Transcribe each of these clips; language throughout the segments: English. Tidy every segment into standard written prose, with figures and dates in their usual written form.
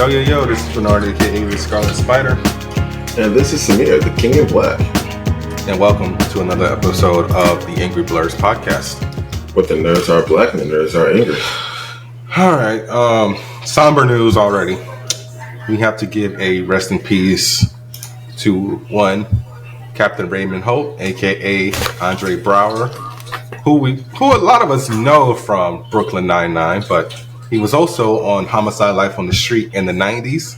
Yo, this is Bernard, aka the Scarlet Spider. And this is Samir, the King in Black. And welcome to another episode of the Angry Blerds podcast. Where the nerds are black and the nerds are angry. Alright, somber news already. We have to give a rest in peace to one, Captain Raymond Holt, aka Andre Braugher, who a lot of us know from Brooklyn Nine-Nine, but he was also on Homicide: Life on the Street in the 90s.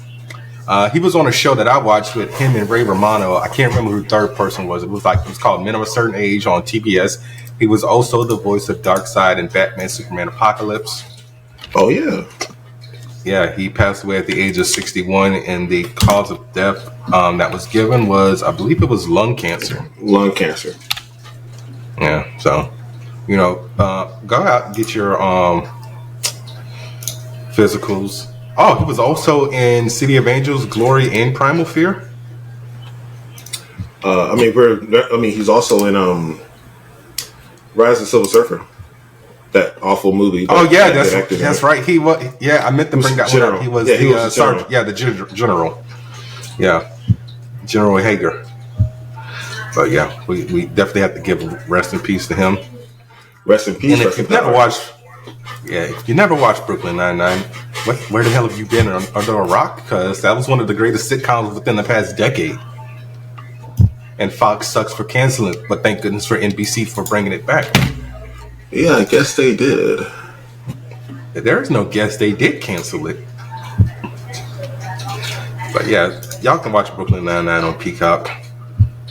He was on a show that I watched with him and Ray Romano. I can't remember who the third person was. It was called Men of a Certain Age on TBS. He was also the voice of Darkseid in Batman Superman Apocalypse. Oh, yeah. Yeah, he passed away at the age of 61, and the cause of death that was given was, I believe it was lung cancer. Lung cancer. Yeah, so, go out and get your physicals. Oh, he was also in City of Angels, Glory, and Primal Fear. He's also in Rise of the Silver Surfer. That awful movie. That's right. He was. Yeah, I meant to bring that one up. He was the sergeant. Yeah, the general. Yeah, General Hager. But yeah, we definitely have to give rest in peace to him. Rest in peace. And if you never watched Brooklyn Nine-Nine, where the hell have you been under a rock? Because that was one of the greatest sitcoms within the past decade. And Fox sucks for canceling it, but thank goodness for NBC for bringing it back. Yeah, I guess they did. There is no guess they did cancel it. But yeah, y'all can watch Brooklyn Nine-Nine on Peacock.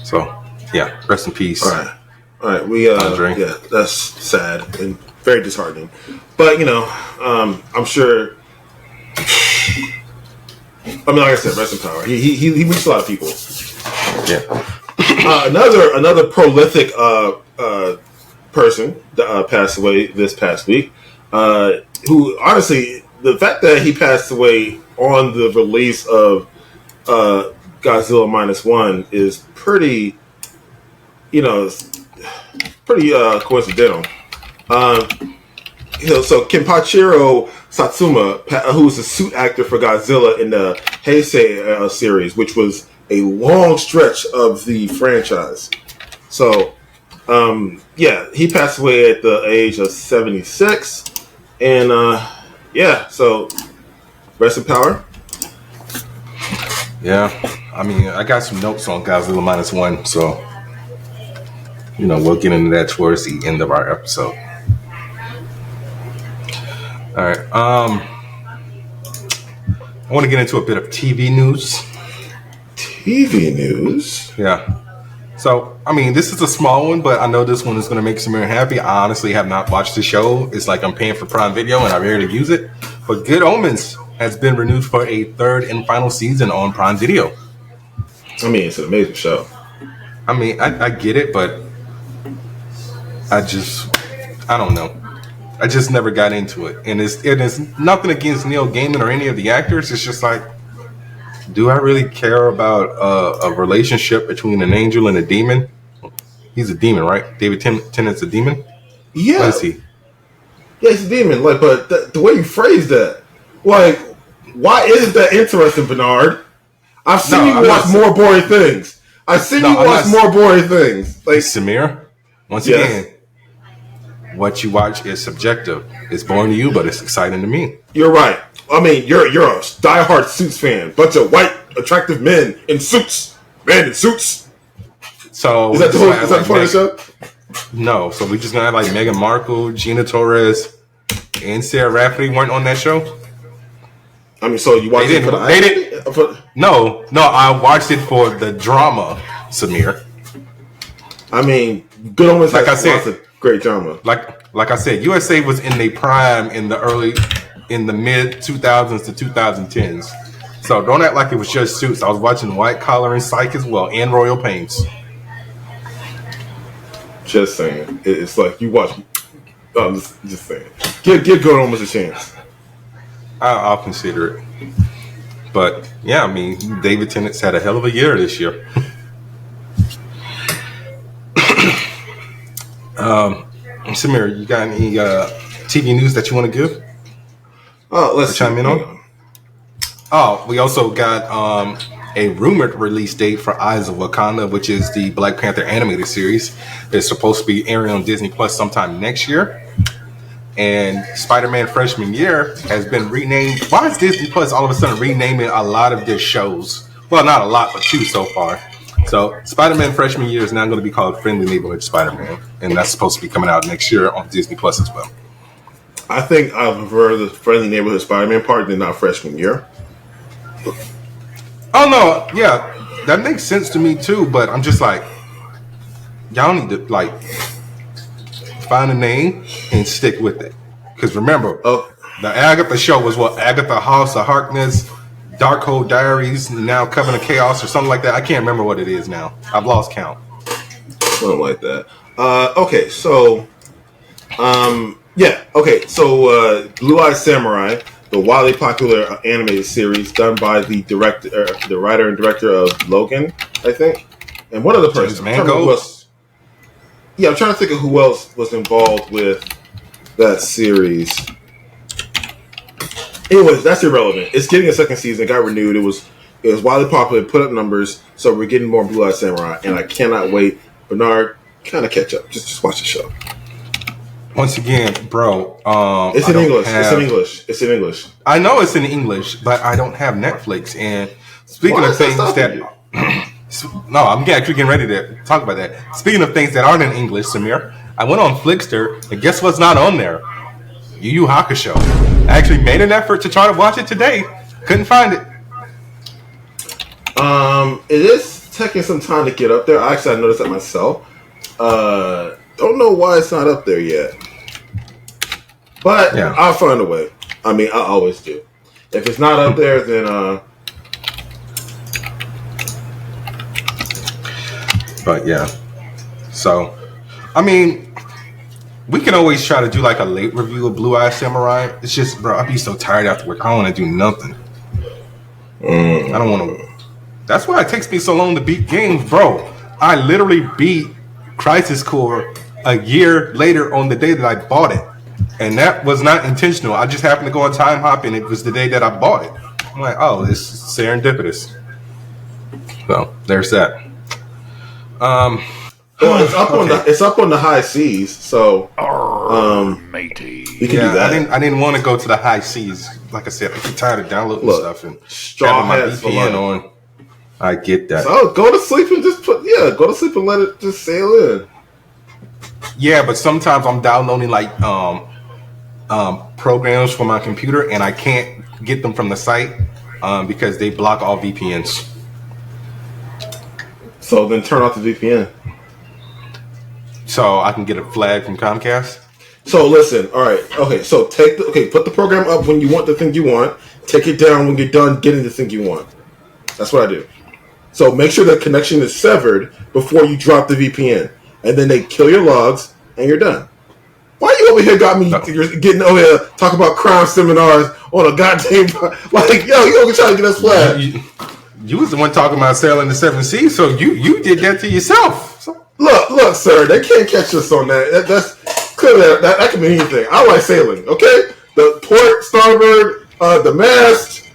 So yeah, rest in peace. All right. Andre. Yeah, that's sad and very disheartening. But I'm sure. Like I said, rest in power. He reached a lot of people. Yeah. Another prolific person that passed away this past week. Who honestly, the fact that he passed away on the release of Godzilla -1 is pretty, coincidental. So Kenpachiro Satsuma, who's the suit actor for Godzilla in the Heisei series, which was a long stretch of the franchise. So, he passed away at the age of 76. And, so rest in power. Yeah, I got some notes on Godzilla -1, so, we'll get into that towards the end of our episode. All right, I want to get into a bit of TV news. TV news? Yeah. So, this is a small one, but I know this one is going to make Samir happy. I honestly have not watched the show. It's like I'm paying for Prime Video and I rarely use it. But Good Omens has been renewed for a third and final season on Prime Video. It's an amazing show. I get it, but I don't know. I just never got into it. And it's nothing against Neil Gaiman or any of the actors. It's just like, do I really care about a relationship between an angel and a demon? He's a demon, right? David Tennant's a demon? Yeah. What is he? Yeah, he's a demon. But the way you phrase that, why isn't that interesting, Bernard? I've seen you watch more boring things. More boring things. Samir, once again, what you watch is subjective. It's boring to you, but it's exciting to me. You're right. You're a diehard Suits fan. Bunch of white, attractive men in suits. Men in suits. So is that the point of the show? No. So we're just gonna have like Meghan Markle, Gina Torres, and Sarah Rafferty weren't on that show. So you watched it for the... They didn't. No. I watched it for the drama, Samir. Good Omens has lots of great drama. Like I said, USA was in their prime in the mid 2000s to 2010s. So don't act like it was just Suits. I was watching White Collar and Psych as well, and Royal Pains. Just saying. It's like you watch... just saying. Give Good Omens a chance. I'll consider it. But, yeah, David Tennant's had a hell of a year this year. Samir, you got any TV news that you want to give? Let's chime in on. Oh, we also got a rumored release date for Eyes of Wakanda, which is the Black Panther animated series. It's supposed to be airing on Disney Plus sometime next year. And Spider-Man Freshman Year has been renamed. Why is Disney Plus all of a sudden renaming a lot of their shows? Well, not a lot, but 2 so far. So Spider-Man Freshman Year is now going to be called Friendly Neighborhood Spider-Man, and that's supposed to be coming out next year on Disney Plus as well. I think I prefer the Friendly Neighborhood Spider-Man part than not Freshman Year. Oh no, yeah, that makes sense to me too. But I'm just like, y'all need to like find a name and stick with it. Because remember, the Agatha show was what, Agatha House of Harkness, Darkhold Diaries, now Covenant of Chaos, or something like that. I can't remember what it is now. I've lost count. Something like that. Okay, so Blue Eye Samurai, the wildly popular animated series done by the writer and director of Logan, I think, and one other person. I'm trying to think of who else was involved with that series. Anyways, that's irrelevant. It's getting a second season. It got renewed. It was widely popular. Put up numbers, so we're getting more Blue Eye Samurai, and I cannot wait. Bernard, kind of catch up. Just watch the show. Once again, bro, it's in English. It's in English. I know it's in English, but I don't have Netflix. And speaking of things that, no, I'm actually getting ready to talk about that. Speaking of things that aren't in English, Samir, I went on Flickster, and guess what's not on there? Yu Yu Hakusho. I actually made an effort to try to watch it today. Couldn't find it. It is taking some time to get up there. Actually, I noticed that myself. Don't know why it's not up there yet. But yeah. I'll find a way. I mean, I always do. If it's not up there, then But yeah. So, I mean, we can always try to do like a late review of Blue Eye Samurai. It's just, bro, I'd be so tired after work. I don't want to do nothing. I don't want to. That's why it takes me so long to beat games, bro. I literally beat Crisis Core a year later on the day that I bought it. And that was not intentional. I just happened to go on time hop and it was the day that I bought it. I'm like, oh, this is serendipitous. So, there's that. It's up on the high seas, so matey. You can do that. I didn't want to go to the high seas. Like I said, I get tired of downloading stuff and having my VPN on. I get that. So go to sleep and go to sleep and let it just sail in. Yeah, but sometimes I'm downloading like programs for my computer and I can't get them from the site because they block all VPNs. So then turn off the VPN. So I can get a flag from Comcast? So listen, all right, okay. So put the program up when you want the thing you want. Take it down when you're done getting the thing you want. That's what I do. So make sure the connection is severed before you drop the VPN, and then they kill your logs, and you're done. Why you over here got me getting over here talking about crime seminars on a goddamn like yo, you over trying to get us flagged? You was the one talking about sailing the 7 Seas, so you did that to yourself. So. Look, sir, they can't catch us on that. That's clearly that can mean anything. I like sailing, okay? The port, starboard, the mast,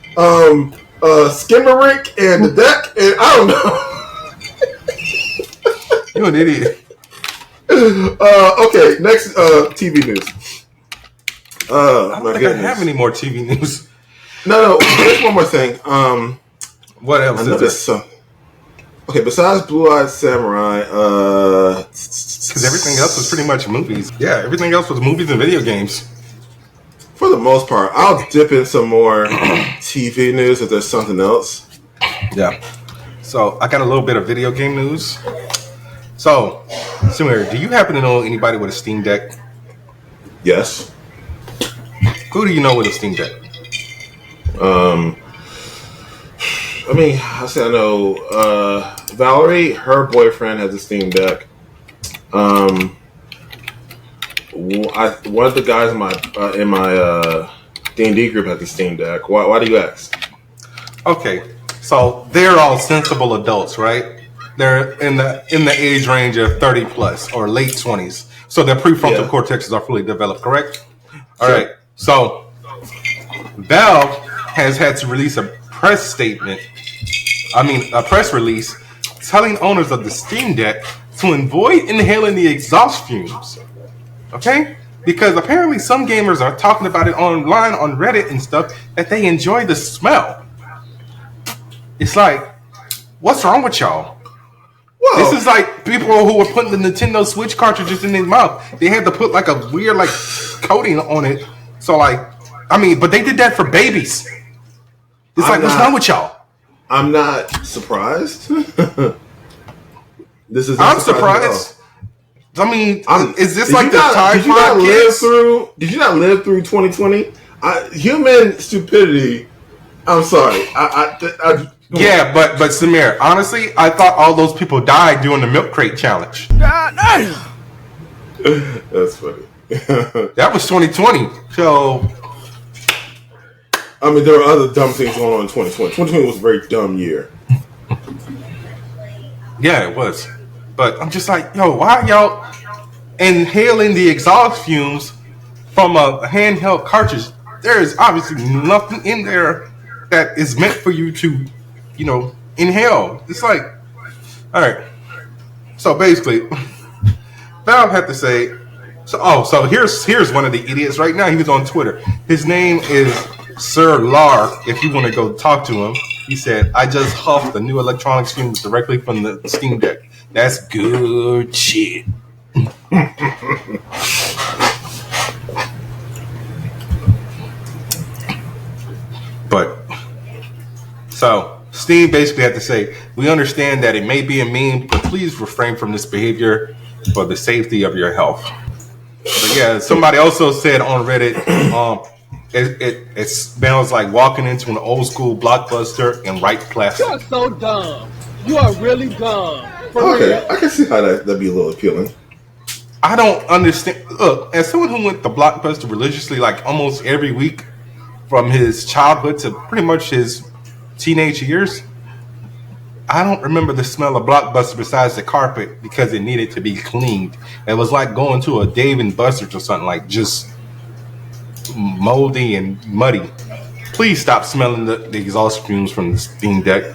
skimmerink, and the deck, and I don't know. You're an idiot. Okay, next TV news. I don't think I have any more TV news. No, there's one more thing. What else is there? Okay, besides Blue Eye Samurai, because everything else was pretty much movies. Yeah, everything else was movies and video games. For the most part, I'll dip in some more TV news if there's something else. Yeah. So I got a little bit of video game news. So, Samir, do you happen to know anybody with a Steam Deck? Yes. Who do you know with a Steam Deck? I mean, I know Valerie, her boyfriend has a Steam Deck. One of the guys in my D&D group has a Steam Deck. Why do you ask? Okay, so they're all sensible adults, right? They're in the age range of 30 plus or late 20s. So their prefrontal cortexes are fully developed, correct? All right. So Valve has had to release a press statement. A press release telling owners of the Steam Deck to avoid inhaling the exhaust fumes. Okay? Because apparently some gamers are talking about it online on Reddit and stuff that they enjoy the smell. It's like, what's wrong with y'all? Whoa. This is like people who were putting the Nintendo Switch cartridges in their mouth. They had to put like a weird like coating on it. So like, but they did that for babies. It's like, what's wrong with y'all? I'm not surprised. I'm surprised. Is this like the time Did you not live through 2020? Human stupidity. I'm sorry. Yeah, but Samir, honestly, I thought all those people died during the milk crate challenge. That's funny. That was 2020. So, there were other dumb things going on in 2020. 2020 was a very dumb year. Yeah, it was. But I'm just like, yo, why are y'all inhaling the exhaust fumes from a handheld cartridge? There is obviously nothing in there that is meant for you to, inhale. It's like, all right. So basically, Valve had to say, so here's one of the idiots right now. He was on Twitter. His name is Sir Lar. If you want to go talk to him, he said, "I just huffed the new electronics fumes directly from the Steam Deck. That's good shit." But so Steam basically had to say, "We understand that it may be a meme, but please refrain from this behavior for the safety of your health." But yeah, somebody also said on Reddit, it smells like walking into an old school Blockbuster and right plastic. You're so dumb. You are really dumb. Okay, I can see how that'd be a little appealing. I don't understand. Look, as someone who went to Blockbuster religiously, like almost every week from his childhood to pretty much his teenage years, I don't remember the smell of Blockbuster besides the carpet because it needed to be cleaned. It was like going to a Dave and Buster's or something, like just moldy and muddy. Please stop smelling the exhaust fumes from the Steam Deck.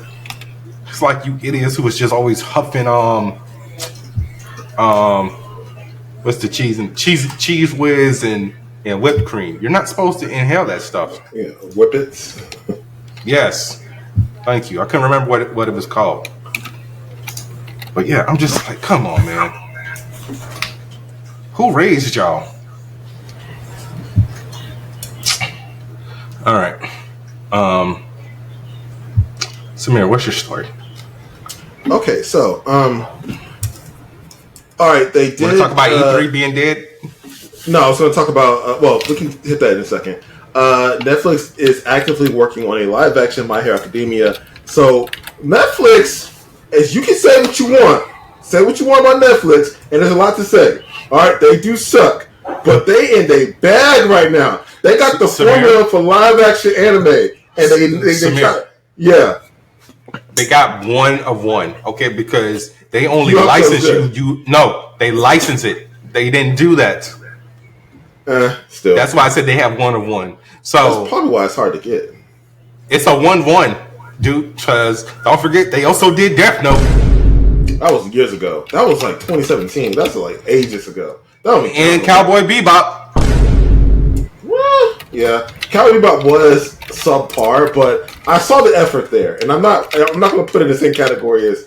It's like you idiots who was just always huffing what's the cheese whiz and whipped cream. You're not supposed to inhale that stuff. Yeah, whippets. Yes. Thank you. I couldn't remember what it was called. But yeah, I'm just like, come on, man. Who raised y'all? All right. Samir, what's your story? Okay, so all right, they did. Want to talk about E3 being dead? No, I was going to talk about. We can hit that in a second. Netflix is actively working on a live-action My Hero Academia. So Netflix, as you can say what you want about Netflix, and there's a lot to say. All right, they do suck, but they in their bag right now. They got the formula for live-action anime, and they try. Yeah. They got one of one, okay, because they only license you. No, they license it. They didn't do that. Still. That's why I said they have one of one. So that's probably why it's hard to get. It's a 1-1, dude. Because don't forget, they also did Death Note. That was years ago. That was like 2017. That's like ages ago. And Cowboy Bebop. Well, yeah, Cowboy Bebop was subpar, but I saw the effort there, and I'm not going to put it in the same category as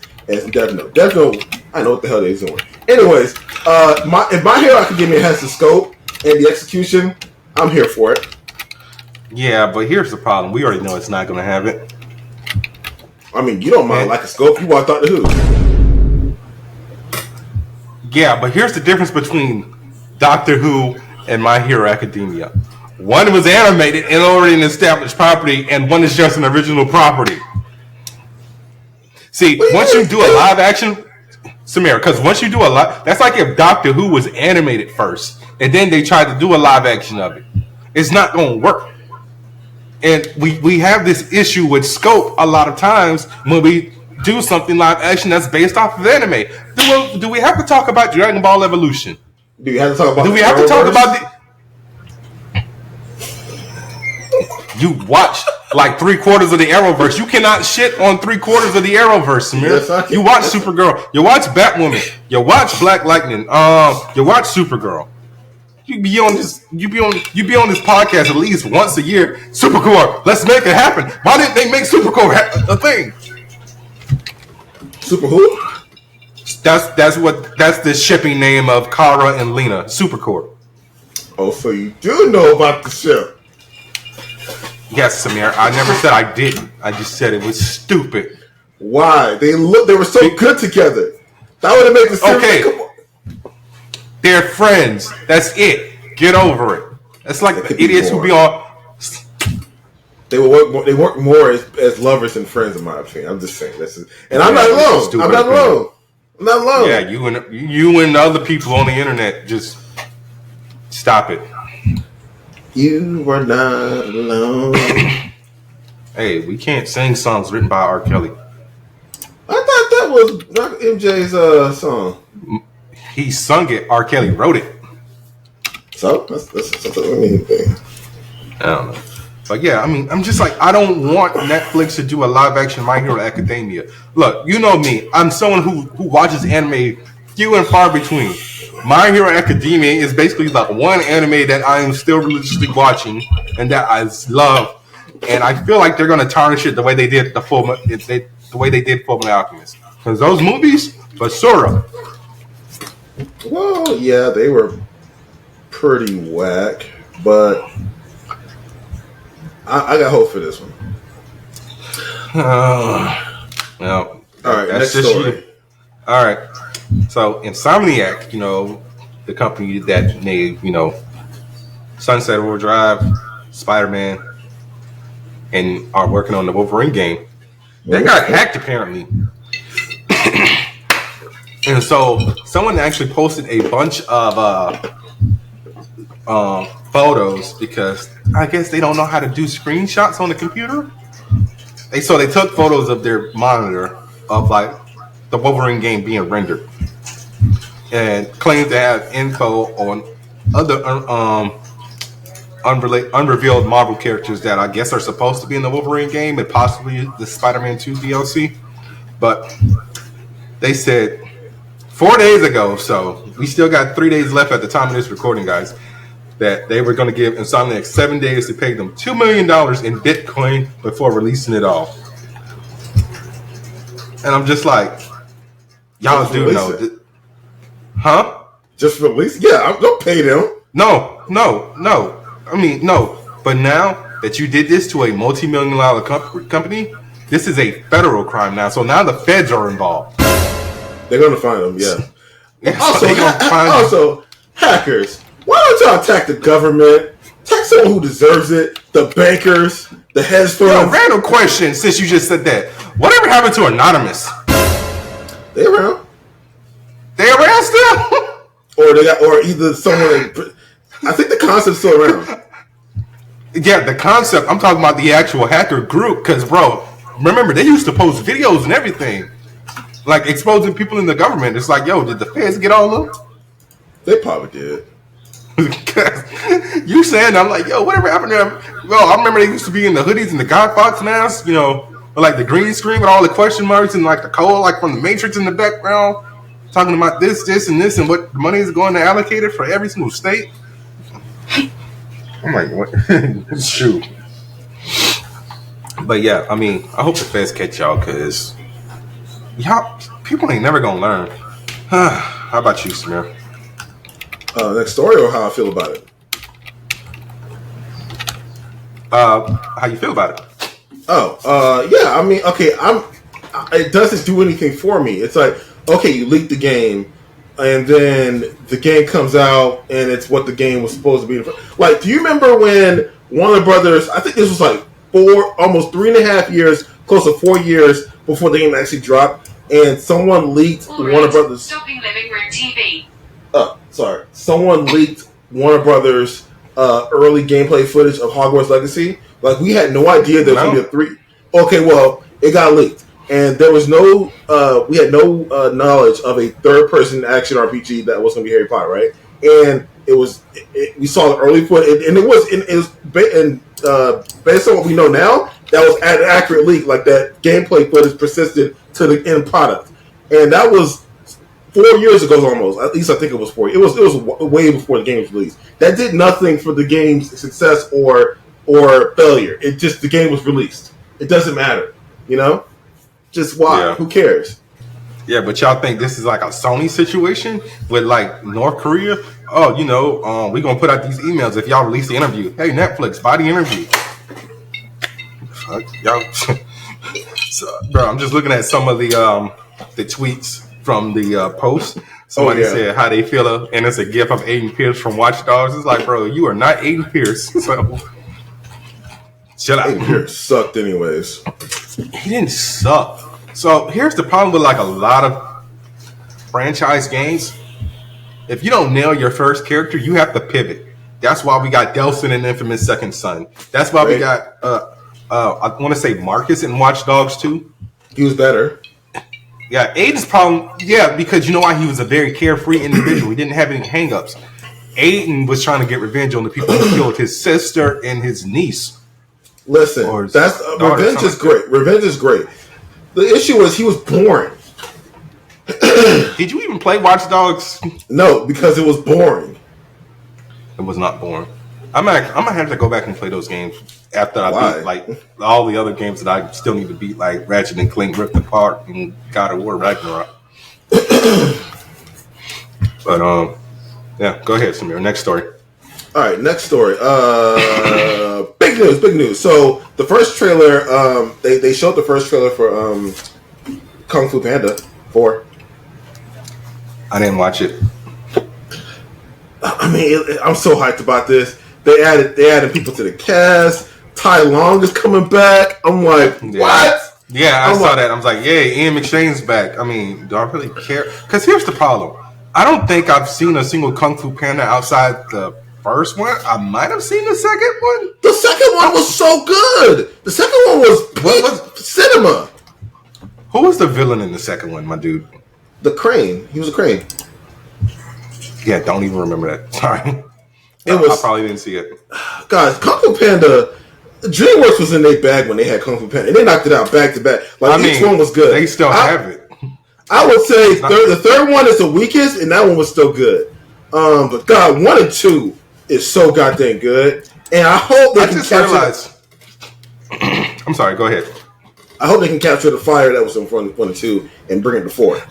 Death Note. Death Note, I know what the hell they're doing. Anyways, if My Hero Academia has the scope and the execution, I'm here for it. Yeah, but here's the problem. We already know it's not going to have it. I mean, you don't mind like a scope. You watch Doctor Who. Yeah, but here's the difference between Doctor Who and My Hero Academia. One was animated and already an established property, and one is just an original property. See, once you do a live action, Samir, because once you do a live, that's like if Doctor Who was animated first, and then they tried to do a live action of it. It's not going to work. And we have this issue with scope a lot of times when we do something live action that's based off of anime. Do we have to talk about Dragon Ball Evolution? Do we have to talk about? Do we have to talk about the? You watched like 3/4 of the Arrowverse. You cannot shit on 3/4 of the Arrowverse, Samir. Yes, I can. You watch Supergirl. You watch Batwoman. You watch Black Lightning. You watch Supergirl. You be on this podcast at least once a year. Supergirl, let's make it happen. Why didn't they make Supergirl a thing? Super who? That's the shipping name of Kara and Lena. Supergirl. Oh, so you do know about the ship? Yes, Samir. I never said I didn't. I just said it was stupid. Why? They were so good together. That would have made the series. Okay. Come on. They're friends. That's it. Get over it. That's like the idiots who be on. They work more as lovers than friends, in my opinion. I'm just saying. And I'm not alone. I'm not alone. I'm not alone. Yeah, you and other people on the internet just stop it. You were not alone. Hey, we can't sing songs written by R. Kelly. I thought that was MJ's song. He sung it. R. Kelly wrote it. So that's a mean thing. I don't know. But yeah, I mean, I'm just like, I don't want Netflix to do a live action My Hero Academia. Look, you know me. I'm someone who watches anime few and far between. My Hero Academia is basically like one anime that I am still religiously watching and that I love. And I feel like they're gonna tarnish it the way they did the way they did Fullmetal Alchemist. Because those movies, Basura. Well, yeah, they were pretty whack, but I got hope for this one. Well, all right, that's next just story. You. All right. So Insomniac, the company that made, Sunset Overdrive, Spider-Man, and are working on the Wolverine game. They got hacked apparently. And so someone actually posted a bunch of photos because I guess they don't know how to do screenshots on the computer. They took photos of their monitor of like the Wolverine game being rendered and claimed to have info on other unrevealed Marvel characters that I guess are supposed to be in the Wolverine game and possibly the Spider-Man 2 DLC. But they said 4 days ago, so we still got 3 days left at the time of this recording, guys, that they were going to give Insomniac 7 days to pay them $2 million in Bitcoin before releasing it all. And I'm just like, y'all do know. Huh? Just release? Yeah, don't pay them. No. I mean, no. But now that you did this to a multi-million-dollar company, this is a federal crime now. So now the feds are involved. They're going to find them, yeah. So Also, hackers. Why don't y'all attack the government? Attack someone who deserves it. The bankers, the hedge funds. Yo, random question since you just said that. Whatever happened to Anonymous? They around. They around still? Or either someone. I think the concept's still around. Yeah, the concept. I'm talking about the actual hacker group. Because, bro, remember, they used to post videos and everything. Like, exposing people in the government. It's like, yo, did the feds get all of them? They probably did. You saying, I'm like, yo, whatever happened to them? Well, I remember they used to be in the hoodies and the Guy Fawkes masks, with like the green screen with all the question marks and like the code, like from the Matrix in the background, talking about this, and this, and what the money is going to allocate it for every single state. I'm like, what? Shoot. But yeah, I mean, I hope the feds catch y'all because y'all people ain't never gonna learn. How about you, Samir? Next story or how I feel about it? How you feel about it? Yeah. I mean, okay. It doesn't do anything for me. It's like, okay, you leaked the game, and then the game comes out, and it's what the game was supposed to be. Like, do you remember when Warner Brothers? I think this was like almost 3.5 years, close to 4 years before the game actually dropped, and someone leaked Warner Brothers. Stopping living room TV. Someone leaked Warner Brothers' early gameplay footage of Hogwarts Legacy. Like, we had no idea there was going to be a 3. Okay, well, it got leaked, and there was no. We had no knowledge of a third-person action RPG that was going to be Harry Potter, right? And it was. We saw the early footage, and it was based on what we know now, that was an accurate leak. Like that gameplay footage persisted to the end product, and that was 4 years ago almost. At least I think it was 4. It was way before the game was released. That did nothing for the game's success or failure. It just the game was released. It doesn't matter, you know. Just why? Yeah. Who cares? Yeah, but y'all think this is like a Sony situation with like North Korea? Oh, you know, we're gonna put out these emails if y'all release the interview. Hey, Netflix, buy the interview. Fuck y'all. So, bro, I'm just looking at some of the tweets from the post. Somebody said how they feel, and it's a gif of Aiden Pierce from Watch Dogs. It's like, bro, you are not Aiden Pierce. So chill out. Aiden Pierce sucked anyways. He didn't suck. So here's the problem with like a lot of franchise games. If you don't nail your first character, you have to pivot. That's why we got Delson in Infamous Second Son. That's why we got I want to say Marcus in Watch Dogs 2. He was better. Yeah, Aiden's problem, because you know why? He was a very carefree individual. He didn't have any hangups. Aiden was trying to get revenge on the people who killed his sister and his niece. Listen, that's revenge is great. Revenge is great. The issue is he was boring. Did you even play Watch Dogs? No, because it was boring. It was not boring. I'm gonna have to go back and play those games after I beat like all the other games that I still need to beat, like Ratchet and Clank Rift Apart and God of War Ragnarok. But yeah, go ahead, Samir. Next story. All right, next story. Big news. So the first trailer, they showed the first trailer for Kung Fu Panda 4. I didn't watch it. I mean, I'm so hyped about this. They added people to the cast. Tai Long is coming back. I'm like, what? Yeah, I saw that. I was like, yay, Ian McShane's back. I mean, do I really care? Because here's the problem. I don't think I've seen a single Kung Fu Panda outside the first one. I might have seen the second one. The second one was so good. The second one was cinema. Who was the villain in the second one, my dude? The crane. He was a crane. Yeah, don't even remember that. Sorry. I probably didn't see it. Guys, Kung Fu Panda, DreamWorks was in their bag when they had Kung Fu Panda. And they knocked it out back to back. Like, each one was good. They still have it. I would say the third one is the weakest, and that one was still good. But God, 1 and 2 is so goddamn good. And I hope they can capture... I'm sorry, go ahead. I hope they can capture the fire that was in front of 1 and 2 and bring it to 4.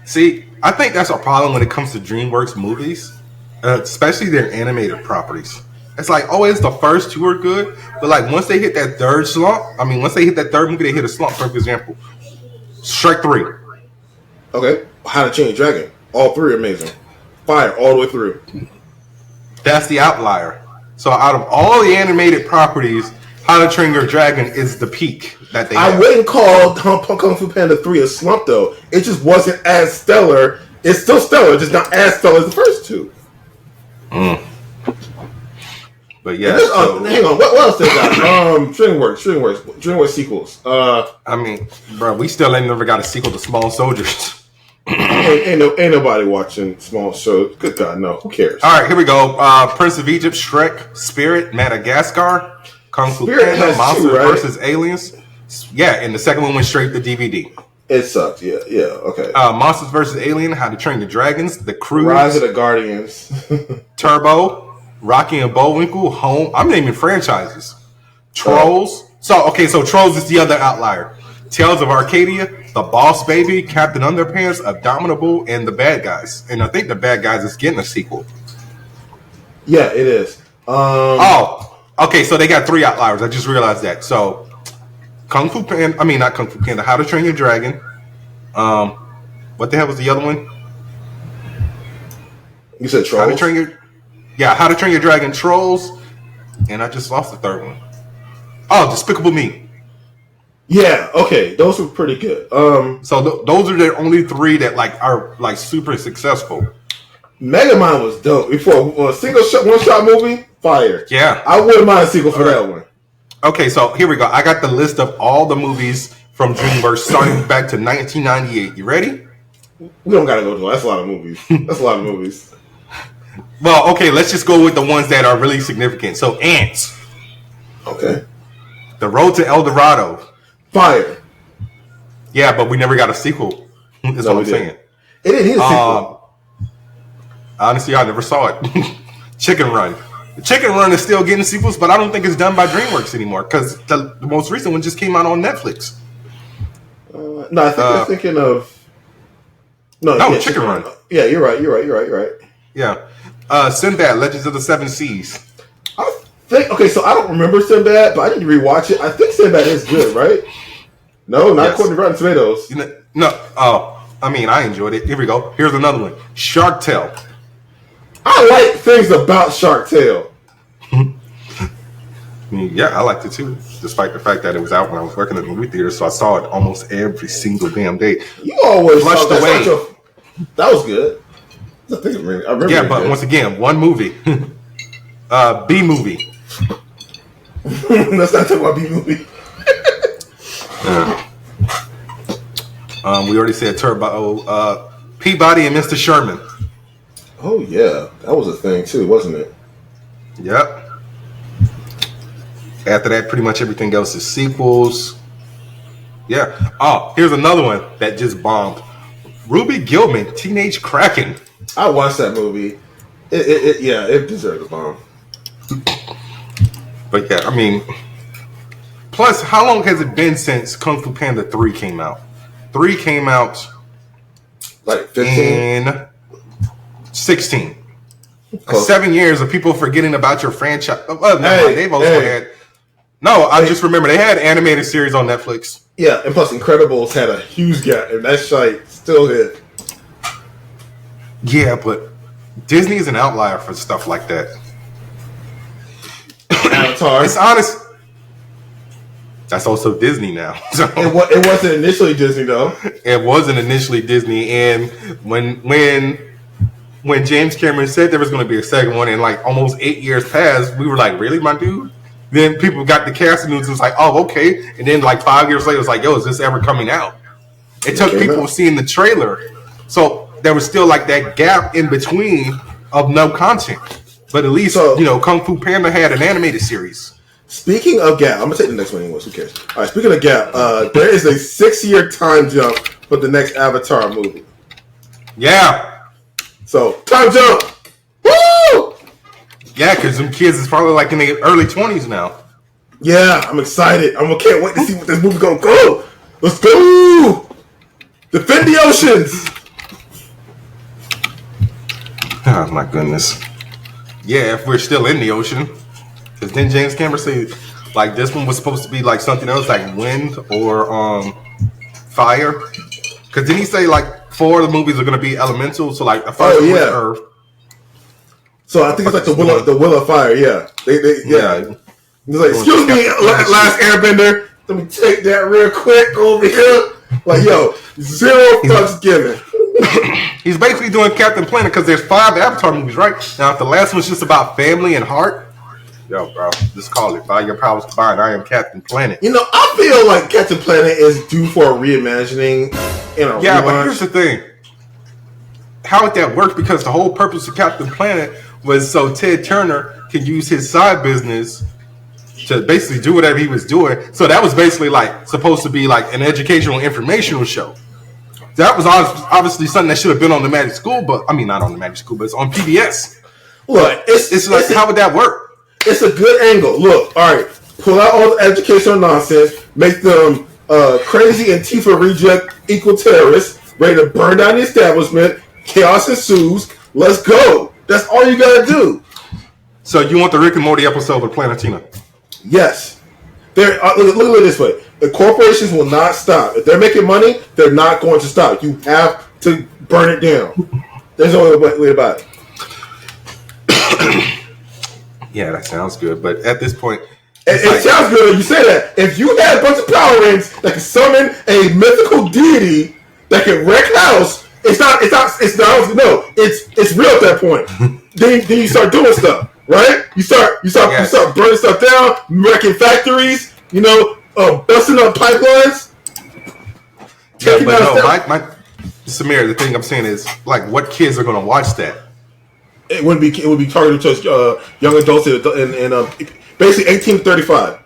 See, I think that's a problem when it comes to DreamWorks movies, especially their animated properties. It's like always the first 2 are good, but like once they hit that third slump, once they hit that third movie, they hit a slump. For example, Shrek 3. Okay, How to Train Your Dragon. All 3 are amazing. Fire all the way through. That's the outlier. So out of all the animated properties, How to Train Your Dragon is the peak that they have. I wouldn't call Kung Fu Panda 3 a slump, though. It just wasn't as stellar. It's still stellar, just not as stellar as the first 2. But yeah. Hang on. What else they got? DreamWorks sequels. I mean, bro, we still ain't never got a sequel to Small Soldiers. ain't nobody watching Small Shows. Good God, no. Who cares? All right, here we go. Prince of Egypt, Shrek, Spirit, Madagascar, Kung Fu Panda, Monsters vs. Aliens. Yeah, and the second one went straight to DVD. It sucked. Yeah, okay. Monsters vs. Alien, How to Train Your Dragons, The Cruise, Rise of the Guardians, Turbo, Rocky and Bullwinkle, Home. I'm naming franchises. Trolls. So Trolls is the other outlier. Tales of Arcadia, The Boss Baby, Captain Underpants, Abominable, and The Bad Guys. And I think The Bad Guys is getting a sequel. Yeah, it is. Okay, so they got 3 outliers. I just realized that. So, not Kung Fu Panda, How to Train Your Dragon. What the hell was the other one? You said Trolls? How to Train Your Dragon, Trolls. And I just lost the third one. Oh, Despicable Me. Yeah, okay, those were pretty good. So those are the only 3 that are super successful. Megamind was dope. Before a single one-shot movie, fire. Yeah, I wouldn't mind a sequel for that one. Okay, so here we go. I got the list of all the movies from DreamWorks starting back to 1998. You ready? We don't gotta go to that's a lot of movies. Well, okay, let's just go with the ones that are really significant. So Ants. Okay. The Road to El Dorado. Fire. Yeah, but we never got a sequel. That's what I'm saying. It didn't need a sequel. Honestly, I never saw it. Chicken Run. Chicken Run is still getting sequels, but I don't think it's done by DreamWorks anymore because the most recent one just came out on Netflix. No, I think you're thinking of... No, Chicken Run. Yeah, you're right. Yeah. Sinbad, Legends of the Seven Seas. Okay, so I don't remember Sinbad, but I need to rewatch it. I think Sinbad is good, right? No, not according to Rotten Tomatoes. I enjoyed it. Here we go. Here's another one. Shark Tale. I like things about Shark Tale. Yeah, I liked it too, despite the fact that it was out when I was working at the movie theater, so I saw it almost every single damn day. You always Flushed away. That was good. I remember. Yeah, but once again, one movie. B movie. Let's not talk about B movie. We already said Turbo. Peabody and Mr. Sherman. Oh yeah, that was a thing too, wasn't it? Yep. After that, pretty much everything else is sequels. Yeah. Oh, here's another one that just bombed. Ruby Gilman, Teenage Kraken. I watched that movie. It deserved a bomb. But yeah, I mean, plus, how long has it been since Kung Fu Panda 3 came out? 3 came out like 15? in 16. 7 years of people forgetting about your franchise. They've also had. No, I just remember they had an animated series on Netflix. Yeah, and plus Incredibles had a huge gap, and that shite still hit. Yeah, but Disney is an outlier for stuff like that. Avatar. It's honest. That's also Disney now. So it wasn't initially Disney though. It wasn't initially Disney, and when James Cameron said there was going to be a second one, and like almost 8 years passed, we were like, "Really, my dude?" Then people got the casting news and was like, "Oh, okay." And then like 5 years later, it was like, "Yo, is this ever coming out?" It took people seeing the trailer, so there was still like that gap in between of no content. But at least Kung Fu Panda had an animated series. Speaking of gap, I'm gonna take the next one anyway. Who cares? All right. Speaking of gap, there is a 6-year time jump for the next Avatar movie. Yeah. So time jump. Woo! Yeah, because them kids is probably like in their early 20s now. Yeah, I'm excited. Can't wait to see what this movie's gonna go. Let's go! Defend the oceans. Oh my goodness. Yeah, if we're still in the ocean. Because then James Cameron said, like, this one was supposed to be like something else, like wind or fire. Because didn't he say like 4 of the movies are going to be elemental? So like the first one was Earth. So I think it's like the will of fire. Yeah, yeah. He's like, excuse me, last Airbender. Let me take that real quick over here. Like, yo, 0 fucks given. He's basically doing Captain Planet because there's 5 Avatar movies, right? Now, if the last one's just about family and heart, yo, bro, just call it. By your powers combined, I am Captain Planet. I feel like Captain Planet is due for a reimagining in a relaunch. But here's the thing. How would that work? Because the whole purpose of Captain Planet was so Ted Turner could use his side business to basically do whatever he was doing. So that was basically like supposed to be like an educational informational show. That was obviously something that should have been on the Magic School, but I mean not on the Magic School, but it's on PBS. Look, it's like how would that work? It's a good angle. Look, all right, pull out all the educational nonsense, make them crazy Antifa reject equal terrorists, ready to burn down the establishment. Chaos ensues. Let's go. That's all you gotta do. So you want the Rick and Morty episode with Planetina? Yes. Look at it this way. The corporations will not stop. If they're making money, they're not going to stop. You have to burn it down. There's no other way about it. Yeah, that sounds good. But at this point, it sounds good when you say that. If you had a bunch of Power Rings that can summon a mythical deity that can wreck house, it's real at that point. then you start doing stuff, right? You start burning stuff down, wrecking factories, busting up pipelines. Samir, the thing I'm saying is, like, what kids are going to watch that? It would be targeted to young adults and basically 18 to 35.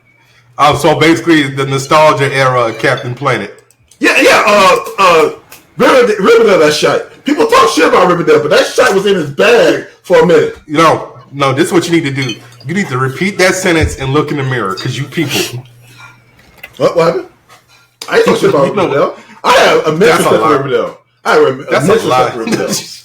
So basically the nostalgia era of Captain Planet. Yeah. Riverdale, that shot. People talk shit about Riverdale, but that shot was in his bag for a minute. No, this is what you need to do. You need to repeat that sentence and look in the mirror, because you people. What happened? I ain't talk shit about Riverdale. I have a mental stuff for Riverdale. That's a lie.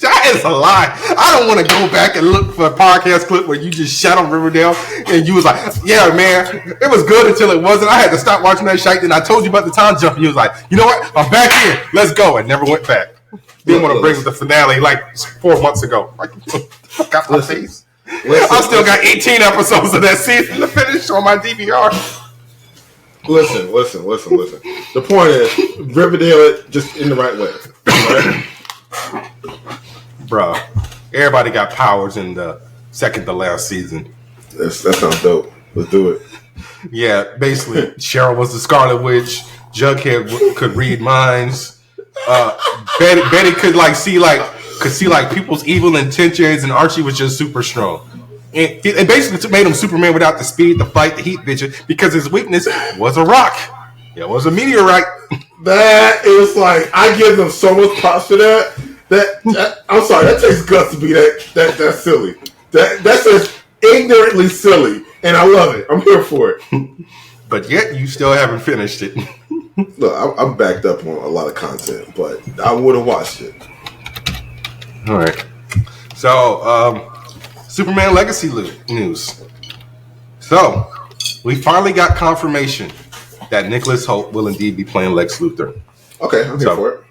That is a lie. I don't want to go back and look for a podcast clip where you just shot on Riverdale and you was like, yeah, man, it was good until it wasn't. I had to stop watching that shit. And I told you about the time jump. And you was like, you know what? I'm back in. Let's go. I never went back. Didn't want to bring the finale like 4 months ago. Like, fuck out my face. I still got 18 episodes of that season to finish on my DVR. Listen. The point is, Riverdale just in the right way. Right? Bro, everybody got powers in the second to last season. That sounds dope. Let's do it. Yeah, basically, Cheryl was the Scarlet Witch. Jughead could read minds. Betty could see people's evil intentions, and Archie was just super strong. It basically made him Superman without the speed, the fight, the heat vision, because his weakness was a rock. It was a meteorite. That is like, I give them so much props for that. I'm sorry, that takes guts to be that silly. That's just ignorantly silly, and I love it. I'm here for it. But yet, you still haven't finished it. Look, I'm backed up on a lot of content, but I would have watched it. All right. So, Superman Legacy news. So, we finally got confirmation that Nicholas Hoult will indeed be playing Lex Luthor. Okay, I'm here for it.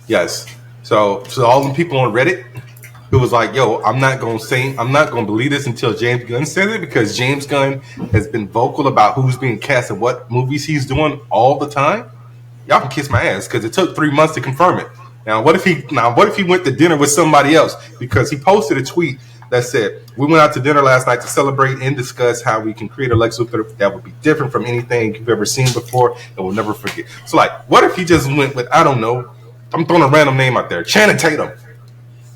Yes. So all the people on Reddit who was like, yo, I'm not going to believe this until James Gunn says it, because James Gunn has been vocal about who's being cast and what movies he's doing all the time. Y'all can kiss my ass, because it took 3 months to confirm it. Now, what if he went to dinner with somebody else? Because he posted a tweet that said, we went out to dinner last night to celebrate and discuss how we can create a Lex Luthor that would be different from anything you've ever seen before and we'll never forget. So, like, what if he just went with, I don't know, I'm throwing a random name out there, Channing Tatum.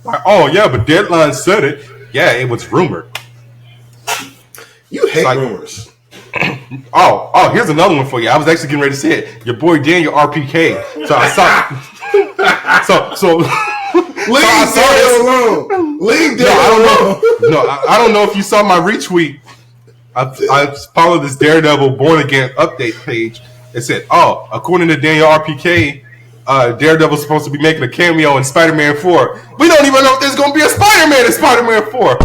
Like, oh, yeah, but Deadline said it. Yeah, it was rumored. You hate rumors. Oh, here's another one for you. I was actually getting ready to say it. Your boy Daniel RPK. So I saw. so leave Daniel alone. Leave Daniel alone. I don't know if you saw my retweet. I followed this Daredevil Born Again update page. It said, according to Daniel RPK, Daredevil's supposed to be making a cameo in Spider-Man 4. We don't even know if there's going to be a Spider-Man in Spider-Man 4.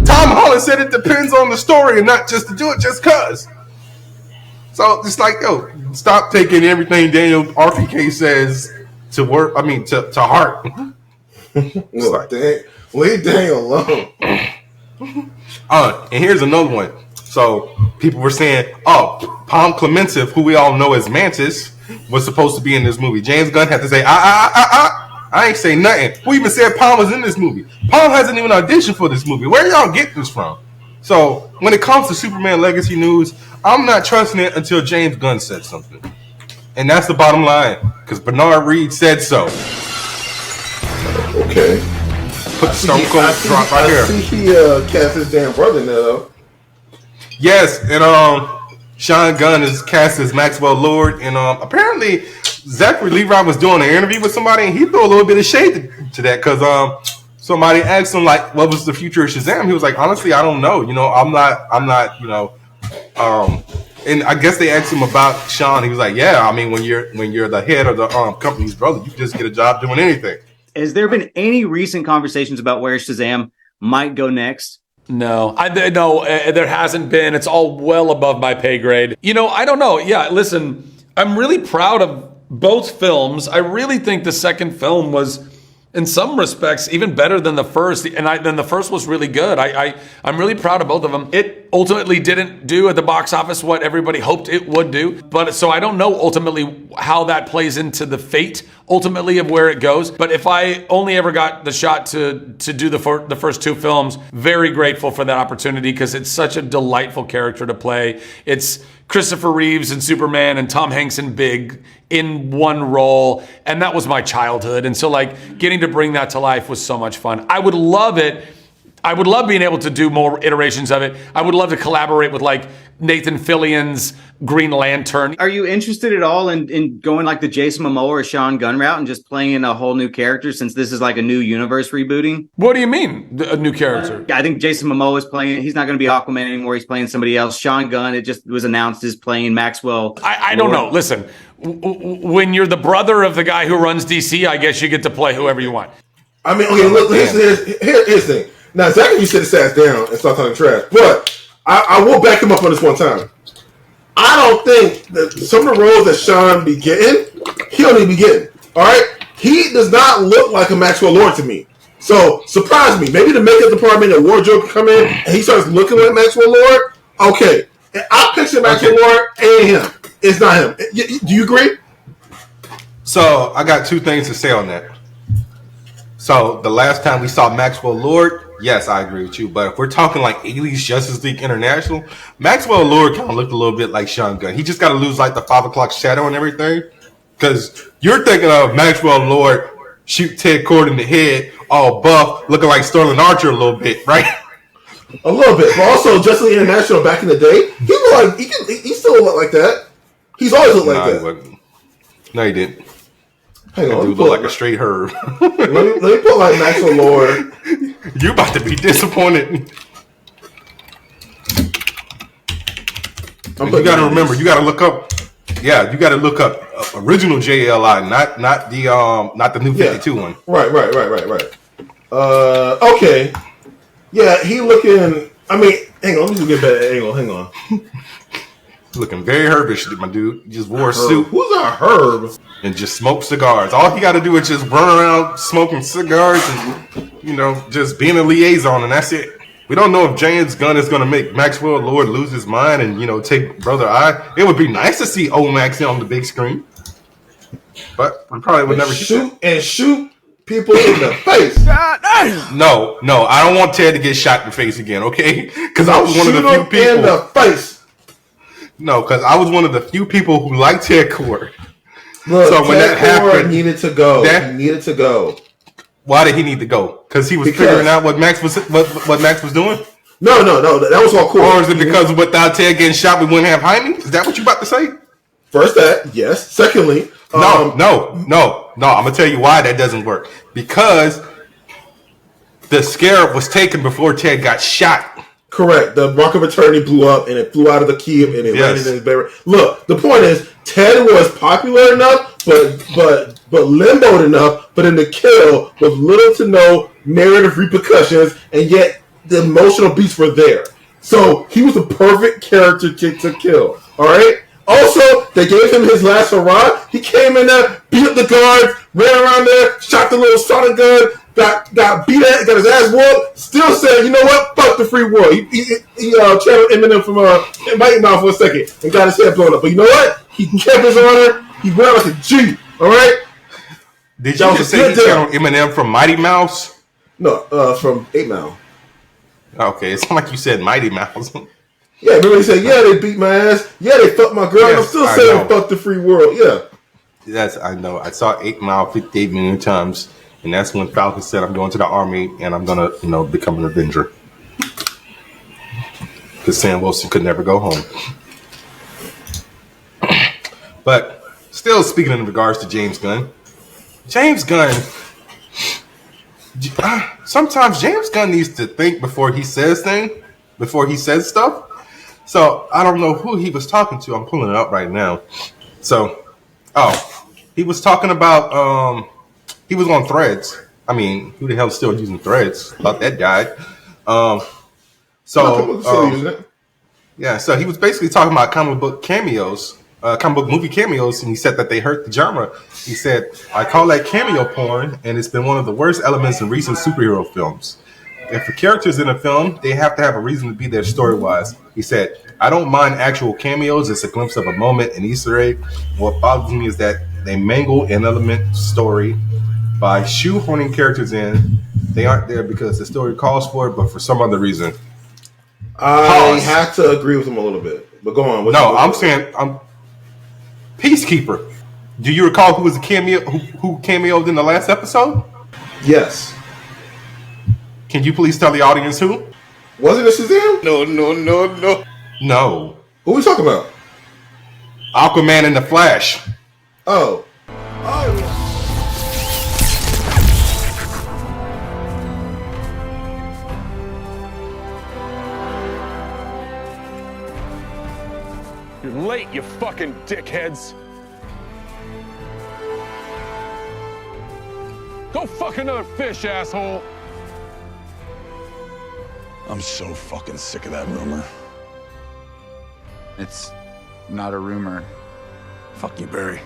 Tom Holland said it depends on the story and not just to do it just cause. So it's like, yo, stop taking everything Daniel RPK says to heart. Look, leave Daniel alone. And here's another one. So people were saying, Palm Clementif, who we all know as Mantis, was supposed to be in this movie. James Gunn had to say, I ain't say nothing. Who even said Palm was in this movie? Palm hasn't even auditioned for this movie. Where y'all get this from? So when it comes to Superman Legacy news, I'm not trusting it until James Gunn said something. And that's the bottom line, because Bernard Reed said so. Okay. Put the Stone Cold drop right here. I see he cast his damn brother in there, though. Yes, and Sean Gunn is cast as Maxwell Lord, and apparently Zachary Levi was doing an interview with somebody, and he threw a little bit of shade to that, because somebody asked him, like, what was the future of Shazam? He was like, honestly, I don't know. I'm not, and I guess they asked him about Sean. He was like, yeah, I mean, when you're the head of the company's brother, you just get a job doing anything. Has there been any recent conversations about where Shazam might go next? No, there hasn't been. It's all well above my pay grade. I don't know. Yeah, listen, I'm really proud of both films. I really think the second film was, in some respects, even better than the first. And then the first was really good. I'm really proud of both of them. It ultimately didn't do at the box office what everybody hoped it would do. But so I don't know ultimately how that plays into the fate ultimately of where it goes. But if I only ever got the shot to do the first two films, very grateful for that opportunity, because it's such a delightful character to play. It's Christopher Reeves and Superman and Tom Hanks and Big in one role, and that was my childhood. And so, like, getting to bring that to life was so much fun. I would love it. I would love being able to do more iterations of it. I would love to collaborate with like Nathan Fillion's Green Lantern. Are you interested at all in going like the Jason Momoa or Sean Gunn route and just playing a whole new character since this is like a new universe rebooting? What do you mean, a new character? I think Jason Momoa is playing. He's not going to be Aquaman anymore. He's playing somebody else. Sean Gunn, it just was announced, is playing Maxwell. I don't know. Listen, when you're the brother of the guy who runs DC, I guess you get to play whoever you want. I mean, okay, look, here's the thing. Now, Zach, you said his ass down and start talking trash, but I will back him up on this one time. I don't think that some of the roles that Sean be getting, he don't even be getting. All right, he does not look like a Maxwell Lord to me. So surprise me. Maybe the makeup department and wardrobe can come in and he starts looking like Maxwell Lord. Okay, I picture Maxwell Lord and him. It's not him. Do you agree? So I got two things to say on that. So the last time we saw Maxwell Lord, yes, I agree with you. But if we're talking like Alias Justice League International, Maxwell Lord kind of looked a little bit like Sean Gunn. He just got to lose like the 5 o'clock shadow and everything. Because you're thinking of Maxwell Lord shoot Ted Cord in the head, all buff, looking like Sterling Archer a little bit, right? A little bit. But also Justice League International back in the day, he looked like he still looked like that. He's always looked like that. No, he didn't. Hang on, dude look like a straight herb. let me put like Maxwell Lord. You about to be disappointed. You got to remember. You got to look up. Yeah, you got to look up original JLI, not the new 52 one. Right. Okay. Yeah, he looking. I mean, hang on. Let me just get better angle. Hang on. Looking very herbish, my dude. He just wore a suit. Who's a herb? And just smoke cigars. All he got to do is just run around smoking cigars and, just being a liaison, and that's it. We don't know if James Gunn is going to make Maxwell Lord lose his mind and, take Brother Eye. It would be nice to see old Max on the big screen. But we probably would never shoot people in the face. No, I don't want Ted to get shot in the face again, okay? Because I was one of the few people. In the face. No, because I was one of the few people who liked Ted Cord. Look, so when that happened, he needed to go. He needed to go. Why did he need to go? Because he was figuring out what Max was doing. No, that was all cool. Or is it because without Ted getting shot, we wouldn't have Jaime? Is that what you about to say? First, that yes. Secondly, no. I'm gonna tell you why that doesn't work. Because the Scarab was taken before Ted got shot. Correct. The Rock of Eternity blew up, and it flew out of the key, and it landed in his barrel. Look, the point is, Ted was popular enough, but limboed enough, but in the kill with little to no narrative repercussions, and yet the emotional beats were there. So he was the perfect character to kill. All right. Also, they gave him his last hurrah. He came in there, beat up the guards, ran around there, shot the little sonic gun. Got beat at, got his ass whooped. Still said, you know what? Fuck the free world. He channeled Eminem from Mighty Mouse for a second and got his head blown up. But you know what? He kept his honor. He went out like a G. All right. Did you just say he channeled Eminem from Mighty Mouse? No, from 8 Mile. Okay, it's not like you said Mighty Mouse. Yeah, remember he said, yeah, they beat my ass. Yeah, they fucked my girl. Yes, I'm still saying fuck the free world. Yeah. Yes, I know. I saw 8 Mile 58 million times. And that's when Falcon said, I'm going to the army and I'm going to, become an Avenger. Because Sam Wilson could never go home. But still speaking in regards to James Gunn. Sometimes James Gunn needs to think before he says stuff. So I don't know who he was talking to. I'm pulling it up right now. So, he was talking about... he was on Threads. I mean, who the hell is still using Threads? Thought that died. Yeah, so he was basically talking about comic book movie cameos, and he said that they hurt the genre. He said, I call that cameo porn, and it's been one of the worst elements in recent superhero films. If the characters in a film, they have to have a reason to be there story-wise. He said, I don't mind actual cameos. It's a glimpse of a moment, an Easter egg. What bothers me is that they mangle an element story by shoehorning characters in. They aren't there because the story calls for it, but for some other reason. I have to agree with him a little bit, but go on. I'm saying Peacekeeper. Do you recall who was a cameo? Who cameoed in the last episode? Yes. Can you please tell the audience who? Wasn't it Shazam? No. Who are we talking about? Aquaman and the Flash. Oh. You're late, you fucking dickheads. Go fuck another fish, asshole. I'm so fucking sick of that rumor. It's not a rumor. Fuck you, Barry.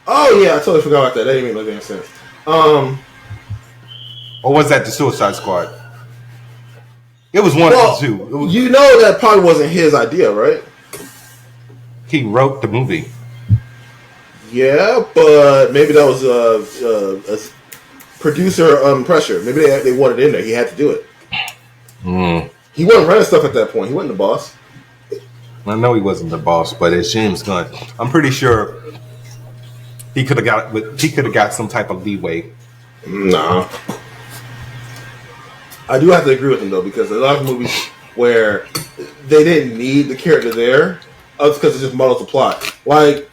Oh yeah, I totally forgot about that. That didn't make no damn sense. Or was that the Suicide Squad? It was one of the two. It was, you know that probably wasn't his idea, right? he wrote the movie. Yeah, but maybe that was a producer pressure. Maybe they wanted it in there. He had to do it. He wasn't running stuff at that point. He wasn't the boss. I know he wasn't the boss, but it's James Gunn. I'm pretty sure he could have got some type of leeway. Nah. I do have to agree with him though, because a lot of movies where they didn't need the character there, because it just muddles the plot. Like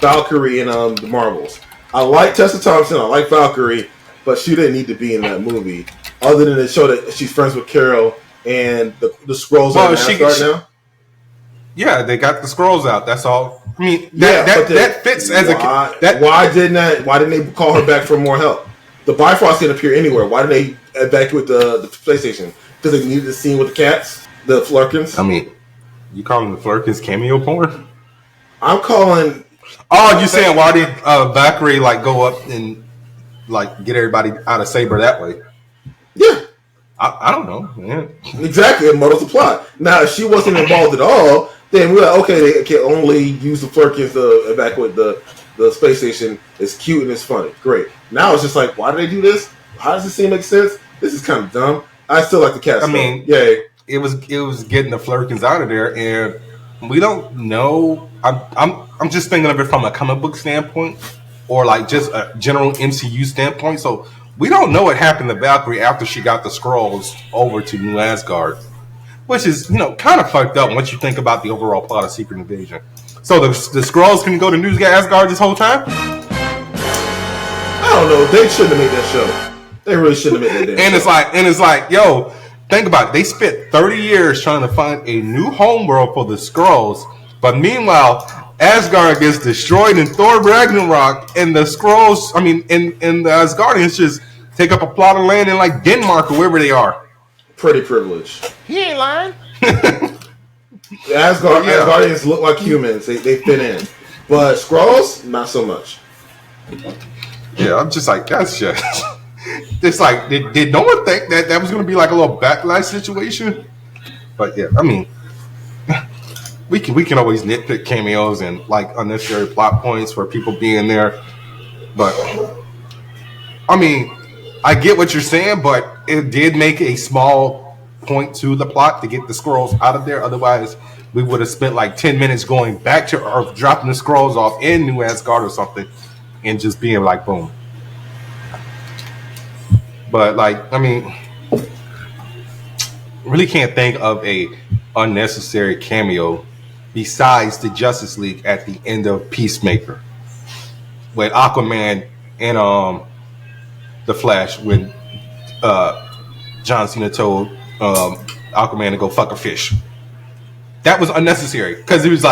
Valkyrie in the Marvels. I like Tessa Thompson, I like Valkyrie, but she didn't need to be in that movie. Other than to show that she's friends with Carol and the Skrulls are in Asgard now. Yeah, they got the scrolls out. That's all. I mean, that fits as why didn't they call her back for more help? The Bifrost didn't appear anywhere. Why didn't they evacuate the PlayStation? Because they needed the scene with the cats, the Flurkins. I mean, you calling the Flurkins cameo porn? I'm calling. Oh, you saying why did Valkyrie go up and get everybody out of Saber that way? Yeah. I don't know, man. Exactly, it muddles the plot. Now, if she wasn't involved at all, then we're like, okay, they can only use the Flurkins to evacuate the space station. It's cute and it's funny. Great. Now it's just like, why do they do this? How does this scene make sense? This is kind of dumb. I still like the cast. I mean, yay. It was getting the Flurkins out of there, and we don't know. I'm just thinking of it from a comic book standpoint, or just a general MCU standpoint. So we don't know what happened to Valkyrie after she got the Skrulls over to New Asgard, which is kind of fucked up once you think about the overall plot of Secret Invasion. So the Skrulls can go to New Asgard this whole time? I don't know. They shouldn't have made that show. They really shouldn't have made that. And it's like, yo, think about it. They spent 30 years trying to find a new homeworld for the Skrulls, but meanwhile, Asgard gets destroyed in Thor Ragnarok, and the Skrulls, and the Asgardians just take up a plot of land in Denmark or wherever they are. Pretty privileged. He ain't lying. Asgardians look like humans. They fit in. But Skrulls, not so much. Yeah, I'm just like, that's just... It's like, did no one think that was going to be a little backlash situation? But yeah, we can always nitpick cameos and unnecessary plot points for people being there. But I get what you're saying, but it did make a small point to the plot to get the Skrulls out of there. Otherwise, we would have spent 10 minutes going back to Earth, dropping the Skrulls off in New Asgard or something, and just being boom. But really can't think of a unnecessary cameo besides the Justice League at the end of Peacemaker, with Aquaman and the Flash, when John Cena told Aquaman to go fuck a fish. That was unnecessary because he was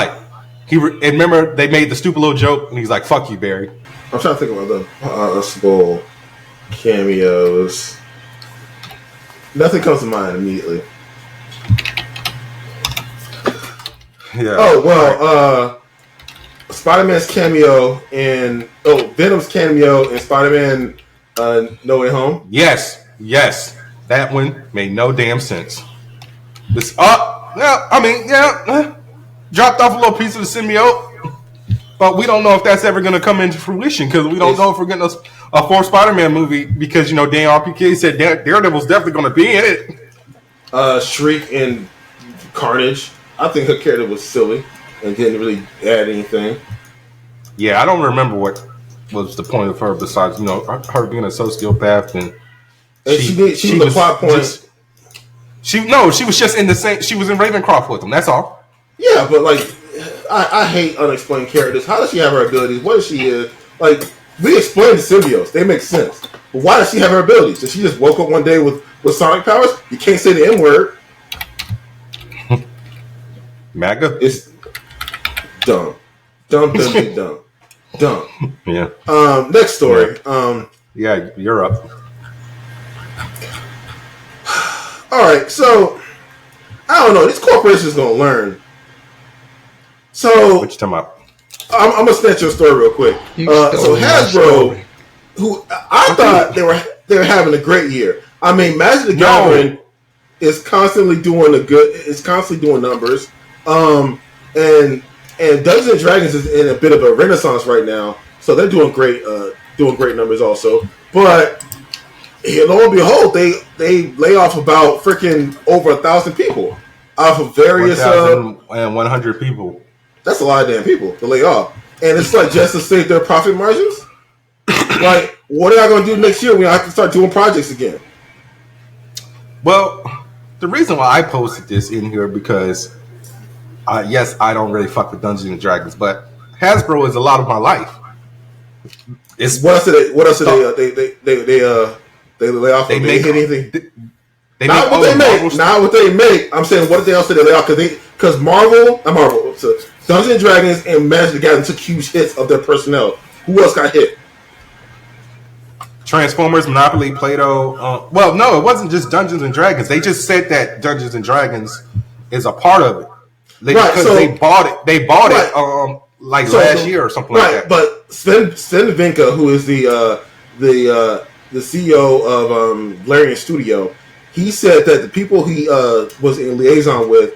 remember they made the stupid little joke and he's like, "Fuck you, Barry." I'm trying to think about the possible cameos. Nothing comes to mind immediately. Yeah. Oh well, Spider-Man's cameo in Venom's cameo in Spider-Man No Way Home. Yes, that one made no damn sense. Dropped off a little piece of the symbiote, but we don't know if that's ever going to come into fruition because we don't know if we're getting a fourth Spider-Man movie because Dan RPK said Daredevil's definitely going to be in it. Shriek and Carnage. I think her character was silly and didn't really add anything. Yeah, I don't remember what was the point of her besides her being a sociopath and she was the plot point. She was just in the same. She was in Ravencroft with him. That's all. Yeah, but like, I hate unexplained characters. How does she have her abilities? What is she? Like, we explained the symbiotes; they make sense. But why does she have her abilities? Did she just woke up one day with sonic powers? You can't say the N word. MAGA. It's dumb. Yeah. Next story. Yeah, you're up. All right, so I don't know. These corporations gonna learn. So what you talking about? I'm gonna snatch your story real quick. So Hasbro, who I thought they were having a great year. I mean, Magic the Gathering is constantly doing numbers. And Dungeons and Dragons is in a bit of a renaissance right now, so they're doing great numbers also. But lo and behold, they lay off about freaking over 1,000 people off of various 1,100 people. That's a lot of damn people to lay off, and it's like just to save their profit margins. Like, what are y'all gonna do next year when I have to start doing projects again? Well, the reason why I posted this in here because, yes, I don't really fuck with Dungeons and Dragons, but Hasbro is a lot of my life. What else did they lay off? They make anything. Not what they make. I'm saying what else did they lay off? Because so Dungeons and Dragons and Magic the Gathering took huge hits of their personnel. Who else got hit? Transformers, Monopoly, Play-Doh. Well, no, it wasn't just Dungeons and Dragons. They just said that Dungeons and Dragons is a part of it. They bought it. They bought it last year or something like that. But Sven Vinka, who is the CEO of Larian Studio, he said that the people he was in liaison with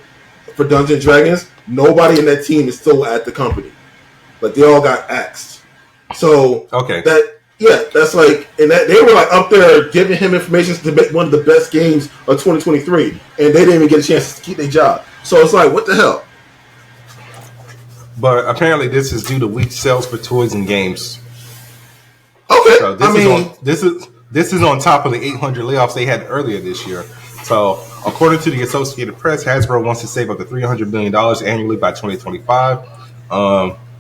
for Dungeons and Dragons, nobody in that team is still at the company. Like, they all got axed. So that's like, and that they were like up there giving him information to make one of the best games of 2023, and they didn't even get a chance to keep their job. So it's like, what the hell? But apparently, this is due to weak sales for toys and games. Okay, so this is on top of the 800 layoffs they had earlier this year. So, according to the Associated Press, Hasbro wants to save up to $300 million annually by 2025.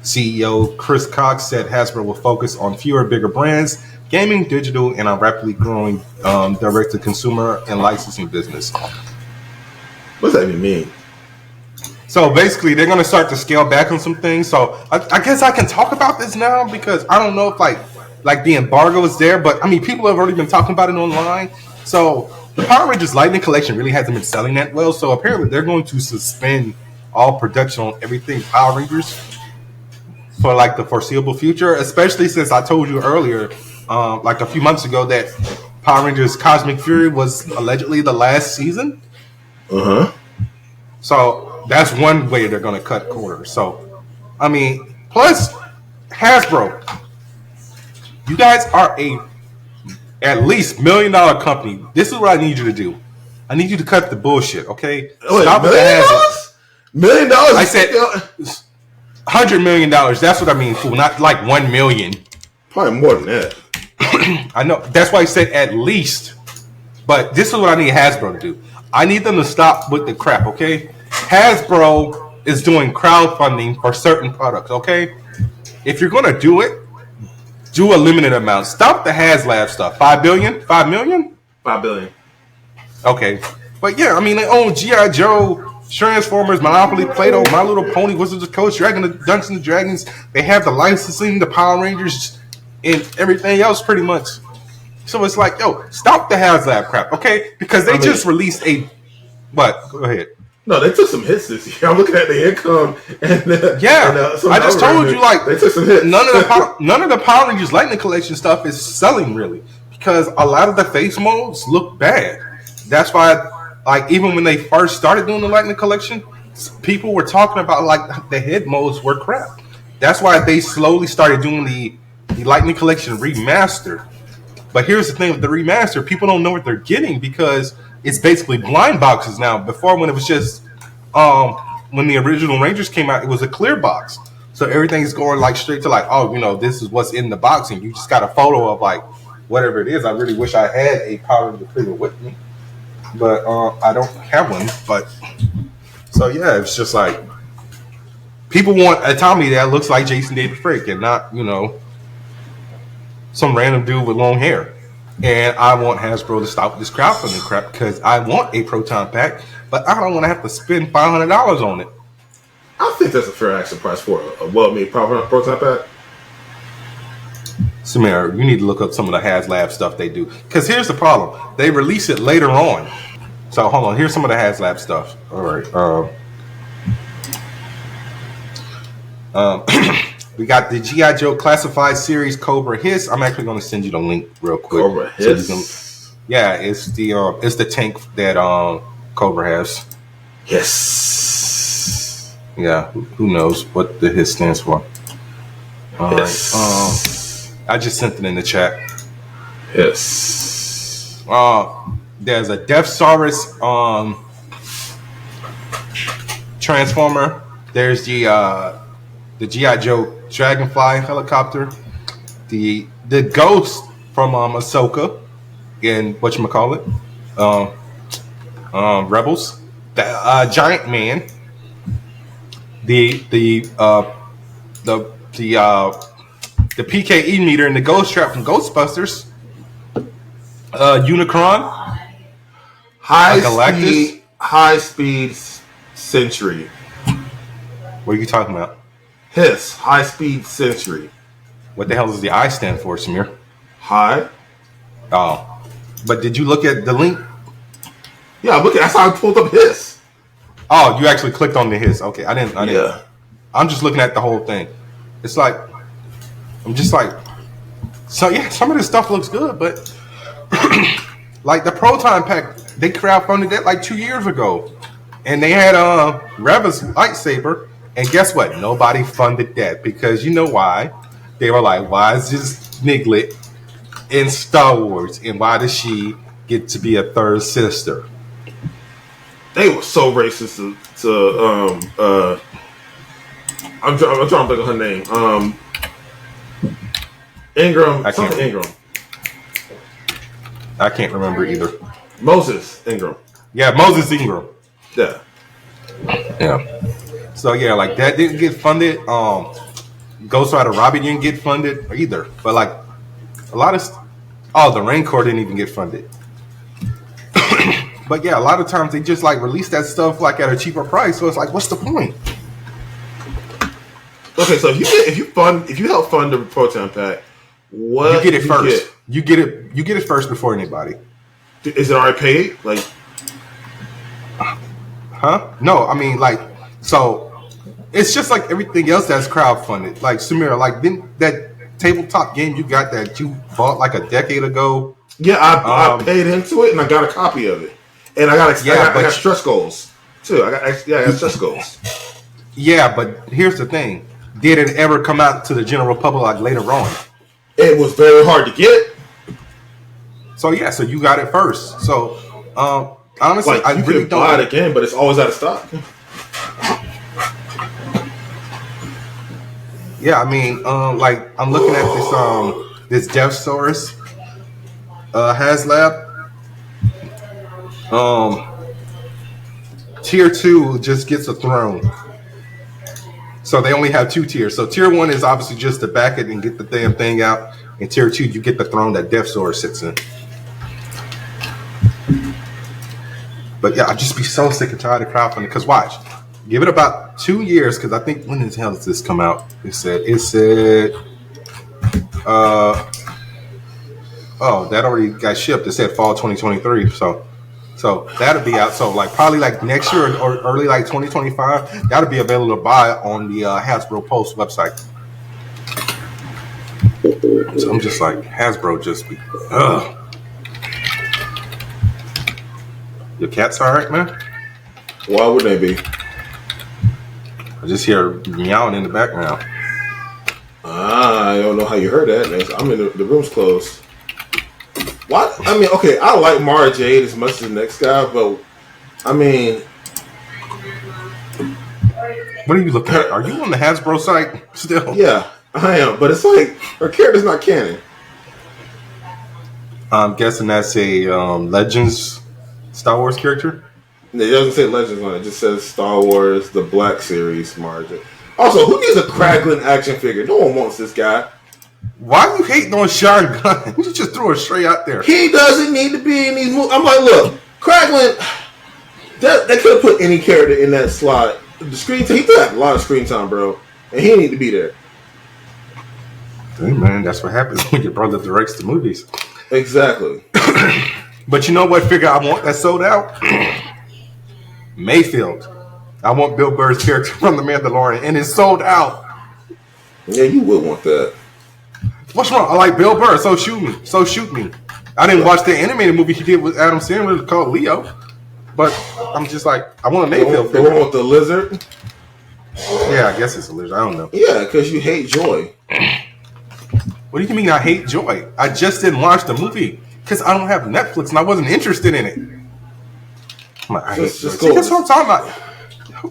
CEO Chris Cox said Hasbro will focus on fewer, bigger brands, gaming, digital, and a rapidly growing direct-to-consumer and licensing business. What does that even mean? So basically, they're going to start to scale back on some things. So I guess I can talk about this now because I don't know if like the embargo is there, but I mean, people have already been talking about it online. So the Power Rangers Lightning Collection really hasn't been selling that well. So apparently, they're going to suspend all production on everything Power Rangers for like the foreseeable future, especially since I told you earlier, like a few months ago, that Power Rangers Cosmic Fury was allegedly the last season. So that's one way they're going to cut corners. So, I mean, plus Hasbro, you guys are at least $1 million company. This is what I need you to do. I need you to cut the bullshit, okay? Stop with the Hasbro. $1 million? I said $100 million. That's what I mean, fool. Not like 1 million. Probably more than that. I know. That's why I said at least. But this is what I need Hasbro to do. I need them to stop with the crap, okay? Hasbro is doing crowdfunding for certain products, okay? If you're going to do it, do a limited amount. Stop the HasLab stuff. $5 billion? $5 million? $5 billion. Okay. But yeah, I mean, they own G.I. Joe, Transformers, Monopoly, Play-Doh, My Little Pony, Wizards of Coast, Dungeons and Dragons. They have the licensing, the Power Rangers, and everything else pretty much. So it's like, yo, stop the HasLab crap, okay? Because they just released a... What? Go ahead. No, they took some hits this year. I'm looking at the income. I just told you, like, they took some hits. None of the Power Rangers Lightning Collection stuff is selling, really. Because a lot of the face modes look bad. That's why, like, even when they first started doing the Lightning Collection, people were talking about, like, the head modes were crap. That's why they slowly started doing the Lightning Collection remaster. But here's the thing with the remaster, people don't know what they're getting because it's basically blind boxes now. Before, when it was just when the original Rangers came out, it was a clear box. So everything's going like straight to like, oh, this is what's in the box, and you just got a photo of like whatever it is. I really wish I had a powder depleter with me, but I don't have one. But so yeah, it's just like people want a Tommy that looks like Jason David Frank and not some random dude with long hair. And I want Hasbro to stop this crowdfunding crap because I want a proton pack, but I don't want to have to spend $500 on it. I think that's a fair action price for a well-made proton pack. Samir, you need to look up some of the HasLab stuff they do. Because here's the problem. They release it later on. So hold on. Here's some of the HasLab stuff. All right. We got the G.I. Joe Classified Series Cobra Hiss. I'm actually going to send you the link real quick. Cobra Hiss? Yeah, it's the tank that Cobra has. Yes. Yeah, who knows what the Hiss stands for. All yes. Right. I just sent it in the chat. Yes. There's a Deathsaurus Transformer. There's the G.I. Joe Dragonfly helicopter. The Ghost from Ahsoka in whatchamacallit, Rebels. The Giant Man. The PKE meter and the Ghost Trap from Ghostbusters. Unicron. High speed Sentry. What are you talking about? Hiss, high speed Sentry. What the hell does the I stand for, Samir? High. Oh, but did you look at the link? Yeah, look at that's how I pulled up Hiss. Oh, you actually clicked on the Hiss. Okay, I didn't. Yeah. I'm just looking at the whole thing. It's like I'm just like, so yeah, some of this stuff looks good, but like the Proton Pack, they crowdfunded that like 2 years ago, and they had Reva's lightsaber. And guess what? Nobody funded that because you know why? They were like, why is this Niglet in Star Wars? And why does she get to be a third sister? They were so racist to I'm trying to think of her name. Ingram. Ingram. I can't remember either. Moses Ingram. Yeah, Moses Ingram. Yeah. Yeah. So yeah, like that didn't get funded. Ghost Rider Robbie didn't get funded either. But like a lot of the Rancor didn't even get funded. But yeah, a lot of times they just like release that stuff like at a cheaper price. So it's like, what's the point? Okay, so if you help fund the Proton Pack, what you get it first. You get it first before anybody. Is it already paid? Like, huh? No, I mean like so. It's just like everything else that's crowdfunded. Like Samir, like didn't that tabletop game you got that you bought like a decade ago? Yeah, I paid into it and I got a copy of it, and I got stretch goals too. I got stretch goals. Yeah, but here's the thing: did it ever come out to the general public like later on? It was very hard to get. So yeah, so you got it first. So honestly, like, I you really can buy it again, but it's always out of stock. Yeah, I mean, like I'm looking at this Deathsaurus HasLab. Tier 2 just gets a throne. So they only have 2 tiers. So tier 1 is obviously just to back it and get the damn thing out. And tier 2, you get the throne that Deathsaurus sits in. But yeah, I'd just be so sick and tired of crowdfunding. Because watch, give it about 2 years. Because I think when the hell does this come out? It said, that already got shipped. It said fall 2023. So that'll be out. So like probably like next year or early like 2025, that'll be available to buy on the Hasbro Pulse website. So I'm just like, Hasbro just be, ugh. Your cat's all right, man? Why would they be? I just hear meowing in the background. I don't know how you heard that, man. I'm in the room's closed. What? I mean, okay, I like Mara Jade as much as the next guy, but I mean, What are you looking at? Are you on the Hasbro site still? Yeah, I am. But it's like her character's not canon. I'm guessing that's a Legends Star Wars character. It doesn't say Legends on it. It just says Star Wars, the Black Series margin. Also, who needs a crackling action figure? No one wants this guy. Why are you hating on Sean Gunn? You just threw it straight out there. He doesn't need to be in these movies. I'm like, look, crackling. They could have put any character in that slot. The screen time, he could have a lot of screen time, bro, and he didn't need to be there. Hey man, that's what happens when your brother directs the movies. Exactly. But you know what figure I want that sold out? Mayfield. I want Bill Burr's character from The Mandalorian, and it's sold out. Yeah, you would want that. What's wrong? I like Bill Burr, so shoot me. So shoot me. I didn't watch the animated movie he did with Adam Sandler called Leo, but I'm just like, I want a Mayfield The one with the lizard? Yeah, I guess it's a lizard. I don't know. Yeah, because you hate Joy. What do you mean I hate Joy? I just didn't watch the movie because I don't have Netflix and I wasn't interested in it. I hate Joy. See, that's what I'm talking about.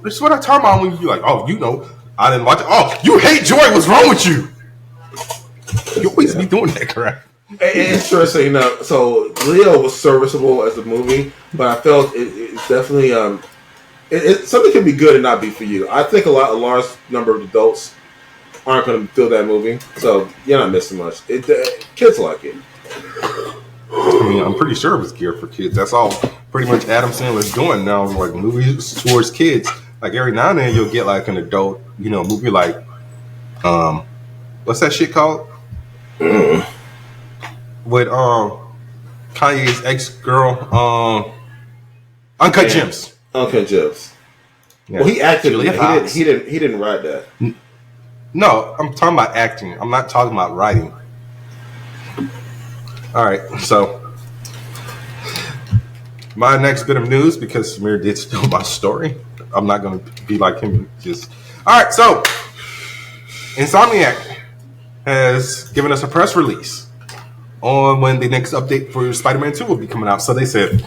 This is what I'm talking about when you're like, oh, you know, I didn't watch it. Oh, you hate Joy. What's wrong with you? You always be doing that, correct? Interesting enough. So Leo was serviceable as a movie, but I felt it's definitely something can be good and not be for you. I think a large number of adults aren't going to feel that movie, so you're not missing much. Kids like it. I mean, I'm pretty sure it was geared for kids. That's all pretty much Adam Sandler's doing now, like movies towards kids. Like every now and then you'll get like an adult, movie like, what's that shit called? With Kanye's ex-girl, Uncut Gems. Uncut Gems. Yeah. Well, he acted. He didn't write that. No, I'm talking about acting. I'm not talking about writing. All right, so my next bit of news, because Samir did steal my story, I'm not going to be like him. All right, so Insomniac has given us a press release on when the next update for Spider-Man 2 will be coming out. So they said,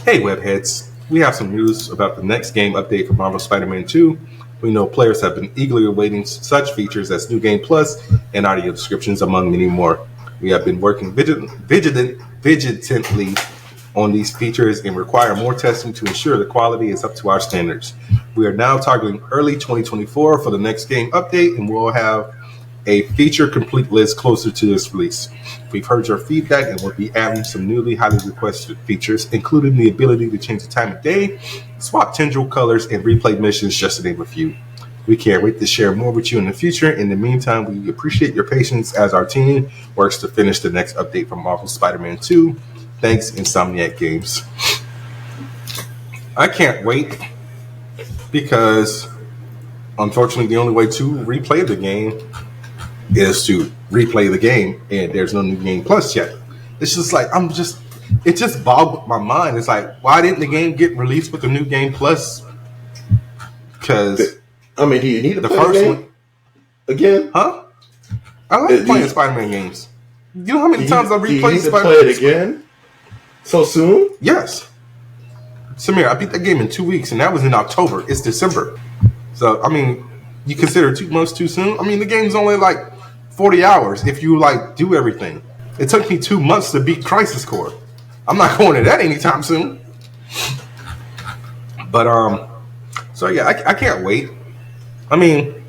hey, webheads, we have some news about the next game update for Marvel Spider-Man 2. We know players have been eagerly awaiting such features as New Game Plus and audio descriptions, among many more. We have been working vigilantly on these features and require more testing to ensure the quality is up to our standards. We are now targeting early 2024 for the next game update, and we'll have a feature complete list closer to this release. We've heard your feedback and we'll be adding some newly highly requested features, including the ability to change the time of day, swap tendril colors, and replay missions, just to name a few. We can't wait to share more with you in the future. In the meantime, we appreciate your patience as our team works to finish the next update from Marvel Spider-Man 2. Thanks, Insomniac Games. I can't wait because, unfortunately, the only way to replay the game is to replay the game, and there's no New Game Plus yet. It's just like, it just boggled my mind. It's like, why didn't the game get released with the New Game Plus? Because, I mean, do you need the first one again? Huh? I like playing Spider-Man games. You know how many times I replayed Spider-Man? Play it again? So soon? Yes. Samir, I beat that game in 2 weeks, and that was in October. It's December. So, I mean, you consider 2 months too soon? I mean, the game's only like 40 hours if you like do everything. It took me 2 months to beat Crisis Core. I'm not going to that anytime soon. But so yeah, I can't wait. I mean,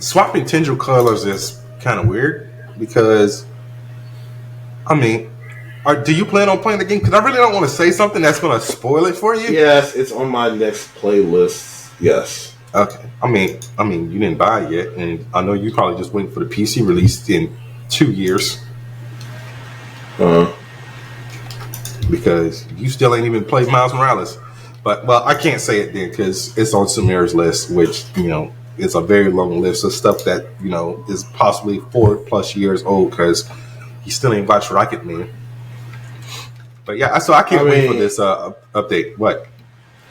swapping tendril colors is kind of weird because, I mean, do you plan on playing the game? Because I really don't want to say something that's going to spoil it for you. Yes, it's on my next playlist. Yes. Okay. I mean, you didn't buy it yet, and I know you probably just waiting for the PC release in 2 years. Because you still ain't even played Miles Morales. But, well, I can't say it then because it's on Samir's list, which, is a very long list of stuff that, is possibly 4+ years old because he still ain't watched Rocket Man. But, yeah, so I can't wait for this update. What?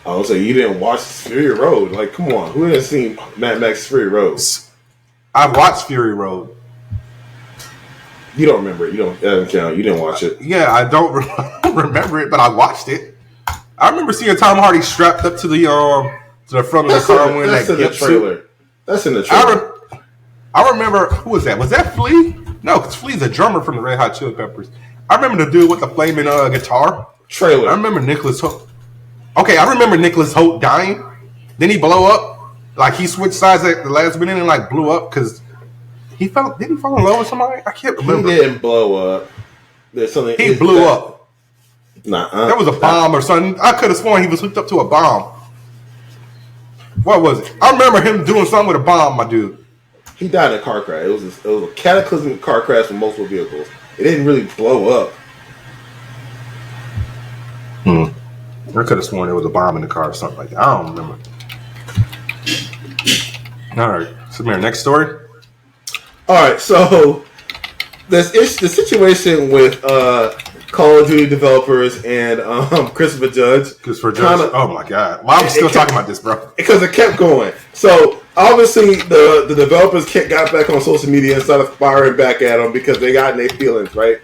I was like, you didn't watch Fury Road. Like, come on. Who hasn't seen Mad Max Fury Road? I watched Fury Road. You don't remember it. That doesn't count. You didn't watch it. Yeah, I don't remember it, but I watched it. I remember seeing Tom Hardy strapped up to the to the front of the car wearing that in the trailer. That's in the trailer. I remember, who was that? Was that Flea? No, because Flea's a drummer from the Red Hot Chili Peppers. I remember the dude with the flaming guitar. Trailer. I remember Nicholas Hoult. Okay, I remember Nicholas Hoult dying. Then he blow up. Like, he switched sides at the last minute and, like, blew up because did he fall in love with somebody? I can't remember. He didn't blow up. There's something. He blew up. Nah. That was a bomb or something. I could have sworn he was hooked up to a bomb. What was it? I remember him doing something with a bomb, my dude. He died in a car crash. It was a cataclysmic car crash with multiple vehicles. It didn't really blow up. I could have sworn there was a bomb in the car or something like that. I don't remember. All right, Samir, next story. All right, so the situation with Call of Duty developers and Christopher Judge. Oh my God! Why I'm still talking about this, bro? Because it kept going. So obviously the developers got back on social media and started firing back at them because they got in their feelings, right?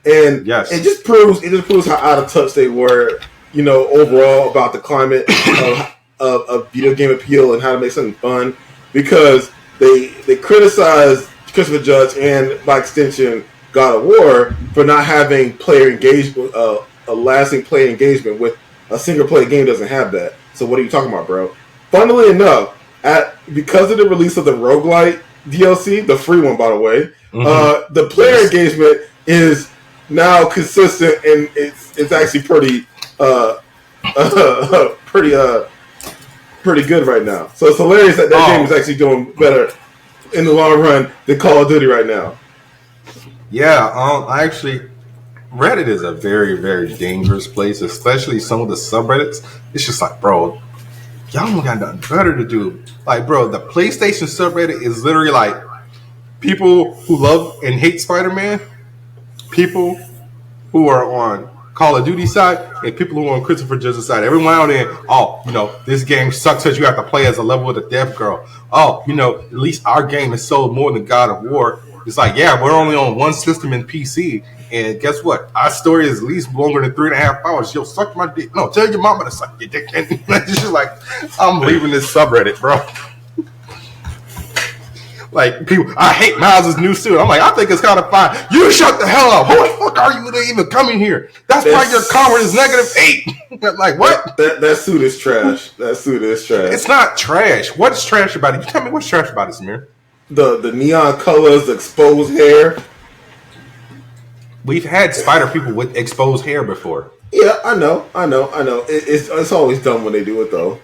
And yes, it just proves how out of touch they were, overall about the climate of video game appeal and how to make something fun. Because they criticized Christopher Judge and, by extension, God of War for not having player engagement, a lasting player engagement with a single player game doesn't have that. So what are you talking about, bro? Funnily enough, because of the release of the roguelite DLC, the free one, by the way, the player engagement is now consistent and it's actually pretty good right now. So it's hilarious that game is actually doing better in the long run than Call of Duty right now. Yeah, Reddit is a very, very dangerous place, especially some of the subreddits. It's just like, bro, y'all don't got nothing better to do. Like, bro, the PlayStation subreddit is literally like people who love and hate Spider-Man, people who are on Call of Duty side, and people who are on Christopher Judge's side. Every now and then, this game sucks because you have to play as a level of the deaf girl. At least our game has sold more than God of War. It's like, yeah, we're only on one system in PC, and guess what? Our story is at least longer than 3.5 hours. Yo, suck my dick. No, tell your mama to suck your dick. And it's just like, I'm leaving this subreddit, bro. Like, people, I hate Miles' new suit. I'm like, I think it's kind of fine. You shut the hell up. Who the fuck are you to even coming here? That's why your comment is -8. Like, what? That suit is trash. That suit is trash. It's not trash. What's trash about it? You tell me what's trash about it, Samir. The neon colors, the exposed hair. We've had spider people with exposed hair before. Yeah, I know. It's always dumb when they do it, though.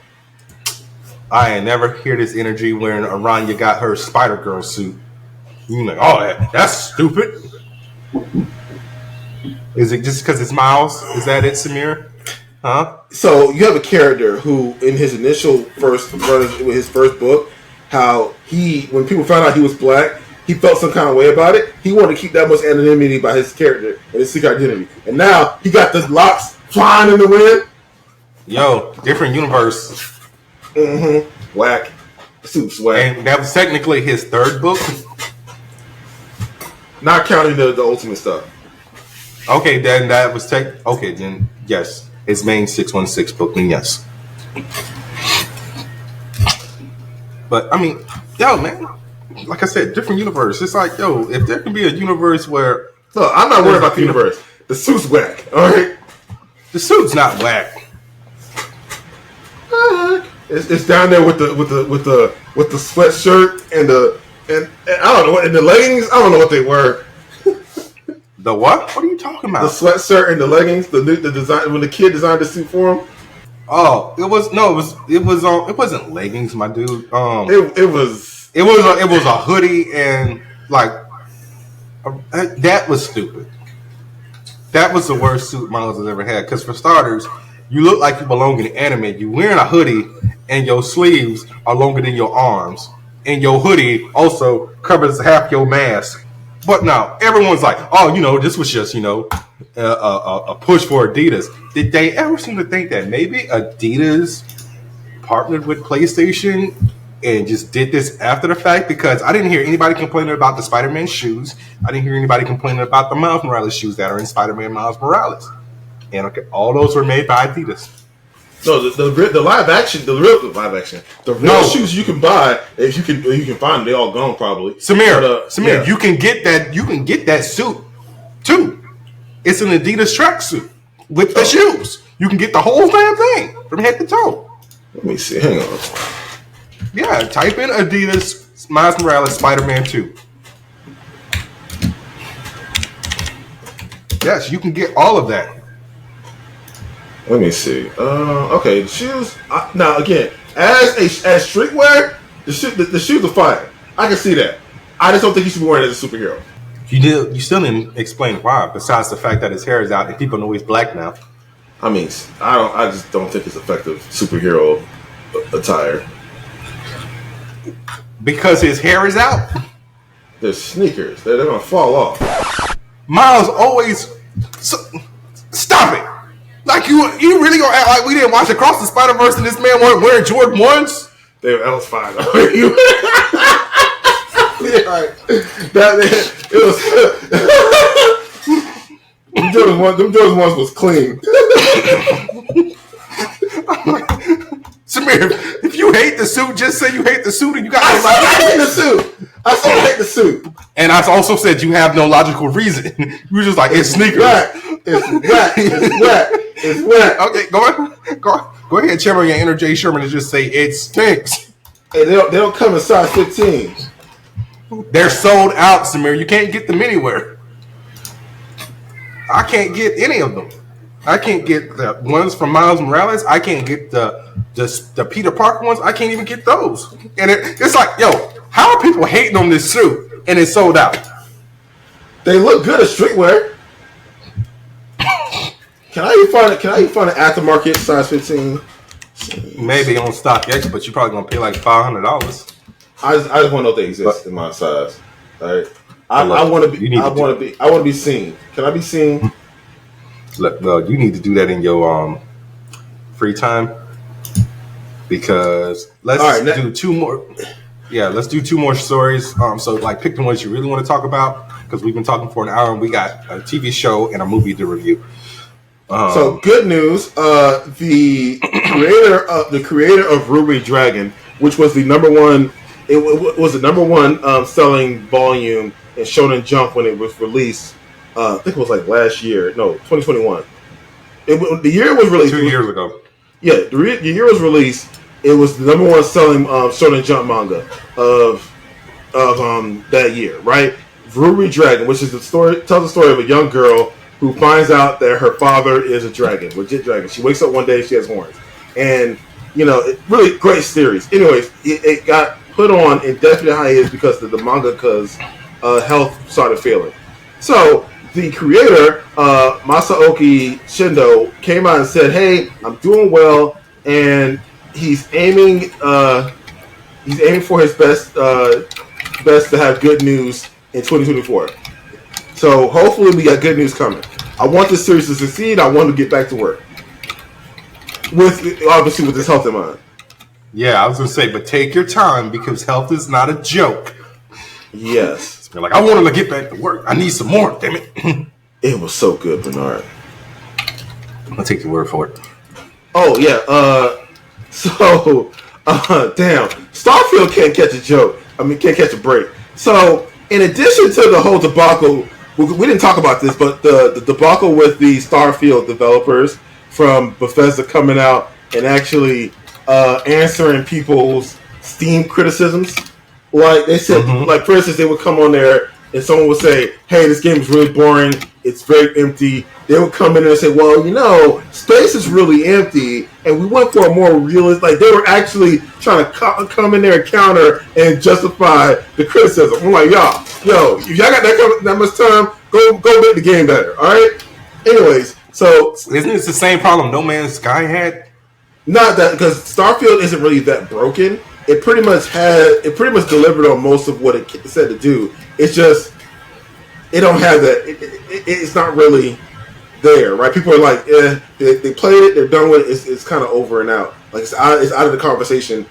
I ain't never hear this energy when Aranya got her Spider-Girl suit. You like, oh, that's stupid. Is it just because it's Miles? Is that it, Samir? Huh? So you have a character who, in his initial first book, how when people found out he was black, he felt some kind of way about it. He wanted to keep that much anonymity about his character and his secret identity. And now he got the locks flying in the wind. Yo, different universe. Whack. Suit's whack. And that was technically his third book. Not counting the ultimate stuff. Okay, then that was okay, then yes. His main 616 book, then yes. But I mean, yo, man, like I said, different universe. It's like, yo, if there can be a universe where look, I'm not worried about the universe. The suit's whack, alright? The suit's not whack. It's down there with the sweatshirt and I don't know, and the leggings. I don't know what they were. The what? What are you talking about? The sweatshirt and the leggings. The design when the kid designed the suit for him. Oh, it wasn't leggings, my dude. It was a hoodie and like that was stupid. That was the worst suit Miles has ever had. Because for starters, you look like you belong in anime. You're wearing a hoodie and your sleeves are longer than your arms, and your hoodie also covers half your mask. But now everyone's like, oh, this was just, a push for Adidas. Did they ever seem to think that maybe Adidas partnered with PlayStation and just did this after the fact? Because I didn't hear anybody complaining about the Spider-Man shoes. I didn't hear anybody complaining about the Miles Morales shoes that are in Spider-Man Miles Morales. And okay, all those were made by Adidas. No, the live action, the real shoes you can buy, if you can find them, they all gone probably. Samir, you can get that suit too. It's an Adidas tracksuit with the shoes. You can get the whole damn thing from head to toe. Let me see. Hang on. Yeah, type in Adidas Miles Morales Spider-Man 2. Yes, you can get all of that. Let me see. Okay, the shoes. Now again, as streetwear, the shoes are fire. I can see that. I just don't think you should be wearing it as a superhero. You still didn't explain why. Besides the fact that his hair is out and people know he's black now. I mean, I just don't think it's effective superhero attire. Because his hair is out. They're sneakers. They're gonna fall off. Miles always stop it. Like you really gonna act like we didn't watch Across the Spider-Verse and this man wearing Jordan 1s? That was fine. Yeah, right. It was. Them Jordan 1s was clean. Samir, if you hate the suit, just say you hate the suit and you got no I hate the suit. I said I hate the suit. And I also said you have no logical reason. You were just like, it's sneakers. It's wet. Okay, go ahead, Chairman, your inner Jay Sherman, and just say it stinks. And they don't come in size 15. They're sold out, Samir. You can't get them anywhere. I can't get any of them. I can't get the ones from Miles Morales. I can't get the Peter Parker ones. I can't even get those. And it's like, yo, how are people hating on this suit and it's sold out? They look good as streetwear. Can I even find an aftermarket size 15? Maybe on StockX, but you're probably gonna pay like $500. I just want to know if they exist in my size. All right. I want to be seen. Can I be seen? Well, you need to do that in your free time because let's do two more. Yeah, let's do two more stories. So like pick the ones you really want to talk about because we've been talking for an hour and we got a TV show and a movie to review. So good news. The creator of RuriDragon, which was the number one. It was the number one selling volume in Shonen Jump when it was released. I think it was like last year. No, 2021. The year it was released. 2 years ago. Yeah, the year it was released. It was the number one selling Shonen Jump manga of that year, right? RuriDragon, which is tells the story of a young girl who finds out that her father is a dragon, legit dragon. She wakes up one day, she has horns, and really great series. Anyways, it got put on indefinite hiatus because the mangaka's health started failing. So the creator, Masaoki Shindo, came out and said, "Hey, I'm doing well," and he's aiming for his best to have good news in 2024. So hopefully we got good news coming. I want this series to succeed. I want to get back to work with this health in mind. Yeah, I was gonna say, but take your time because health is not a joke. Yes. Like, I want to get back to work. I need some more, damn it. It was so good, Bernard. I'll take your word for it. Oh, yeah. Damn. Starfield can't catch a joke. Can't catch a break. So, in addition to the whole debacle, we didn't talk about this, but the debacle with the Starfield developers from Bethesda coming out and actually answering people's Steam criticisms. Like they said, like for instance, they would come on there and someone would say, "Hey, this game is really boring. It's very empty." They would come in and say, "Well, space is really empty, and we went for a more realistic." Like they were actually trying to come in there and counter and justify the criticism. I'm like, yo, if y'all got that much time, go make the game better. All right. Anyways, so isn't it the same problem No Man's Sky had? Not that, because Starfield isn't really that broken. It pretty much delivered on most of what it said to do. It's just it don't have that. It's not really there, right? People are like, they played it, they're done with it. It's kind of over and out. Like it's out of the conversation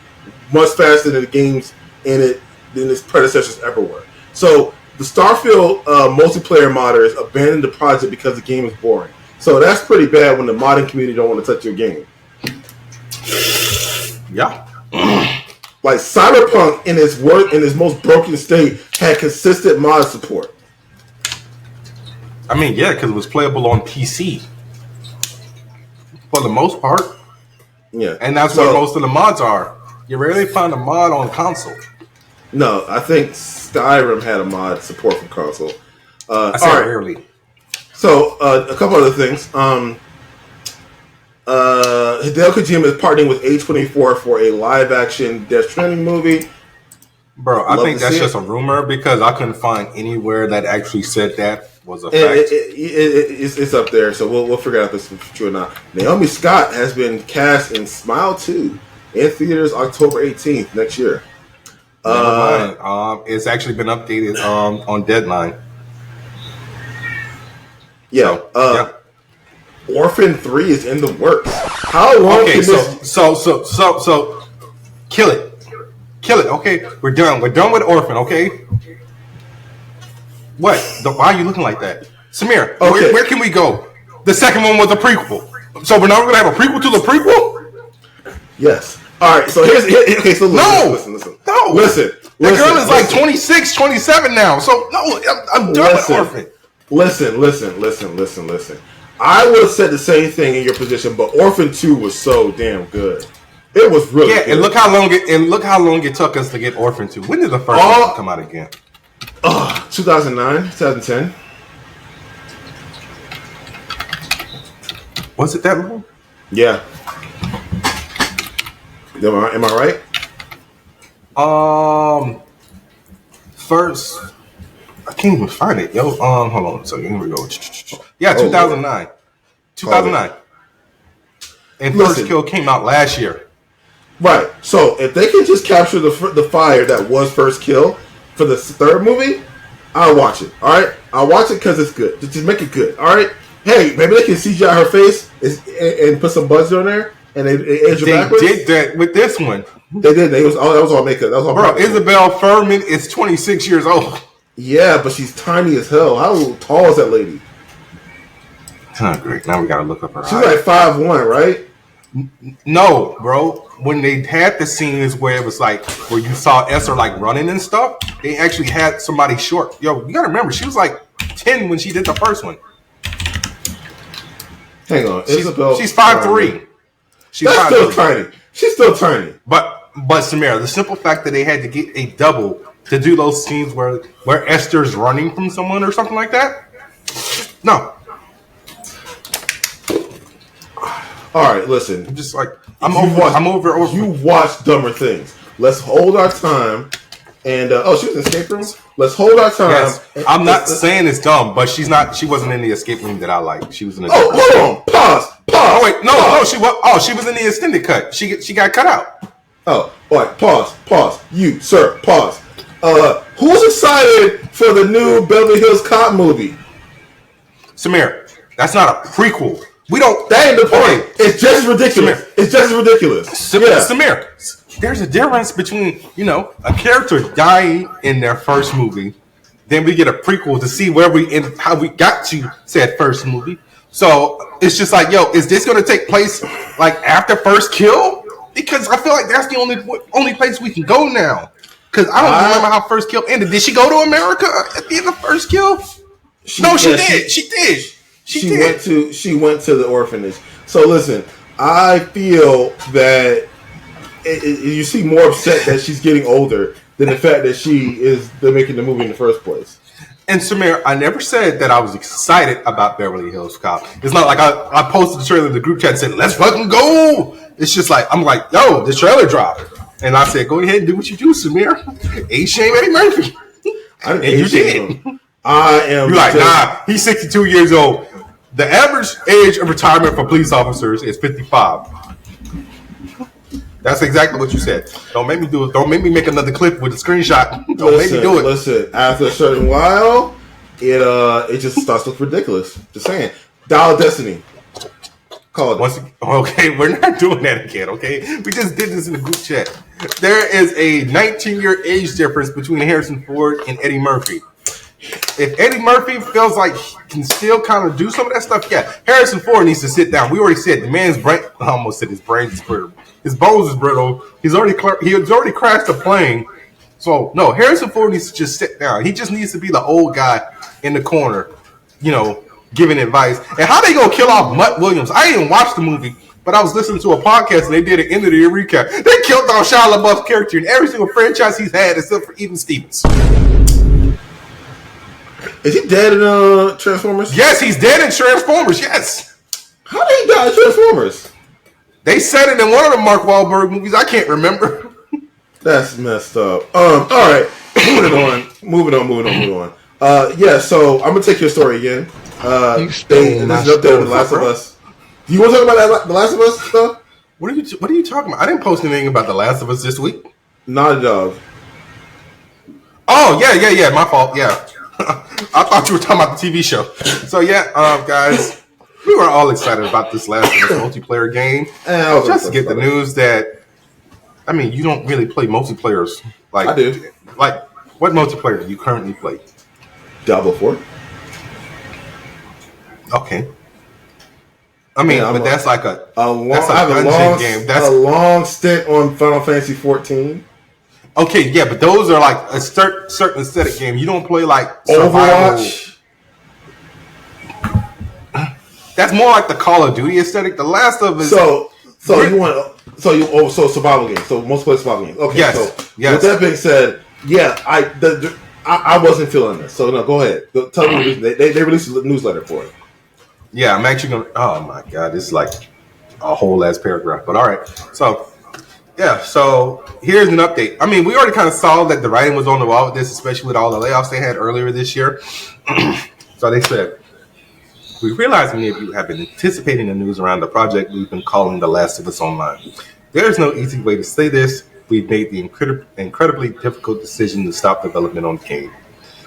much faster than the games than its predecessors ever were. So the Starfield multiplayer modders abandoned the project because the game is boring. So that's pretty bad when the modding community don't want to touch your game. Yeah. Like Cyberpunk in its most broken state had consistent mod support. I mean, yeah, because it was playable on PC for the most part. Yeah, and that's where most of the mods are. You rarely find a mod on console. No, I think Skyrim had a mod support for console. I said rarely. So a couple other things. Hideo Kojima is partnering with A24 for a live-action Death Stranding movie. Bro, I think that's just a rumor because I couldn't find anywhere that actually said that was a fact. It's up there, so we'll figure out if it's true or not. Naomi Scott has been cast in Smile 2 in theaters October 18th next year. It's actually been updated on Deadline. Yeah. Yeah. Orphan 3 is in the works. How long Okay, can this... So kill it. Kill it, okay? We're done. We're done with Orphan, okay? What? Why are you looking like that? Samir, Okay. where can we go? The second one was a prequel. So we're not going to have a prequel to the prequel? Yes. All right, so okay, so listen. No. Listen. The girl is like 26, 27 now. So, no, I'm done with Orphan. Listen. I would have said the same thing in your position, but Orphan 2 was so damn good. It was really good. And look how long it took us to get Orphan 2. When did the first one come out again? 2009, 2010. Was it that long? Yeah. Am I right? First, I can't even find it. Yo, hold on. So here we go. Yeah, 2009. 2009. And First Kill came out last year. Right. So if they can just capture the fire that was First Kill for the third movie, I'll watch it. All right, I'll watch it because it's good. Just make it good. All right. Hey, maybe they can CGI her face and put some buds on there, and they age her backwards. They did that with this one. They did. That was all makeup. That was all. Bro, Isabel Furman is 26 years old. Yeah, but she's tiny as hell. How tall is that lady? Great. Now we gotta look up her. She's like 5'1", right? No, bro. When they had the scenes where it was like where you saw Esther like running and stuff, they actually had somebody short. Yo, you gotta remember, she was like 10 when she did the first one. Hang on, she's 5'3". That's still tiny. She's still tiny. But Samir, the simple fact that they had to get a double to do those scenes where Esther's running from someone or something like that. No. All right, listen. I'm just like I'm over. You watch dumber things. Let's hold our time. And she was in escape room. Let's hold our time. Yes. I'm not saying it's dumb, but she wasn't in the escape room that I like. She was in. Hold on. Pause. Oh wait, no. She was. Oh, she was in the extended cut. She got cut out. Oh, all right. Pause. You, sir. Pause. Who's excited for the new Beverly Hills Cop movie? Samir, that's not a prequel. We don't. That ain't the point. Okay. It's just ridiculous. Samir. It's just ridiculous. Samir, there's a difference between a character dying in their first movie, then we get a prequel to see how we got to said first movie. So it's just like, is this going to take place like after First Kill? Because I feel like that's the only place we can go now. Because I don't remember how First Kill ended. Did she go to America at the end of First Kill? She did. She went to the orphanage. So listen, I feel that you see more upset that she's getting older than the fact that they're making the movie in the first place. And Samir, I never said that I was excited about Beverly Hills Cop. It's not like I posted the trailer in the group chat and said, let's fucking go. It's just like, I'm like, yo, the trailer dropped. And I said, go ahead and do what you do, Samir. Shame Eddie Murphy. And you did. You're like, nah, he's 62 years old. The average age of retirement for police officers is 55. That's exactly what you said. Don't make me do it. Don't make me make another clip with a screenshot. Don't make me do it. Listen, after a certain while, it just starts to look ridiculous. Just saying. Dial of Destiny. Call it. Okay, we're not doing that again, okay? We just did this in the group chat. There is a 19-year age difference between Harrison Ford and Eddie Murphy. If Eddie Murphy feels like he can still kind of do some of that stuff, yeah, Harrison Ford needs to sit down. We already said the man's brain, I almost said his brain is His bones is brittle. He has already crashed a plane. So no, Harrison Ford needs to just sit down. He just needs to be the old guy in the corner, giving advice. And how they gonna kill off Mutt Williams? I didn't even watch the movie, but I was listening to a podcast and they did an end of the year recap. They killed off Shia LaBeouf's character in every single franchise he's had except for Even Stevens. Is he dead in Transformers? Yes, he's dead in Transformers. Yes. How did he die in Transformers? They said it in one of the Mark Wahlberg movies. I can't remember. That's messed up. All right, moving on. Yeah. So I'm gonna take your story again. This is up there with The Last of Us. Do you want to talk about The Last of Us stuff? What are you talking about? I didn't post anything about The Last of Us this week. Not a dog. Oh yeah. My fault. Yeah. I thought you were talking about the TV show. So yeah, guys, we were all excited about this Last of Us multiplayer game. Just to get the news that, you don't really play multiplayers. Like I do. Like, what multiplayer do you currently play? Diablo 4. Okay. But that's like a dungeon game. That's a long stint on Final Fantasy 14. Okay, yeah, but those are like a certain aesthetic game. You don't play like survival. Overwatch. That's more like the Call of Duty aesthetic. The Last of Us. So survival games. So multiplayer survival games. Okay. Yes. With that being said, yeah, I wasn't feeling this. So no, go ahead. Tell me the reason. They released a newsletter for it. Yeah, I'm actually gonna. Oh my god, this is like a whole ass paragraph. But all right, so. Yeah, so here's an update. We already kind of saw that the writing was on the wall with this, especially with all the layoffs they had earlier this year. So they said, we realize many of you have been anticipating the news around the project we've been calling The Last of Us Online. There's no easy way to say this. We've made the incredibly difficult decision to stop development on the game.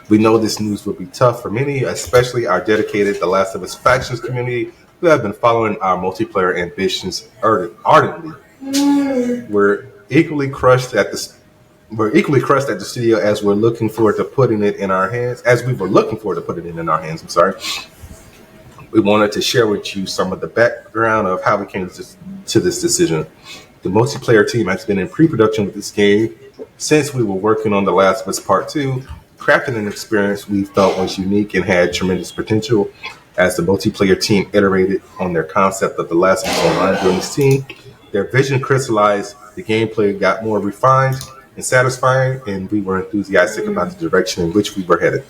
We know this news will be tough for many, especially our dedicated The Last of Us factions community who have been following our multiplayer ambitions ardently. We're equally crushed at the studio as we're looking forward to putting it in our hands. As we were looking forward to putting it in our hands. I'm sorry. We wanted to share with you some of the background of how we came to this decision. The multiplayer team has been in pre-production with this game since we were working on The Last of Us Part 2, crafting an experience we felt was unique and had tremendous potential. As the multiplayer team iterated on their concept of The Last of Us Online during this team, their vision crystallized, the gameplay got more refined and satisfying, and we were enthusiastic about the direction in which we were headed.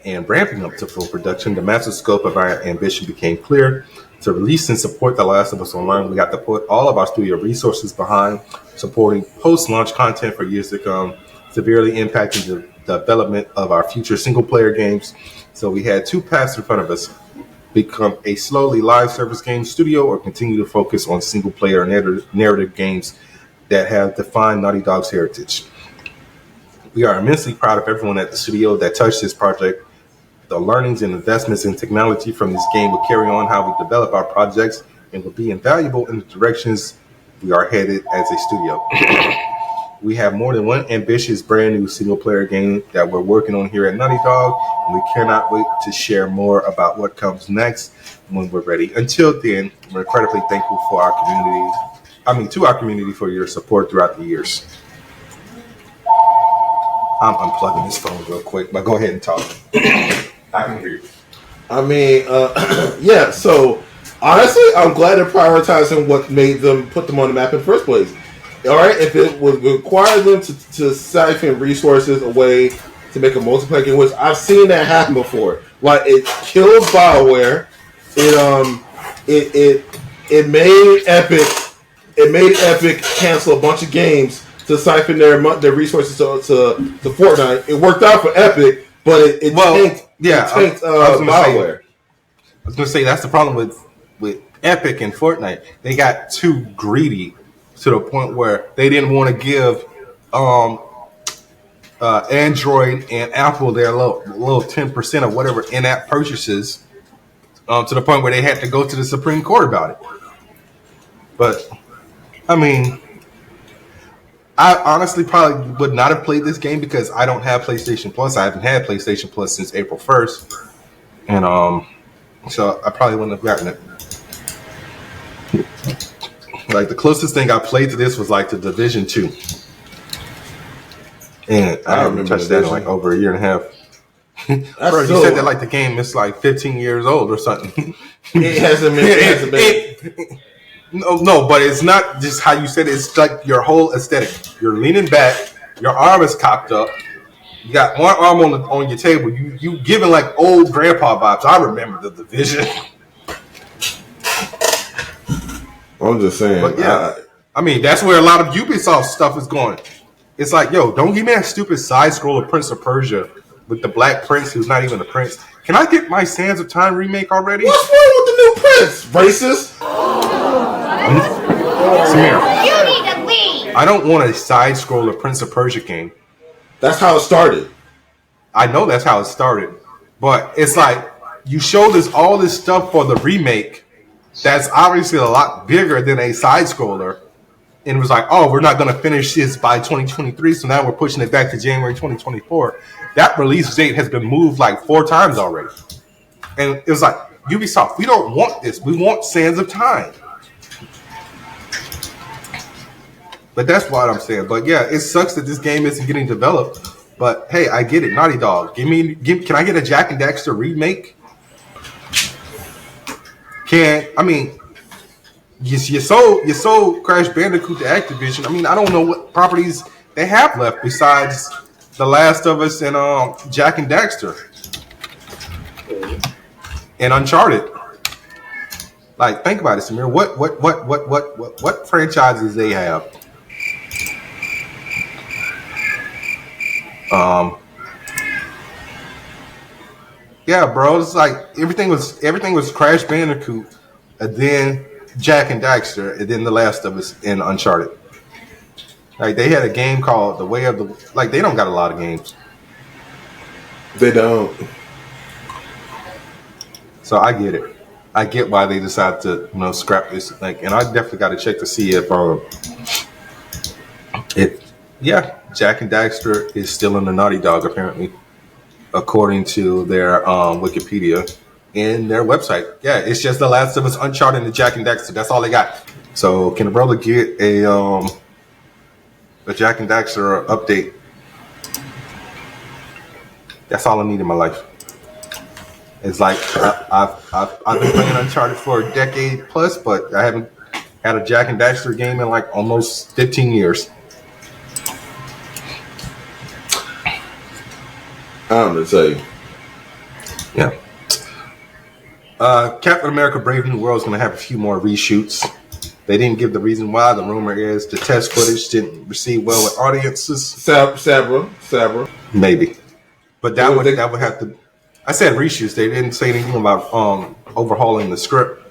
And ramping up to full production, the massive scope of our ambition became clear. To release and support The Last of Us Online, we got to put all of our studio resources behind supporting post-launch content for years to come, severely impacting the development of our future single-player games. So we had two paths in front of us. Become a slowly live service game studio or continue to focus on single player narrative games that have defined Naughty Dog's heritage. We are immensely proud of everyone at the studio that touched this project. The learnings and investments in technology from this game will carry on how we develop our projects and will be invaluable in the directions we are headed as a studio. We have more than one ambitious brand new single player game that we're working on here at Naughty Dog, and we cannot wait to share more about what comes next when we're ready. Until then, we're incredibly thankful for to our community for your support throughout the years. I'm unplugging this phone real quick, but go ahead and talk. I can hear you. Yeah, so honestly, I'm glad they're prioritizing what made them put them on the map in the first place. All right, if it would require them to siphon resources away to make a multiplayer game, which I've seen that happen before. Like it killed BioWare. It made Epic. It made Epic cancel a bunch of games to siphon their resources to Fortnite. It worked out for Epic, but it tanked BioWare. I was going to say that's the problem with Epic and Fortnite. They got too greedy to the point where they didn't want to give Android and Apple their little 10% of whatever in-app purchases to the point where they had to go to the Supreme Court about it. But, I honestly probably would not have played this game because I don't have PlayStation Plus. I haven't had PlayStation Plus since April 1st. And so I probably wouldn't have gotten it. Like the closest thing I played to this was like the Division 2. And I haven't touched that in like over a year and a half. Bro, you said that like the game is like 15 years old or something. It hasn't been. No, but it's not just how you said it. It's like your whole aesthetic. You're leaning back. Your arm is cocked up. You got one arm on your table. You giving like old grandpa vibes. I remember the Division. I'm just saying. But yeah, I mean that's where a lot of Ubisoft stuff is going. It's like, yo, don't give me that stupid side scroller Prince of Persia with the Black Prince who's not even a prince. Can I get my Sands of Time remake already? What's wrong with the new prince? Racist. Samir, You need to leave. I don't want a side scroller Prince of Persia game. That's how it started. I know that's how it started, but it's like you showed us all this stuff for the remake that's obviously a lot bigger than a side scroller, and it was like, oh, we're not going to finish this by 2023, so now we're pushing it back to January 2024. That release date has been moved like 4 times already, and it was like, Ubisoft, we don't want this. We want Sands of Time. But that's what I'm saying. But yeah, it sucks that this game isn't getting developed. But hey, I get it. Naughty Dog, can I get a Jak and Daxter remake? You sold Crash Bandicoot to Activision. I mean, I don't know what properties they have left besides The Last of Us and Jak and Daxter and Uncharted. Like, think about it, Samir. What franchises they have? Yeah, bro. It's like everything was Crash Bandicoot, and then Jak and Daxter, and then The Last of Us and Uncharted. Like they had a game called The Way of the. Like they don't got a lot of games. They don't. So I get it. I get why they decided to scrap this. Like, and I definitely got to check to see if Jak and Daxter is still in the Naughty Dog apparently, according to their Wikipedia and their website. Yeah, it's just The Last of Us, Uncharted, and Jak and Daxter. That's all they got. So can a brother get a Jak and Daxter update? That's all I need in my life. It's like I've been playing Uncharted for a decade plus, but I haven't had a Jak and Daxter game in like almost 15 years. I'm gonna tell you. Yeah. Captain America: Brave New World is going to have a few more reshoots. They didn't give the reason why. The rumor is the test footage didn't receive well with audiences. Sabra. Maybe, but that would have to. I said reshoots. They didn't say anything about overhauling the script,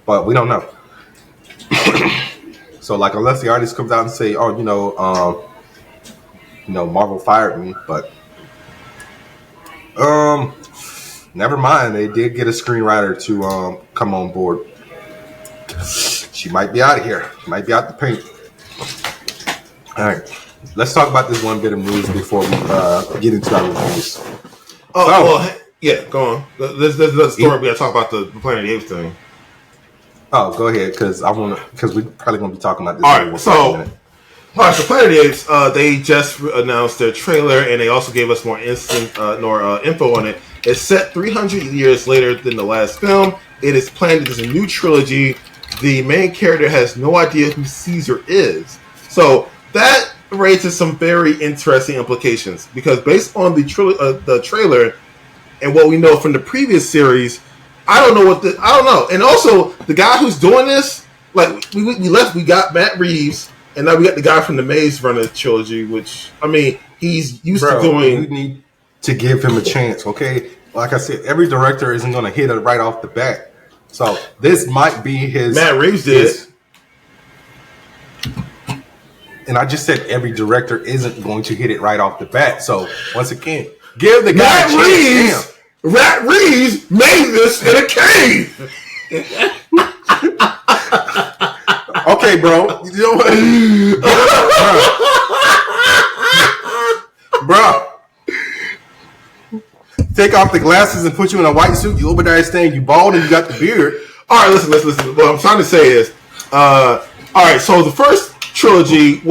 but we don't know. So, like, unless the artist comes out and say, "Oh, Marvel fired me," but never mind. They did get a screenwriter to come on board. She might be out of here. She might be out the paint. All right, let's talk about this one bit of news before we get into our reviews. Go on. There's the story we gotta talk about the Planet of the Apes thing. Oh, go ahead, because we're probably gonna be talking about this. All right, so Planet of the Apes, they just announced their trailer, and they also gave us more info on it. It's set 300 years later than the last film. It is planned as a new trilogy. The main character has no idea who Caesar is. So that raises some very interesting implications, because based on the trailer and what we know from the previous series, I don't know. And also, the guy who's doing this, like, we got Matt Reeves, and now we got the guy from the Maze Runner trilogy, which, I mean, he's used to doing. You need to give him a chance, okay? Like I said, every director isn't going to hit it right off the bat. So this might be his. Matt Reeves did. And I just said every director isn't going to hit it right off the bat. So once again, give the guy a chance. Matt Reeves made this in a cave. Okay, bro. You know what? Bro. Take off the glasses and put you in a white suit. You Obadiah Stane, you bald and you got the beard. All right, listen. What I'm trying to say is, All right, so the first trilogy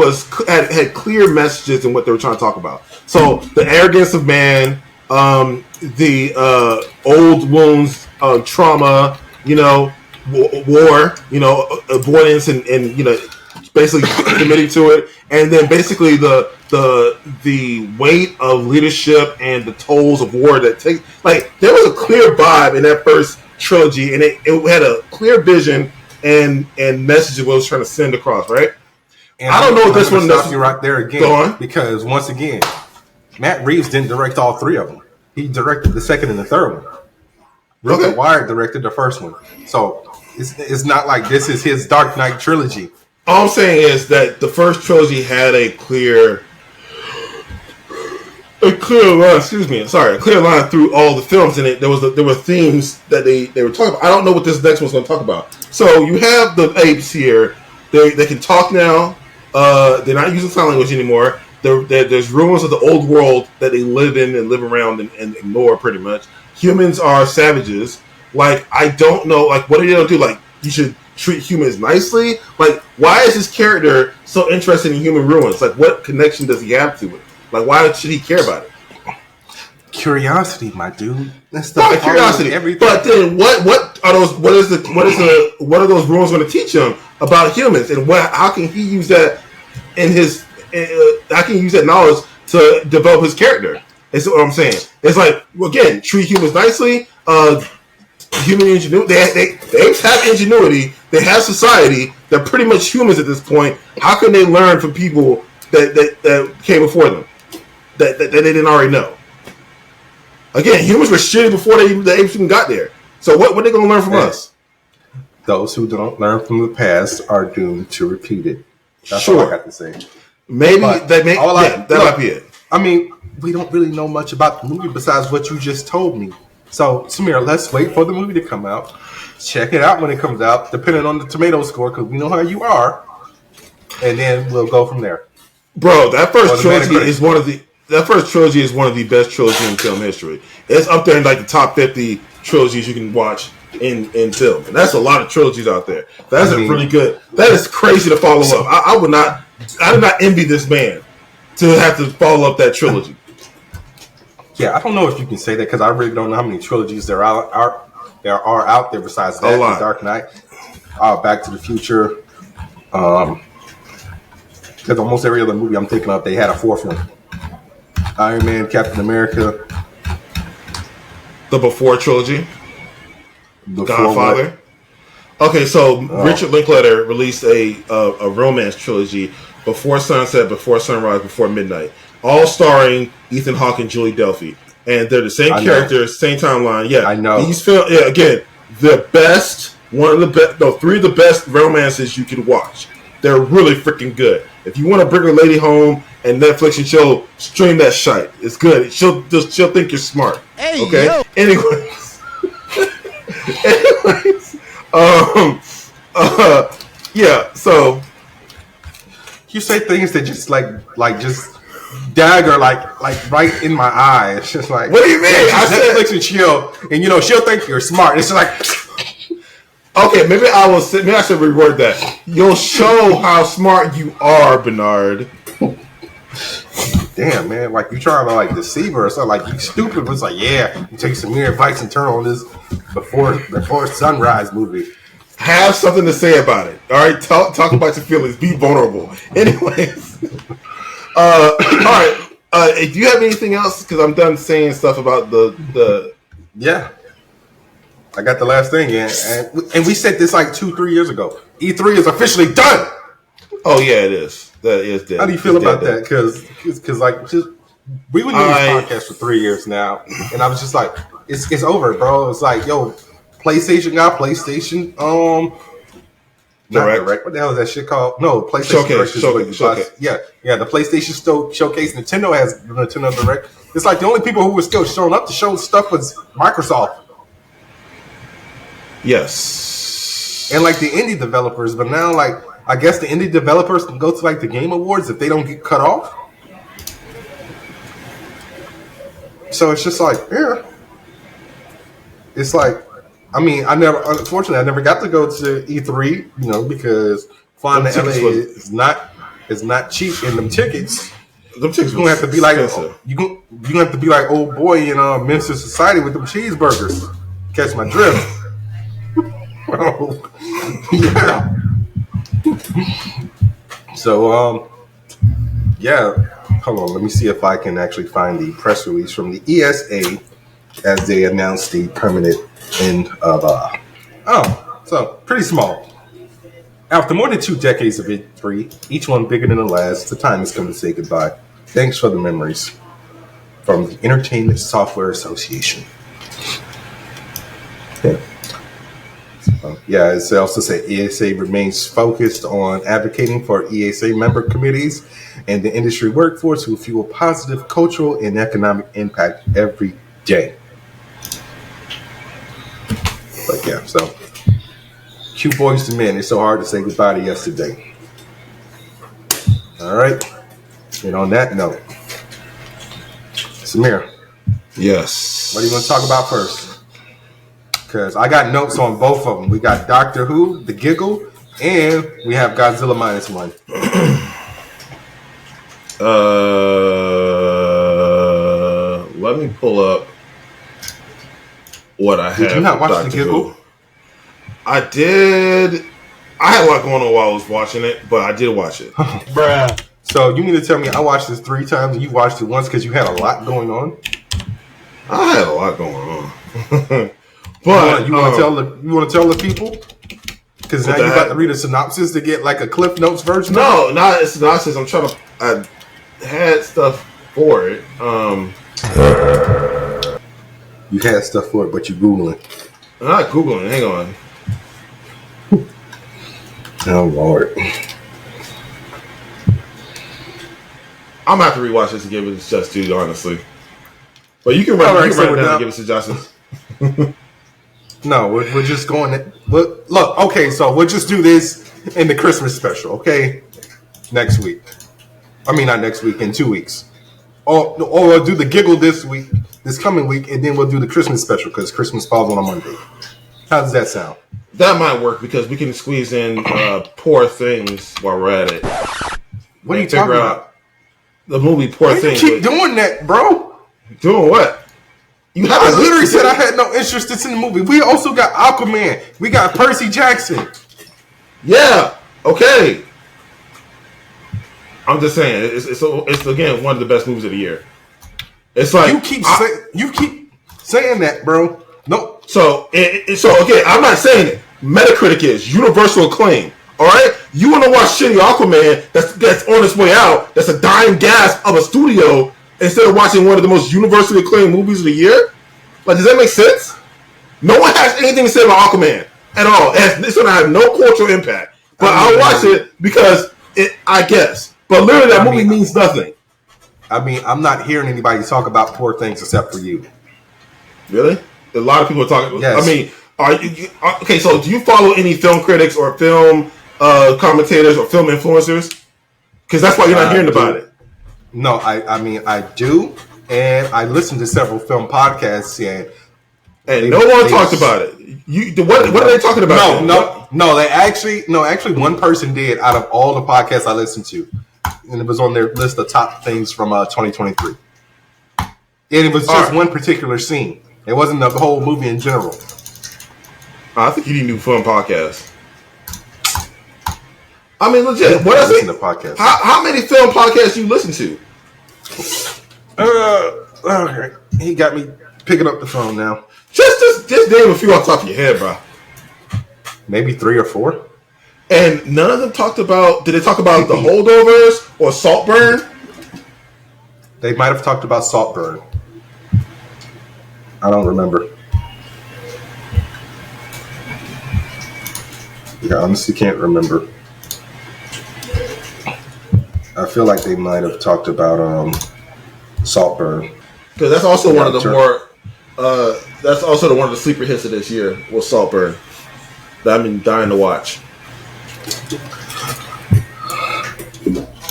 had clear messages in what they were trying to talk about. So the arrogance of man, the old wounds, trauma, war, avoidance, and basically committing to it, and then basically the weight of leadership and the tolls of war that take. Like, there was a clear vibe in that first trilogy, and it had a clear vision and message of what it was trying to send across, right? And I don't know if this one stop you right there again. Go on. Because once again, Matt Reeves didn't direct all three of them. He directed the second and the third one. Rupert Wyatt directed the first one. So it's not like this is his Dark Knight trilogy. All I'm saying is that the first trilogy had a clear line through all the films in it. There were themes that they were talking about. I don't know what this next one's going to talk about. So you have the apes here. They can talk now. They're not using sign language anymore. There's ruins of the old world that they live in and live around and ignore pretty much. Humans are savages. Like, I don't know. Like, what are they going to do? Like, you should treat humans nicely. Like, why is this character so interested in human ruins? Like, what connection does he have to it? Like, why should he care about it? Curiosity, my dude. That's the curiosity. Everything. But then, what are those? What are those ruins going to teach him about humans? And how can he use that in his? How can he use that knowledge to develop his character? That's what I'm saying. It's like, again, treat humans nicely. Human ingenuity. They have ingenuity. They have society. They're pretty much humans at this point. How can they learn from people that came before them that they didn't already know? Again, humans were shitty before the apes even got there. So what are they going to learn from us? Those who don't learn from the past are doomed to repeat it. That's all I got to say. Maybe that might be it. I mean, we don't really know much about the movie besides what you just told me. So, Samir, let's wait for the movie to come out. Check it out when it comes out, depending on the tomato score, because we know how you are. And then we'll go from there. Bro, that first trilogy is one of the best trilogies in film history. It's up there in like the top 50 trilogies you can watch in film. And that's a lot of trilogies out there. That's really good. That is crazy to follow up. I do not envy this man to have to follow up that trilogy. Yeah, I don't know if you can say that because I really don't know how many trilogies there are out there besides that. The Dark Knight, Back to the Future. Because almost every other movie I'm thinking of, they had a fourth one. Iron Man, Captain America. The Before trilogy. Godfather. Okay, so Richard Linklater released a romance trilogy, Before Sunset, Before Sunrise, Before Midnight, all starring Ethan Hawke and Julie Delpy, and they're the same characters, same timeline. Yeah, I know. These films, again, three of the best romances you can watch. They're really freaking good. If you want to bring a lady home and Netflix and chill, stream that shite. It's good. She'll think you're smart. Hey, okay. Yo. Anyways, yeah. So you say things that just like just dagger like right in my eye. It's just like, what do you mean? I said Netflix and chill, and she'll think you're smart. It's like, okay, maybe I should reword that. You'll show how smart you are, Bernard. Damn, man, like you trying to like deceive her or something. Like, you stupid. It's like, yeah, you take Samir advice and turn on this before sunrise movie. Have something to say about it. All right, talk about your feelings. Be vulnerable. Anyways, all right. Do you have anything else? Because I'm done saying stuff about the. Yeah, I got the last thing in, and we said this like 2-3 years ago. E3 is officially done. Oh yeah, it is. That is dead. How do you feel about that? Because like we've been doing this podcast for 3 years now, and I was just like, it's over, bro. It's like, yo, PlayStation got PlayStation Direct. What the hell is that shit called? No, PlayStation Direct. Showcase. Yeah, the PlayStation Showcase. Nintendo has Nintendo Direct. It's like the only people who were still showing up to show stuff was Microsoft. Yes. And like the indie developers, but now like I guess the indie developers can go to like the Game Awards if they don't get cut off. So it's just like, yeah. It's like, I mean, unfortunately, I never got to go to E3, because flying to Them LA tickets is not cheap, and them tickets. Them tickets You're gonna have to be like expensive. you gonna have to be like old boy in Minister Society with them cheeseburgers. Catch my drift. Yeah. So yeah. Hold on. Let me see if I can actually find the press release from the ESA as they announced the permanent end of. So pretty small. After more than 2 decades of E3, each one bigger than the last, the time has come to say goodbye. Thanks for the memories. From the Entertainment Software Association. Yeah. It also said ESA remains focused on advocating for ESA member communities and the industry workforce who fuel positive cultural and economic impact every day. But yeah, so cute boys to men. It's so hard to say goodbye to yesterday. All right. And on that note, Samir. Yes. What do you want to talk about first? Because I got notes on both of them. We got Doctor Who, The Giggle, and we have Godzilla -1. Let me pull up what I have. Did you not watch Doctor The Giggle? Who. I did. I had a lot going on while I was watching it, but I did watch it. Bruh. So you mean to tell me I watched this 3 times and you watched it once because you had a lot going on? I had a lot going on. But you want to tell the people? Because now you're about to read a synopsis to get like a Cliff Notes version. No, not a synopsis. I'm trying to. I had stuff for it. You had stuff for it, but you're googling. I'm not googling. Hang on. Oh Lord. I'm gonna have to rewatch this to give it its just due, honestly. But you can write it down and give us suggestions. No, we're just going. Look, okay, so we'll just do this in the Christmas special, okay? Next week. I mean, not next week, in 2 weeks. Or we'll do the Giggle this coming week, and then we'll do the Christmas special because Christmas falls on a Monday. How does that sound? That might work because we can squeeze in Poor Things while we're at it. What are you talking about? The movie Poor Things. You keep doing that, bro. Doing what? I literally said I had no interest in the movie. We also got Aquaman. We got Percy Jackson. Yeah. Okay. I'm just saying it's again one of the best movies of the year. It's like you keep saying that, bro. No. So okay, I'm not saying it. Metacritic is universal acclaim. All right, you want to watch shitty Aquaman that's on its way out? That's a dying gasp of a studio instead of watching one of the most universally acclaimed movies of the year. Like, does that make sense? No one has anything to say about Aquaman at all. It's going to have no cultural impact. But I'll watch it because I guess. But literally, that movie means nothing. I mean, I'm not hearing anybody talk about Poor Things except for you. Really? A lot of people are talking. Yes. I mean, okay? So, do you follow any film critics or film commentators or film influencers? Because that's why you're not hearing about it. No, I mean I do, and I listen to several film podcasts, and no one talked about it. What are they talking about? No. Actually, one person did out of all the podcasts I listened to, and it was on their list of top things from 2023. And it was just one particular scene. It wasn't the whole movie in general. I think you need a new film podcast. I mean, legit. What is it? How many film podcasts you listen to? Okay. He got me picking up the phone now. Just name a few off the top of your head, bro. Maybe 3 or 4. And none of them talked about. Did they talk about the Holdovers or Saltburn? They might have talked about Saltburn. I don't remember. Yeah, I honestly can't remember. I feel like they might have talked about Saltburn. Because that's also one of the more. That's also one of the sleeper hits of this year was Saltburn. That I've been dying to watch.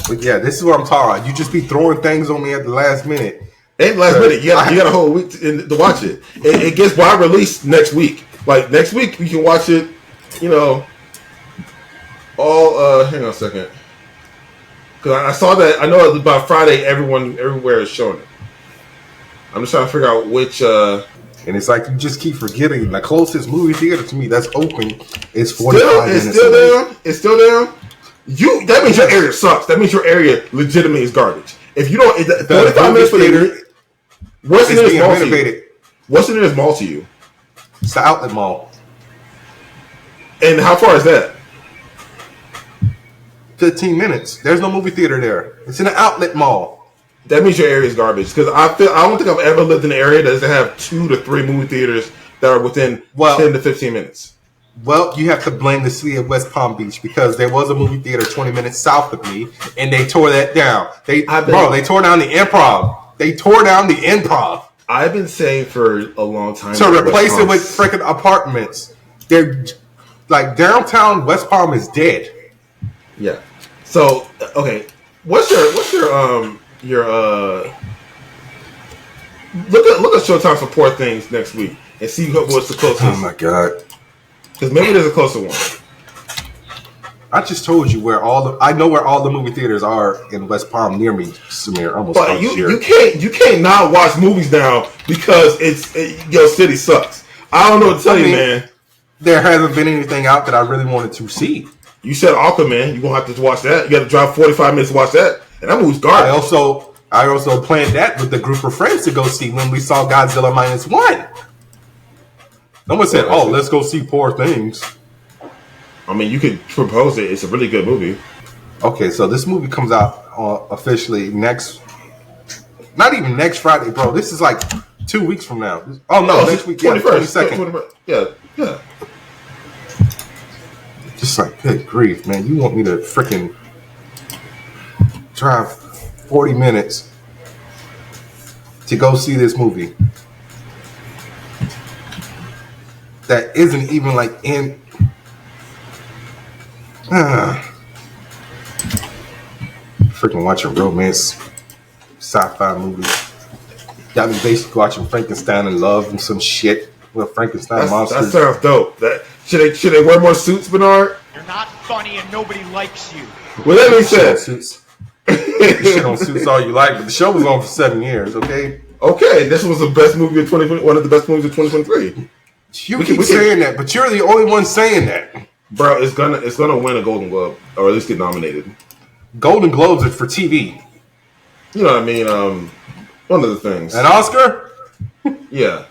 But yeah, this is what I'm talking about. You just be throwing things on me at the last minute. Ain't last minute. You got a whole week to watch it. It gets wide release next week. Like next week, you can watch it. You know, Hang on a second. Because I saw that. I know by Friday, everywhere is showing it. I'm just trying to figure out which. And it's like you just keep forgetting. The closest movie theater to me that's open is 45 minutes. It's still down. It's still down. That means your area sucks. That means your area legitimately is garbage. If you don't, 45 minutes for theater. What's the nearest mall to you? What's the nearest mall to you? It's the outlet mall. And how far is that? 15 minutes. There's no movie theater there. It's in an outlet mall. That means your area is garbage. Because I don't think I've ever lived in an area that doesn't have 2 to 3 movie theaters that are within 10 to 15 minutes. Well, you have to blame the city of West Palm Beach because there was a movie theater 20 minutes south of me, and they tore that down. They tore down the Improv. They tore down the Improv. I've been saying for a long time to replace it with freaking apartments. They're like downtown West Palm is dead. Yeah. So okay, what's your look at Showtime for Poor Things next week and see what's the closest. Oh my god. Because maybe there's a closer one. I just told you I know where all the movie theaters are in West Palm near me, Samir. But you can't not watch movies now because your city sucks. I don't know what to tell you, man. There hasn't been anything out that I really wanted to see. You said Aquaman. You're gonna have to watch that. You got to drive 45 minutes to watch that, and that movie's garbage. I also planned that with a group of friends to go see when we saw Godzilla -1. No one said, "Oh, let's go see Poor Things." I mean, you could propose it. It's a really good movie. Okay, so this movie comes out officially not even next Friday, bro. This is like 2 weeks from now. Oh, no, next week, 22nd. Yeah. Just like, good grief, man. You want me to freaking drive 40 minutes to go see this movie that isn't even like in... freaking watching romance sci-fi movies. Got me basically watching Frankenstein in Love and some shit with Frankenstein monsters. That sounds dope. Should they wear more suits, Bernard? You're not funny and nobody likes you. Well, that makes sense. Suits. Shit on suits all you like, but the show was on for 7 years. Okay. Okay, this was the best movie of 2020. One of the best movies of 2023. You keep saying that, but you're the only one saying that. Bro, it's gonna win a Golden Globe or at least get nominated. Golden Globes are for TV. You know what I mean? One of the things. An Oscar? Yeah.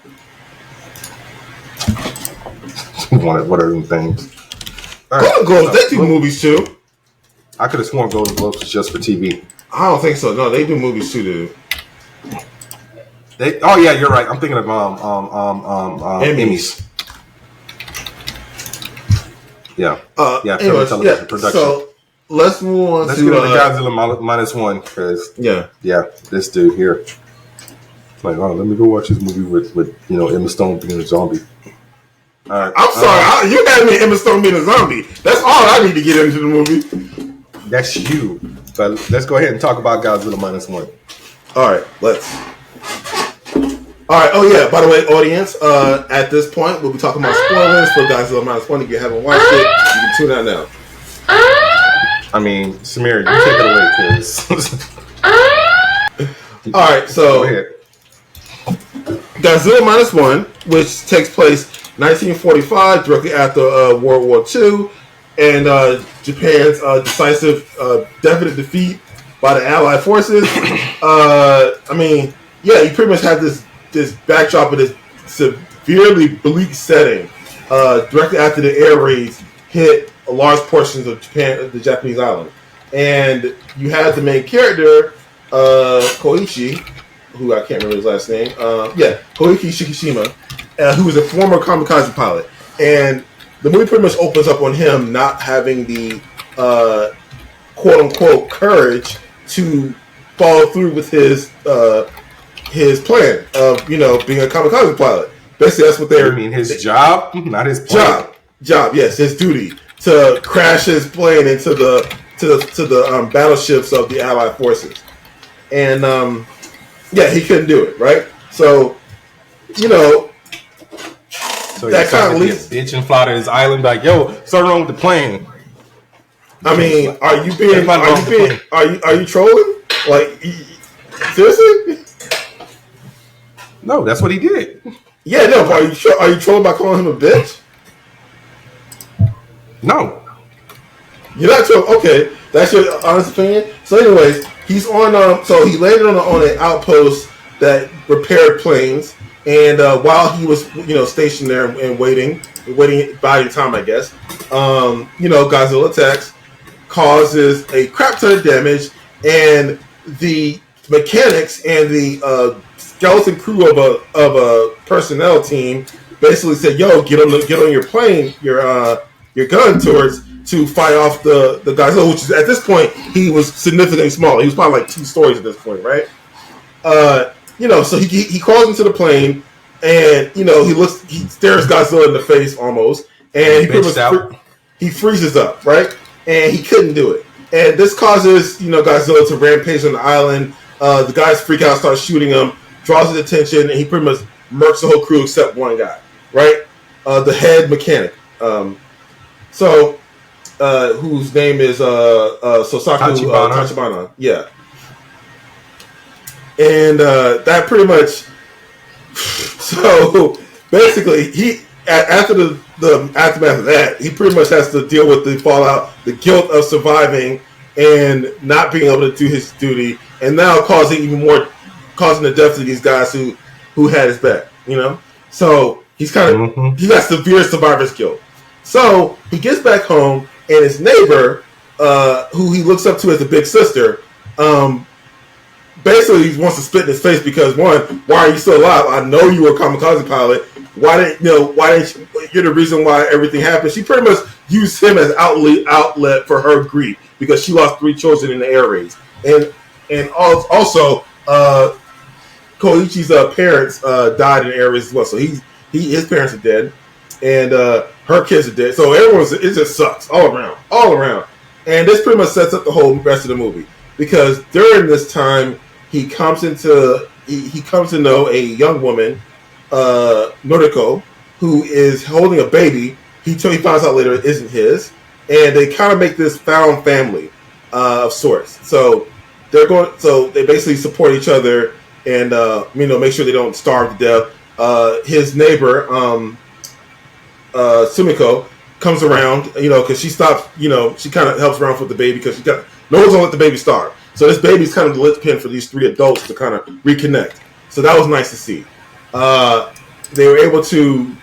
What are them things? Golden Globes, they do movies too. I could have sworn Golden Globes was just for TV. I don't think so. No, they do movies too, dude. Oh yeah, you're right. I'm thinking of Emmys. Yeah. Anyways, television production. So let's move on. Let's get on to Godzilla -1 because this dude here. Like, oh, let me go watch this movie with Emma Stone being a zombie. All right. I'm sorry, you had me Emma Stone being a zombie. That's all I need to get into the movie. That's you. But let's go ahead and talk about Godzilla -1. All right, let's. All right. Oh yeah. By the way, audience, at this point we'll be talking about spoilers for Godzilla -1. If you haven't watched it, you can tune out now. I mean, Samir, you take it away, kids. All right. So, Godzilla -1, which takes place 1945, directly after World War II, and Japan's decisive, definite defeat by the Allied forces. I mean, yeah, you pretty much have this backdrop of this severely bleak setting directly after the air raids hit large portions of Japan, the Japanese island, and you had the main character Koichi, who I can't remember his last name. Koichi Shikishima, who was a former kamikaze pilot, and the movie pretty much opens up on him not having the quote unquote courage to follow through with his plan of being a kamikaze pilot. Basically, that's what they're. You mean his job, not his plan. Job. Yes, his duty to crash his plane into the battleships of the Allied forces, and he couldn't do it. Right, so that kind of leads. Bitch and fly to his island, like, yo, something wrong with the plane. I mean, are you trolling? Like, seriously? No, that's what he did. Yeah, no. Are you trolling by calling him a bitch? No. You're not trolling. Okay, that's your honest opinion. So, anyways, he's on. So he landed on an outpost that repaired planes, and while he was, stationed there and waiting, biding time, I guess. Godzilla attacks, causes a crap ton of damage, and the mechanics and the skeleton crew of a personnel team basically said, "Yo, get on your plane, your gun turrets to fight off the Godzilla," which is, at this point, he was significantly smaller. He was probably like 2 stories at this point, right? So he crawls into the plane, and he stares Godzilla in the face almost, and he freezes up, right? And he couldn't do it, and this causes Godzilla to rampage on the island. The guys freak out, start shooting him, draws his attention, and he pretty much murks the whole crew except one guy, right? The head mechanic. Whose name is Sosaku Tachibana. Yeah. And that pretty much. So basically, after the aftermath of that, he pretty much has to deal with the fallout, the guilt of surviving and not being able to do his duty, and now causing the death of these guys who had his back. So he's kind of he got severe survivor's guilt. So he gets back home, and his neighbor, who he looks up to as a big sister, basically he wants to spit in his face because, one, why are you still alive? I know you were a kamikaze pilot. Why didn't you're the reason why everything happened? She pretty much used him as outlet for her grief because she lost 3 children in the air raids, and also Koichi's parents died in air raids as well. So his parents are dead, and her kids are dead. So it just sucks all around. And this pretty much sets up the whole rest of the movie because during this time he comes to know a young woman, Noriko, who is holding a baby. He finds out later it isn't his, and they kind of make this found family of sorts. So they basically support each other and make sure they don't starve to death. His neighbor, Sumiko, comes around, because she stops, she kind of helps around with the baby because no one's gonna let the baby starve. So this baby's kind of the linchpin for these 3 adults to kind of reconnect. So that was nice to see. They were able to,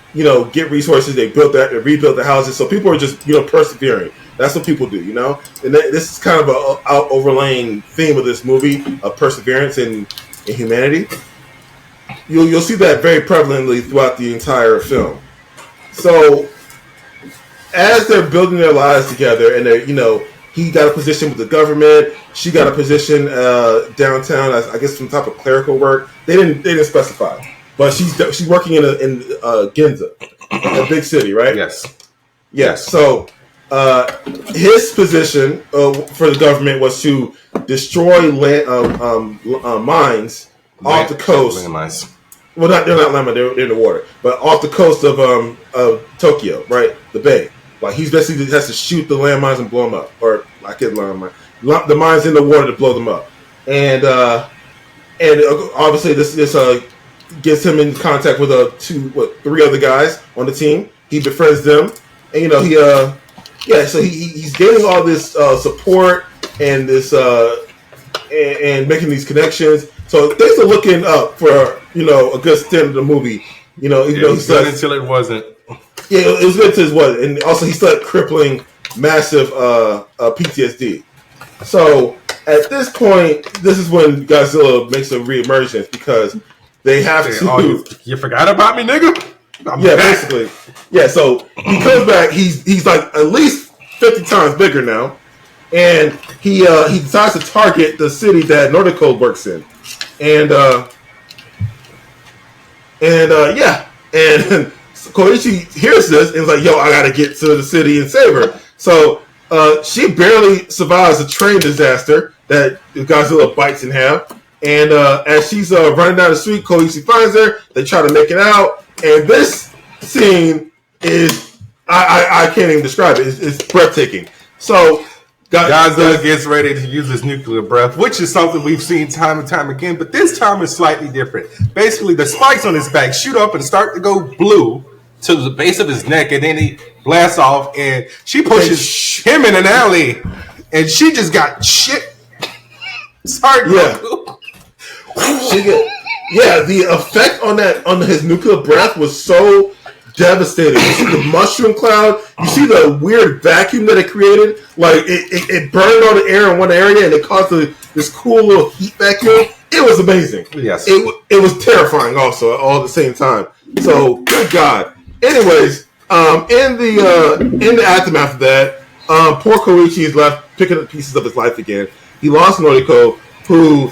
get resources. They rebuilt the houses. So people are just, persevering. That's what people do, And this is kind of an overlaying theme of this movie of perseverance and humanity. You'll see that very prevalently throughout the entire film. So as they're building their lives together, and they're, he got a position with the government, she got a position downtown, I guess some type of clerical work. They didn't specify, but she's working in Ginza, a big city, right? Yes. So his position for the government was to destroy mines off the coast. Landmines. Well, they're not landmines; they're in the water, but off the coast of Tokyo, right? The bay. Like he basically has to shoot the landmines and blow them up, or I can't landmine. The mines in the water to blow them up, and obviously this gets him in contact with 3 other guys on the team. He befriends them, and so he's getting all this support and this and making these connections. So things are looking up for a good stint of the movie. Even though he started until it wasn't. Yeah, it was good until it was, and also he started crippling massive PTSD. So at this point, this is when Godzilla makes a reemergence because they have to. Oh, you forgot about me, nigga? Basically. Yeah, so he comes back. He's like at least 50 times bigger now, and he decides to target the city that Nordico works in, and Koichi hears this and is like, "Yo, I gotta get to the city and save her." So she barely survives a train disaster that Godzilla bites in half. And as she's running down the street, Koichi finds her. They try to make it out, and this scene is I can't even describe it. It's breathtaking. So Godzilla gets ready to use his nuclear breath, which is something we've seen time and time again, but this time is slightly different. Basically, the spikes on his back shoot up and start to go blue to the base of his neck, and then he blasts off, and she pushes him in an alley, and she just got shit. Sorry, the effect on his nuclear breath was so devastating. You see the mushroom cloud, you see the weird vacuum that it created. Like it burned all the air in one area, and it caused this cool little heat vacuum. It was amazing. Yes, it was terrifying also all at the same time. So good God. Anyways, in the aftermath of that, poor Koichi is left picking up pieces of his life again. He lost Noriko, who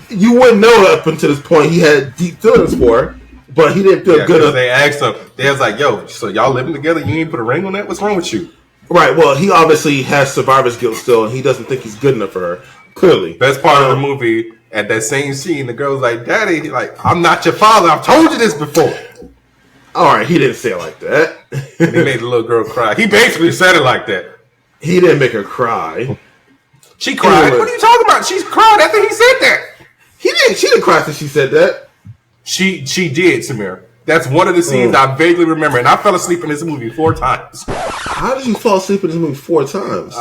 you wouldn't know up until this point he had deep feelings for, but he didn't feel good enough. They asked him, they was like, yo, so y'all living together? You ain't put a ring on that? What's wrong with you? Right, well, he obviously has survivor's guilt still, and he doesn't think he's good enough for her, clearly. Best part of the movie, at that same scene, the girl's like, Daddy, like, I'm not your father. I've told you this before. All right, he didn't say it like that. And he made the little girl cry. He basically said it like that. He didn't make her cry. She cried. What are you talking about? She's cried after he said that. He didn't. She didn't cry after she said that. She did, Samir. That's one of the scenes I vaguely remember, and I fell asleep in this movie 4 times. How did you fall asleep in this movie 4 times?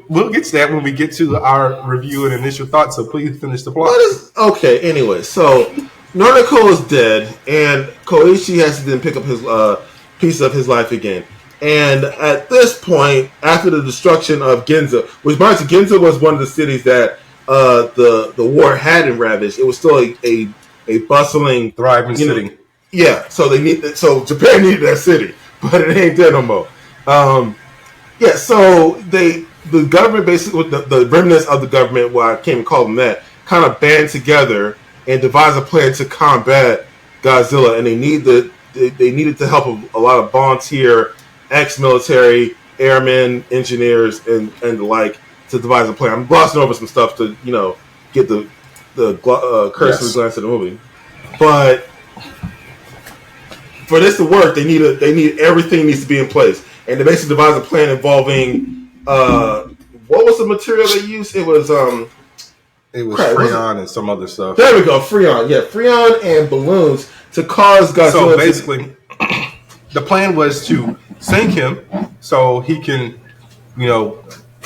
We'll get to that when we get to our review and initial thoughts. So please finish the plot. Okay. Anyway, so Noriko is dead, and Koichi has to then pick up his piece of his life again. And at this point, after the destruction of Ginza, which reminds me, Ginza was one of the cities that the war hadn't ravaged. It was still a bustling, thriving city. Yeah, so Japan needed that city, but it ain't there no more. So the government basically, the remnants of the government, what I can't even call them that, kind of band together and devised a plan to combat Godzilla, and they needed the help of a lot of volunteer, ex-military, airmen, engineers, and the like to devise a plan. I'm glossing over some stuff to get the cursory glance of the movie, but for this to work, they need everything needs to be in place, and they basically devised a plan involving what was the material they used? It was Freon and some other stuff. There we go, Freon. Yeah, Freon and balloons to cause Godzilla. So basically, the plan was to sink him so he can,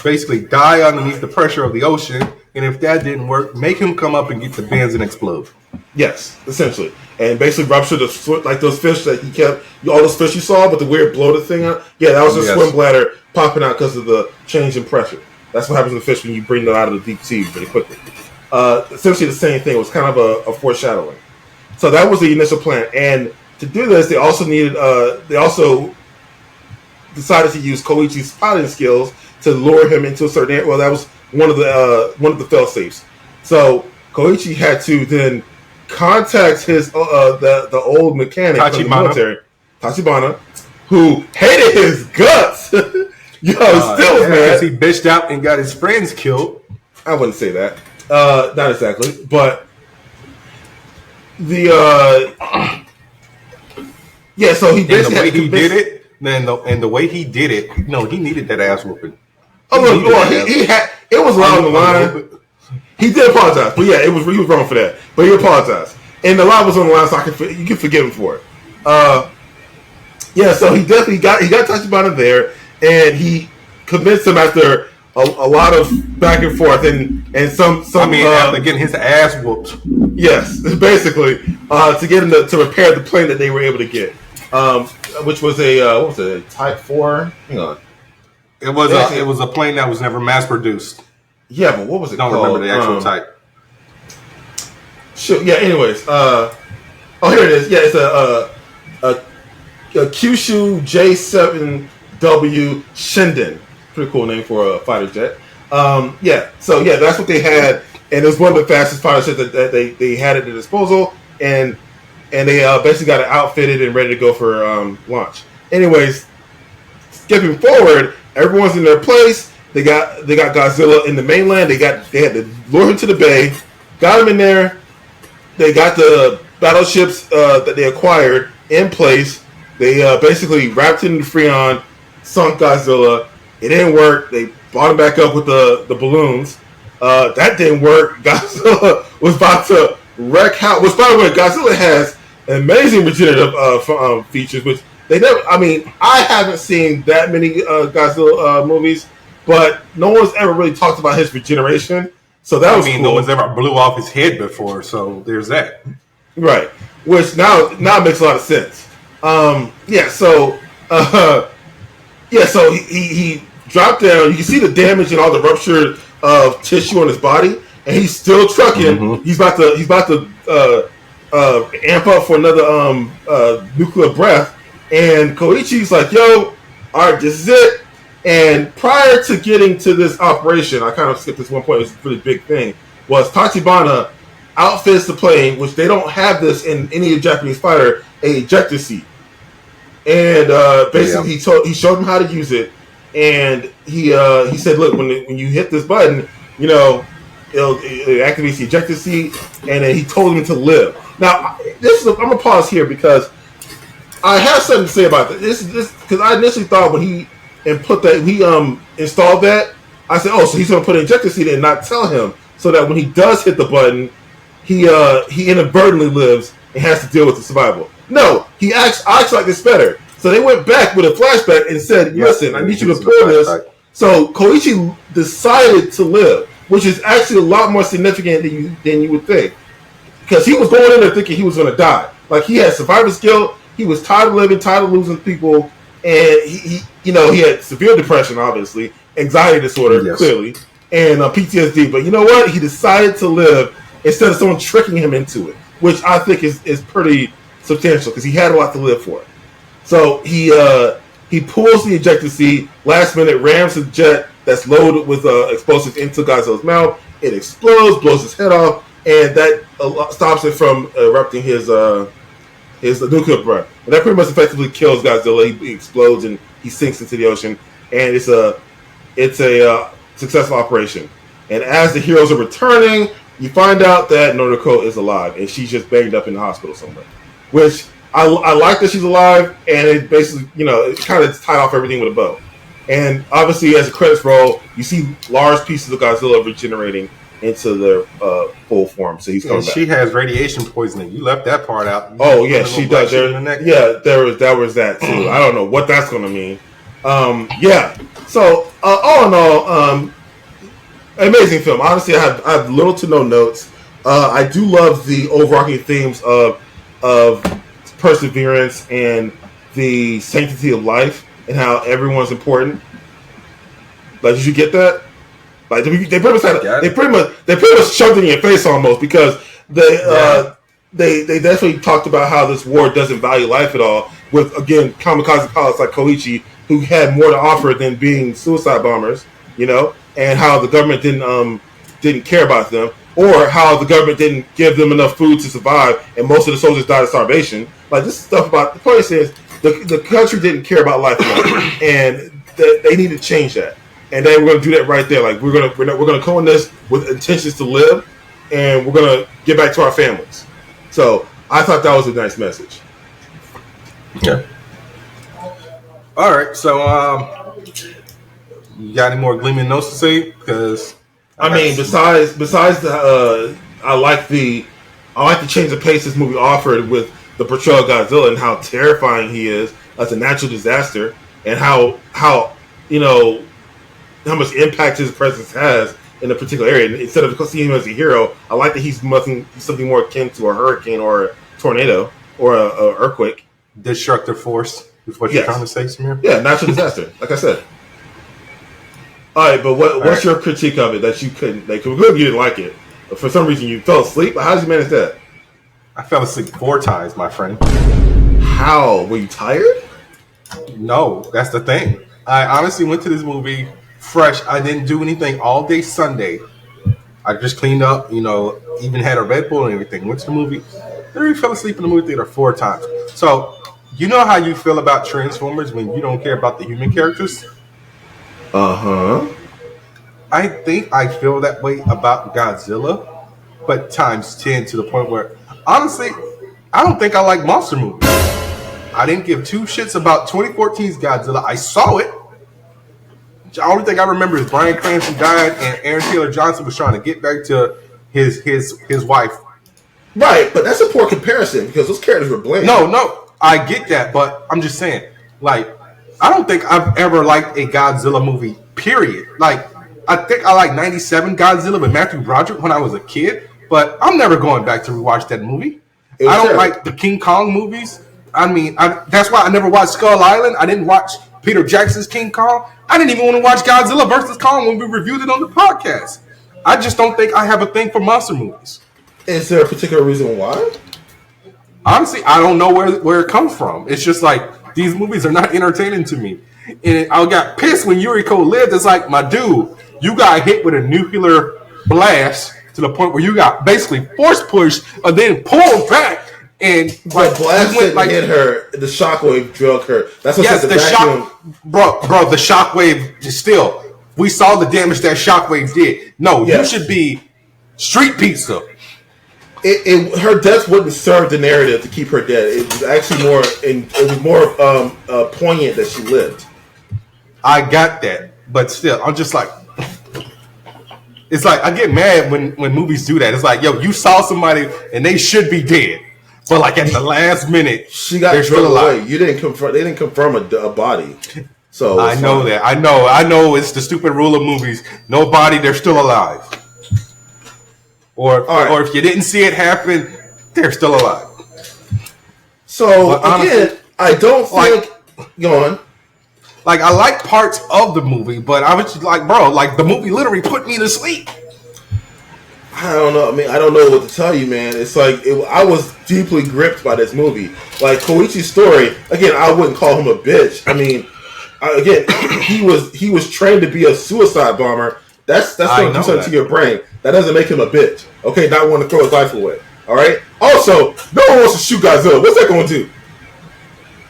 basically die underneath the pressure of the ocean. And if that didn't work, make him come up and get the bends and explode. Yes, essentially. And basically rupture like those fish that he kept, all those fish you saw, but the weird bloated thing out. Yeah, that was a swim bladder popping out because of the change in pressure. That's what happens to fish when you bring them out of the deep sea pretty quickly. Essentially the same thing. It was kind of a foreshadowing. So that was the initial plan. And to do this, they also decided to use Koichi's spotting skills to lure him into a certain area. Well, that was one of the fail safes. So Koichi had to then contact his the old mechanic from the military, Tachibana, who hated his guts. Man, because he bitched out and got his friends killed. I wouldn't say that. Not exactly, but the So he basically the way he did it. And the way he did it, he needed that ass whooping. He had it was along the line. He did apologize, but he was wrong for that. But he apologized, and the line was on the line, so you can forgive him for it. So he definitely got Tachibana there, and he convinced him after a lot of back and forth and some. After getting his ass whooped. Yes, basically to get him to repair the plane that they were able to get, which was a Type 4. Hang on. It was a plane that was never mass produced. Yeah, but what was it called? I don't remember the actual type. Sure. Yeah. Anyways, here it is. Yeah, it's a Kyushu J7W Shinden. Pretty cool name for a fighter jet. So that's what they had, and it was one of the fastest fighter jets that they had at their disposal, and they basically got it outfitted and ready to go for launch. Anyways, skipping forward, everyone's in their place. They got Godzilla in the mainland. They had to lure him to the bay, got him in there. They got the battleships that they acquired in place. They basically wrapped it in Freon, sunk Godzilla. It didn't work. They brought him back up with the balloons. That didn't work. Godzilla was about to wreck house. Which, by the way, Godzilla has amazing regenerative features, which they never. I mean, I haven't seen that many Godzilla movies, but no one's ever really talked about his regeneration. So that was cool. No one's ever blew off his head before, so there's that. Right, which now makes a lot of sense. So he dropped down. You can see the damage and all the rupture of tissue on his body, and he's still trucking. Mm-hmm. He's about to amp up for another nuclear breath. And Koichi's like, "Yo, all right, this is it." And prior to getting to this operation, I kind of skipped this one point. It's a pretty big thing. Was Tachibana outfits the plane, which they don't have this in any Japanese fighter, a ejector seat. And basically, he showed him how to use it, and he said, "Look, when you hit this button, you know, it activates the ejector seat." And then he told him to live. Now, I'm gonna pause here because I have something to say about this. This because I initially thought when he installed that, I said, "Oh, so he's gonna put an ejector seat in and not tell him, so that when he does hit the button, he inadvertently lives and has to deal with the survival." No, he acts like this better. So they went back with a flashback and said, "Listen, I need you to pull this." So Koichi decided to live, which is actually a lot more significant than you would think, because he was going in there thinking he was going to die. Like, he had survivor's guilt. He was tired of living, tired of losing people, and he had severe depression, obviously, anxiety disorder, clearly, and PTSD. But you know what? He decided to live instead of someone tricking him into it, which I think is pretty substantial because he had a lot to live for. So he pulls the ejector seat, last minute rams a jet that's loaded with explosives into Godzilla's mouth. It explodes, blows his head off, and that stops it from erupting his nuclear breath. And that pretty much effectively kills Godzilla. He explodes and he sinks into the ocean, and it's a successful operation. And as the heroes are returning, you find out that Noriko is alive, and she's just banged up in the hospital somewhere. Which I like that she's alive, and it basically, it kind of tied off everything with a bow. And obviously, as the credits roll, you see large pieces of Godzilla regenerating into their full form. So he's coming back. She has radiation poisoning. You left that part out. She does. There was that too. I don't know what that's going to mean. So all in all, amazing film. Honestly, I have little to no notes. I do love the overarching themes of perseverance and the sanctity of life and how everyone's important. Like, did you get that? Like, they pretty much shoved it in your face almost, because they definitely talked about how this war doesn't value life at all. With, again, kamikaze pilots like Koichi, who had more to offer than being suicide bombers, and how the government didn't care about them, or how the government didn't give them enough food to survive, and most of the soldiers died of starvation. Like, this stuff about the point is the country didn't care about life enough, and they need to change that. And then we're going to do that right there. Like, we're going to go in this with intentions to live, and we're going to get back to our families. So I thought that was a nice message. Yeah. All right. So you got any more gleaming notes to say? Because besides the I like the change of pace this movie offered with the portrayal of Godzilla and how terrifying he is as a natural disaster, and how much impact his presence has in a particular area. And instead of seeing him as a hero, I like that he's something more akin to a hurricane or a tornado or a earthquake. Destructive force is what you're trying to say, Samir? Yeah, natural disaster, like I said. All right, but what's your critique of it that you couldn't? Like, you didn't like it. But for some reason, you fell asleep. How did you manage that? I fell asleep 4 times, my friend. How? Were you tired? No, that's the thing. I honestly went to this movie fresh. I didn't do anything all day Sunday. I just cleaned up, even had a Red Bull and everything. Went to the movie. Literally fell asleep in the movie theater 4 times. So, you know how you feel about Transformers when you don't care about the human characters? Uh-huh. I think I feel that way about Godzilla, but times 10, to the point where, honestly, I don't think I like monster movies. I didn't give 2 shits about 2014's Godzilla. I saw it. The only thing I remember is Bryan Cranston died, and Aaron Taylor Johnson was trying to get back to his wife. Right, but that's a poor comparison because those characters were bland. No, I get that, but I'm just saying, like, I don't think I've ever liked a Godzilla movie, period. Like, I think I like 97 Godzilla with Matthew Broderick when I was a kid, but I'm never going back to rewatch that movie. I don't like the King Kong movies. I mean, that's why I never watched Skull Island. I didn't watch Peter Jackson's King Kong. I didn't even want to watch Godzilla vs. Kong when we reviewed it on the podcast. I just don't think I have a thing for monster movies. Is there a particular reason why? Honestly, I don't know where it comes from. It's just like, these movies are not entertaining to me. And I got pissed when Yuriko lived. It's like, my dude, you got hit with a nuclear blast to the point where you got basically force pushed and then pulled back. And the blast didn't hit her. The shockwave drug her. That's what the vacuum. Bro, the shockwave still. We saw the damage that shockwave did. No, you should be street pizza. Her death wouldn't serve the narrative to keep her dead. It was actually more poignant that she lived. I got that, but still, I'm just like, it's like I get mad when movies do that. It's like, yo, you saw somebody and they should be dead, but like at the last minute, she got drugged away. You didn't confirm. They didn't confirm a body. So I know that. I know. It's the stupid rule of movies. No body, they're still alive. Or if you didn't see it happen, they're still alive. So again, I don't think. Go on. Like, I like parts of the movie, but I was just like, bro, like, the movie literally put me to sleep. I don't know. I mean, I don't know what to tell you, man. It's like, I was deeply gripped by this movie. Like, Koichi's story, again, I wouldn't call him a bitch. I mean, again, he was trained to be a suicide bomber. That's going to do something to your brain. That doesn't make him a bitch. Okay, not want to throw his life away. All right? Also, no one wants to shoot Godzilla. What's that going to do?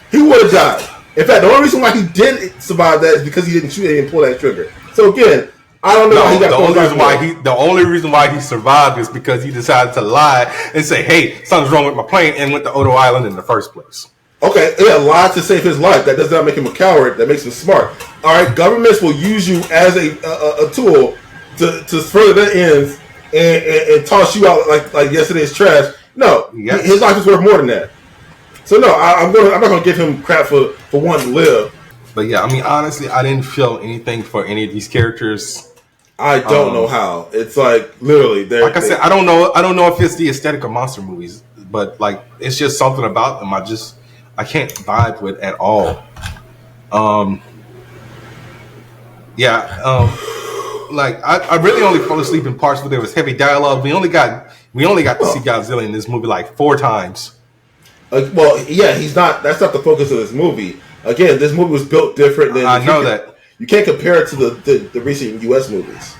He would have died. In fact, the only reason why he didn't survive that is because he didn't shoot and pull that trigger. So again, I don't know how he got the only reason why he survived is because he decided to lie and say, "Hey, something's wrong with my plane," and went to Odo Island in the first place. Okay, yeah, lied to save his life. That does not make him a coward. That makes him smart. All right, governments will use you as a tool to further their ends and toss you out like yesterday's trash. No, his life is worth more than that. So no, I'm not gonna give him crap for wanting to live. But yeah, I mean, honestly, I didn't feel anything for any of these characters. I don't know how. It's like literally, like I said, I don't know if it's the aesthetic of monster movies, but like it's just something about them I can't vibe with at all. Like I really only fell asleep in parts where there was heavy dialogue. We only got to see Godzilla in this movie like 4 times. Well, yeah, he's not. That's not the focus of this movie. Again, this movie was built different than. I know that. You can't compare it to the recent U.S. movies.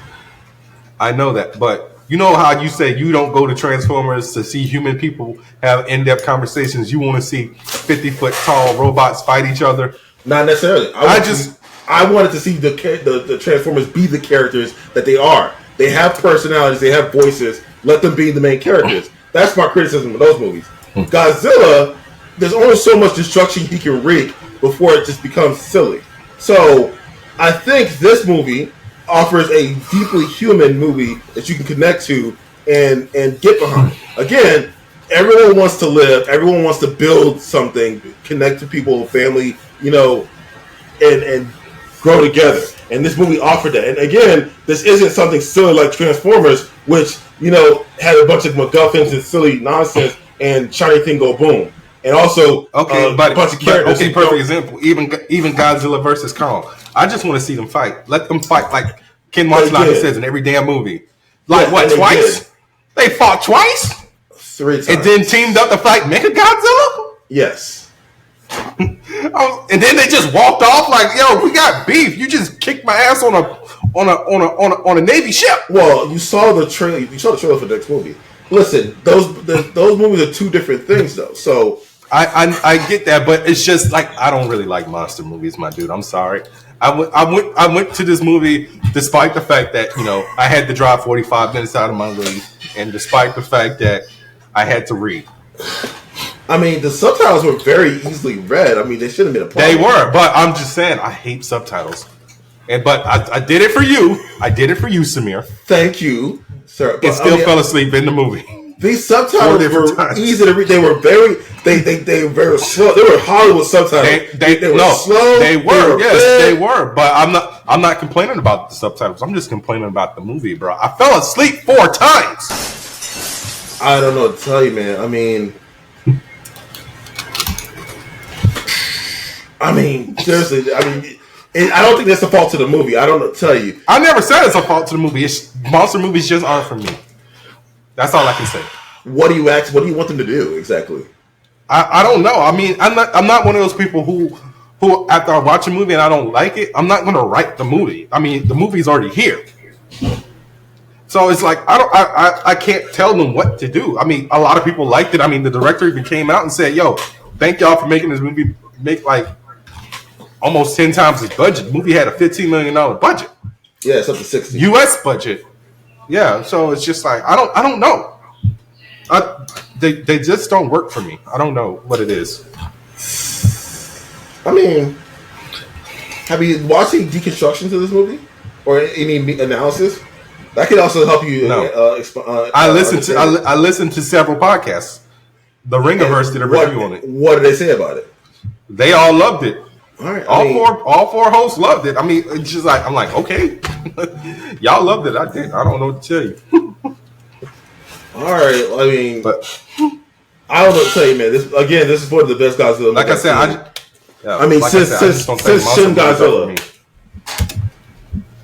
I know that, but you know how you say you don't go to Transformers to see human people have in-depth conversations. You want to see 50-foot tall robots fight each other. Not necessarily. I wanted to see the Transformers be the characters that they are. They have personalities. They have voices. Let them be the main characters. That's my criticism of those movies. Godzilla, there's only so much destruction he can wreak before it just becomes silly. So I think this movie offers a deeply human movie that you can connect to and get behind. Again, everyone wants to live. Everyone wants to build something, connect to people, family, and grow together. And this movie offered that. And again, this isn't something silly like Transformers, which, had a bunch of MacGuffins and silly nonsense and shiny thing go boom. And also, a bunch of characters. Okay, perfect example. Even Godzilla versus Kong. I just want to see them fight. Let them fight like Ken Watanabe says in every damn movie. Like what? Twice? They fought twice. 3 times. And then teamed up to fight Mechagodzilla. Yes. And then they just walked off like, "Yo, we got beef. You just kicked my ass on a Navy ship." Well, you saw the trailer. You saw the trailer for the next movie. Listen, those movies are 2 different things, though. So I get that, but it's just like I don't really like monster movies, my dude. I'm sorry. I went to this movie despite the fact that I had to drive 45 minutes out of my league, and despite the fact that I had to read. I mean, the subtitles were very easily read. I mean, they shouldn't have been a problem. They were, but I'm just saying I hate subtitles. But I did it for you. I did it for you, Samir. Thank you, sir. And still fell asleep in the movie. These subtitles were easy to read. They were very slow. They were Hollywood subtitles. They were slow. They were. They were. But I'm not complaining about the subtitles. I'm just complaining about the movie, bro. I fell asleep 4 times. I don't know what to tell you, man. I mean, seriously. I don't think that's a fault to the movie. I don't know what to tell you. I never said it's a fault to the movie. Monster movies just aren't for me. That's all I can say. What do you want them to do exactly? I don't know. I mean, I'm not one of those people who after I watch a movie and I don't like it, I'm not going to write the movie. I mean, the movie's already here. So it's like I can't tell them what to do. I mean, a lot of people liked it. I mean, the director even came out and said, "Yo, thank y'all for making this movie make like almost 10 times its budget." The movie had a $15 million budget. Yeah, it's up to 60. U.S. budget. Yeah, so it's just like I don't know. They just don't work for me. I don't know what it is. I mean, have you watched any deconstruction to this movie or any analysis? That could also help you. No. I listened to several podcasts. The Ringerverse did a review on it. What did they say about it? They all loved it. All right, all four hosts loved it. I mean, it's just like I'm like, okay, y'all loved it. I did. I don't know what to tell you. All right. I mean, but I don't know what to tell you, man. This is one of the best Godzilla. Like I said, since Shin Godzilla.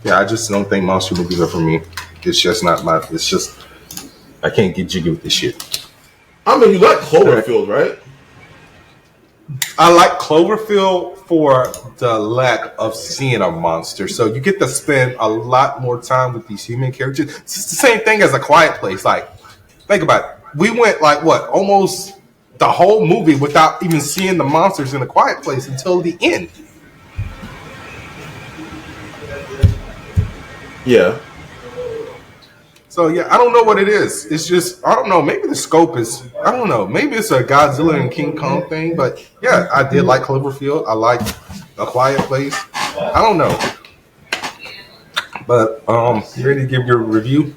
Yeah, I just don't think monster movies are for me. It's just not my. It's just I can't get jiggy with this shit. I mean, you like Cloverfield, right? I like Cloverfield for the lack of seeing a monster. So you get to spend a lot more time with these human characters. It's the same thing as A Quiet Place. Like, think about it. We went like almost the whole movie without even seeing the monsters in A Quiet Place until the end. Yeah. So yeah, I don't know what it is. It's just I don't know. Maybe the scope is I don't know. Maybe it's a Godzilla and King Kong thing. But yeah, I did like Cloverfield. I like A Quiet Place. I don't know. But you ready to give your review?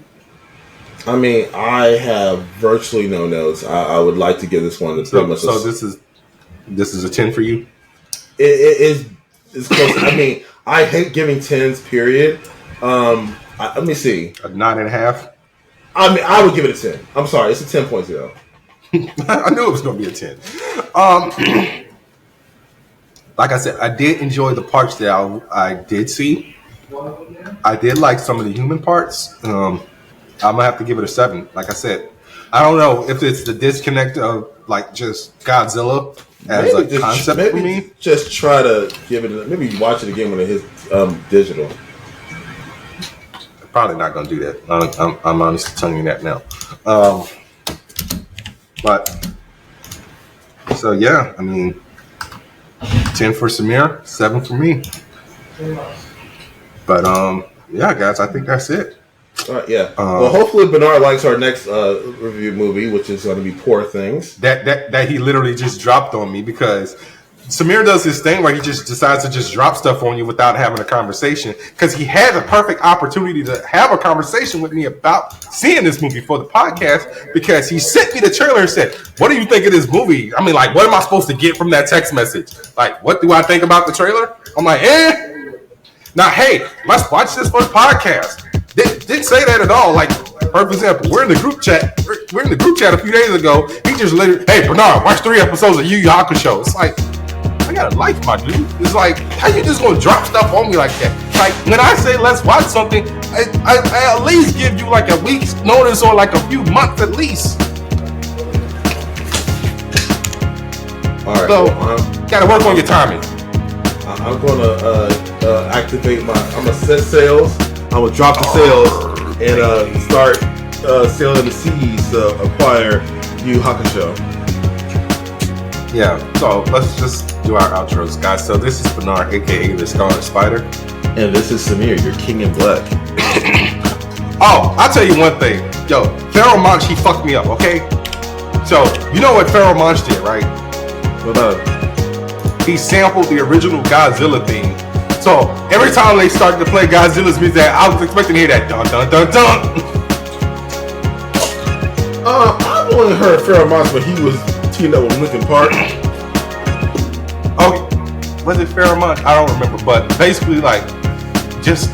I mean, I have virtually no notes. I would like to give this one pretty much. So this is a 10 for you. It's close. I mean, I hate giving 10s. Period. Let me see. A 9.5. I mean, I would give it a 10. I'm sorry, it's a 10.0. I knew it was going to be a 10. Like I said, I did enjoy the parts that I did see. I did like some of the human parts. I'm gonna have to give it a 7. Like I said, I don't know if it's the disconnect of like just Godzilla as a concept for me. Just try to give it. Maybe watch it again when it hits digital. Probably not going to do that. I'm honestly telling you that now. But so yeah, I mean, 10 for Samir, 7 for me. But yeah, guys, I think that's it. All right, yeah. Well, hopefully Bernard likes our next review movie, which is going to be Poor Things. That he literally just dropped on me because Samir does this thing where he just decides to just drop stuff on you without having a conversation because he had the perfect opportunity to have a conversation with me about seeing this movie for the podcast because he sent me the trailer and said, "What do you think of this movie?" I mean, like, what am I supposed to get from that text message? Like, what do I think about the trailer? I'm like, Now, hey, let's watch this for the podcast. Didn't say that at all. Like, for example, we're in the group chat. We're in the group chat a few days ago. He just literally, "Hey, Bernard, watch 3 episodes of Yu Yu Hakusho." It's like, I got a life, my dude. It's like, how you just gonna drop stuff on me like that? Like, when I say let's watch something, I at least give you like a week's notice or like a few months at least. All right. So, gotta work on your timing. I'm gonna activate I'm gonna set sails. I'm gonna drop the sails and start sailing the seas to acquire Yu Yu Hakusho. Yeah, so let's just do our outros, guys. So this is Bernard, aka the Scarlet Spider. And this is Samir, your King in Black. Oh, I'll tell you one thing. Yo, Pharaoh Monch, he fucked me up, okay? So, you know what Pharaoh Monch did, right? What up? He sampled the original Godzilla theme So every time they started to play Godzilla's music, I was expecting to hear that dun dun dun dun. I've only heard Pharaoh Monster, but he was teamed up with Linkin Park. Oh, was it Pheromone? I don't remember, but basically, like, just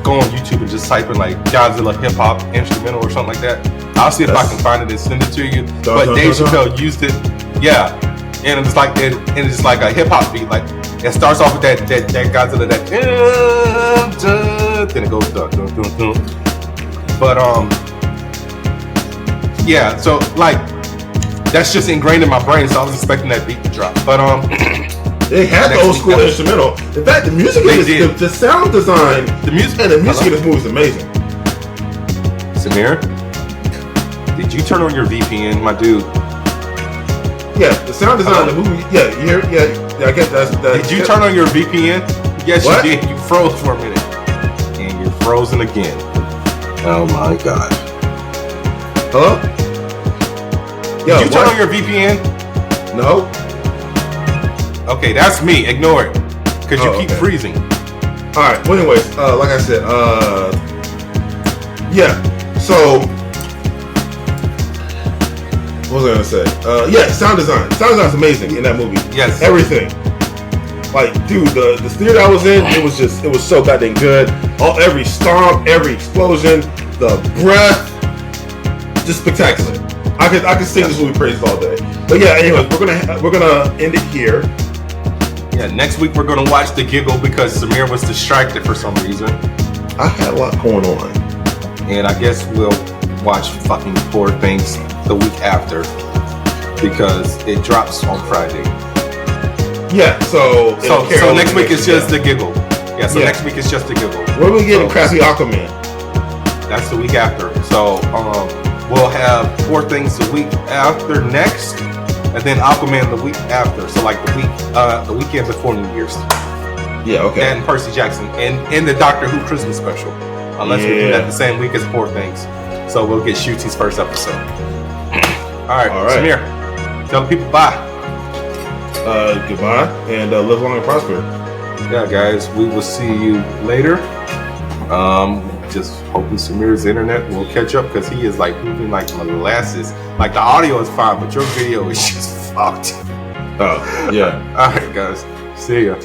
go on YouTube and just type in like Godzilla hip hop instrumental or something like that. I'll see if I can find it and send it to you. But Dave Chappelle used it, yeah, and it's like a hip hop beat. Like it starts off with that Godzilla that then it goes dun dun dun dun. But yeah, so like that's just ingrained in my brain, so I was expecting that beat to drop. But they had the old school instrumental. In fact, the music the sound design, the music in this movie is amazing. Samir, did you turn on your VPN, my dude? Yeah, the sound design of the movie. Yeah, I guess that's. Did you turn on your VPN? Yes, what? You did. You froze for a minute, and you're frozen again. Oh my god. Hello? Did you turn on your VPN? No. Okay, that's me. Ignore it, because you keep freezing. All right. Well, anyways, like I said, yeah. So, what was I gonna say? Yeah, sound design. Sound design's amazing in that movie. Yes. Everything. Like, dude, the theater I was in, it was so goddamn good. Every stomp, every explosion, the breath, just spectacular. I could sing this movie praises all day. But yeah, anyways, we're gonna end it here. Yeah, next week we're gonna watch The Giggle because Samir was distracted for some reason. I had a lot going on. And I guess we'll watch fucking Poor Things the week after because it drops on Friday. Yeah, so next week is just The Giggle. Yeah, so next week is just The Giggle. Where are we getting crappy Aquaman? That's the week after. So we'll have Poor Things the week after next, and then Aquaman the week after. So like the weekend before New Year's. Yeah, okay. And Percy Jackson and the Doctor Who Christmas special. Unless we do that the same week as Poor Things. So we'll get Shooty's first episode. All right. Samir, tell the people bye. Goodbye, and live long and prosper. Yeah, guys, we will see you later. Just hoping Samir's internet will catch up because he is like moving like molasses. Like the audio is fine, but your video is just fucked. Oh, yeah. All right, guys. See ya.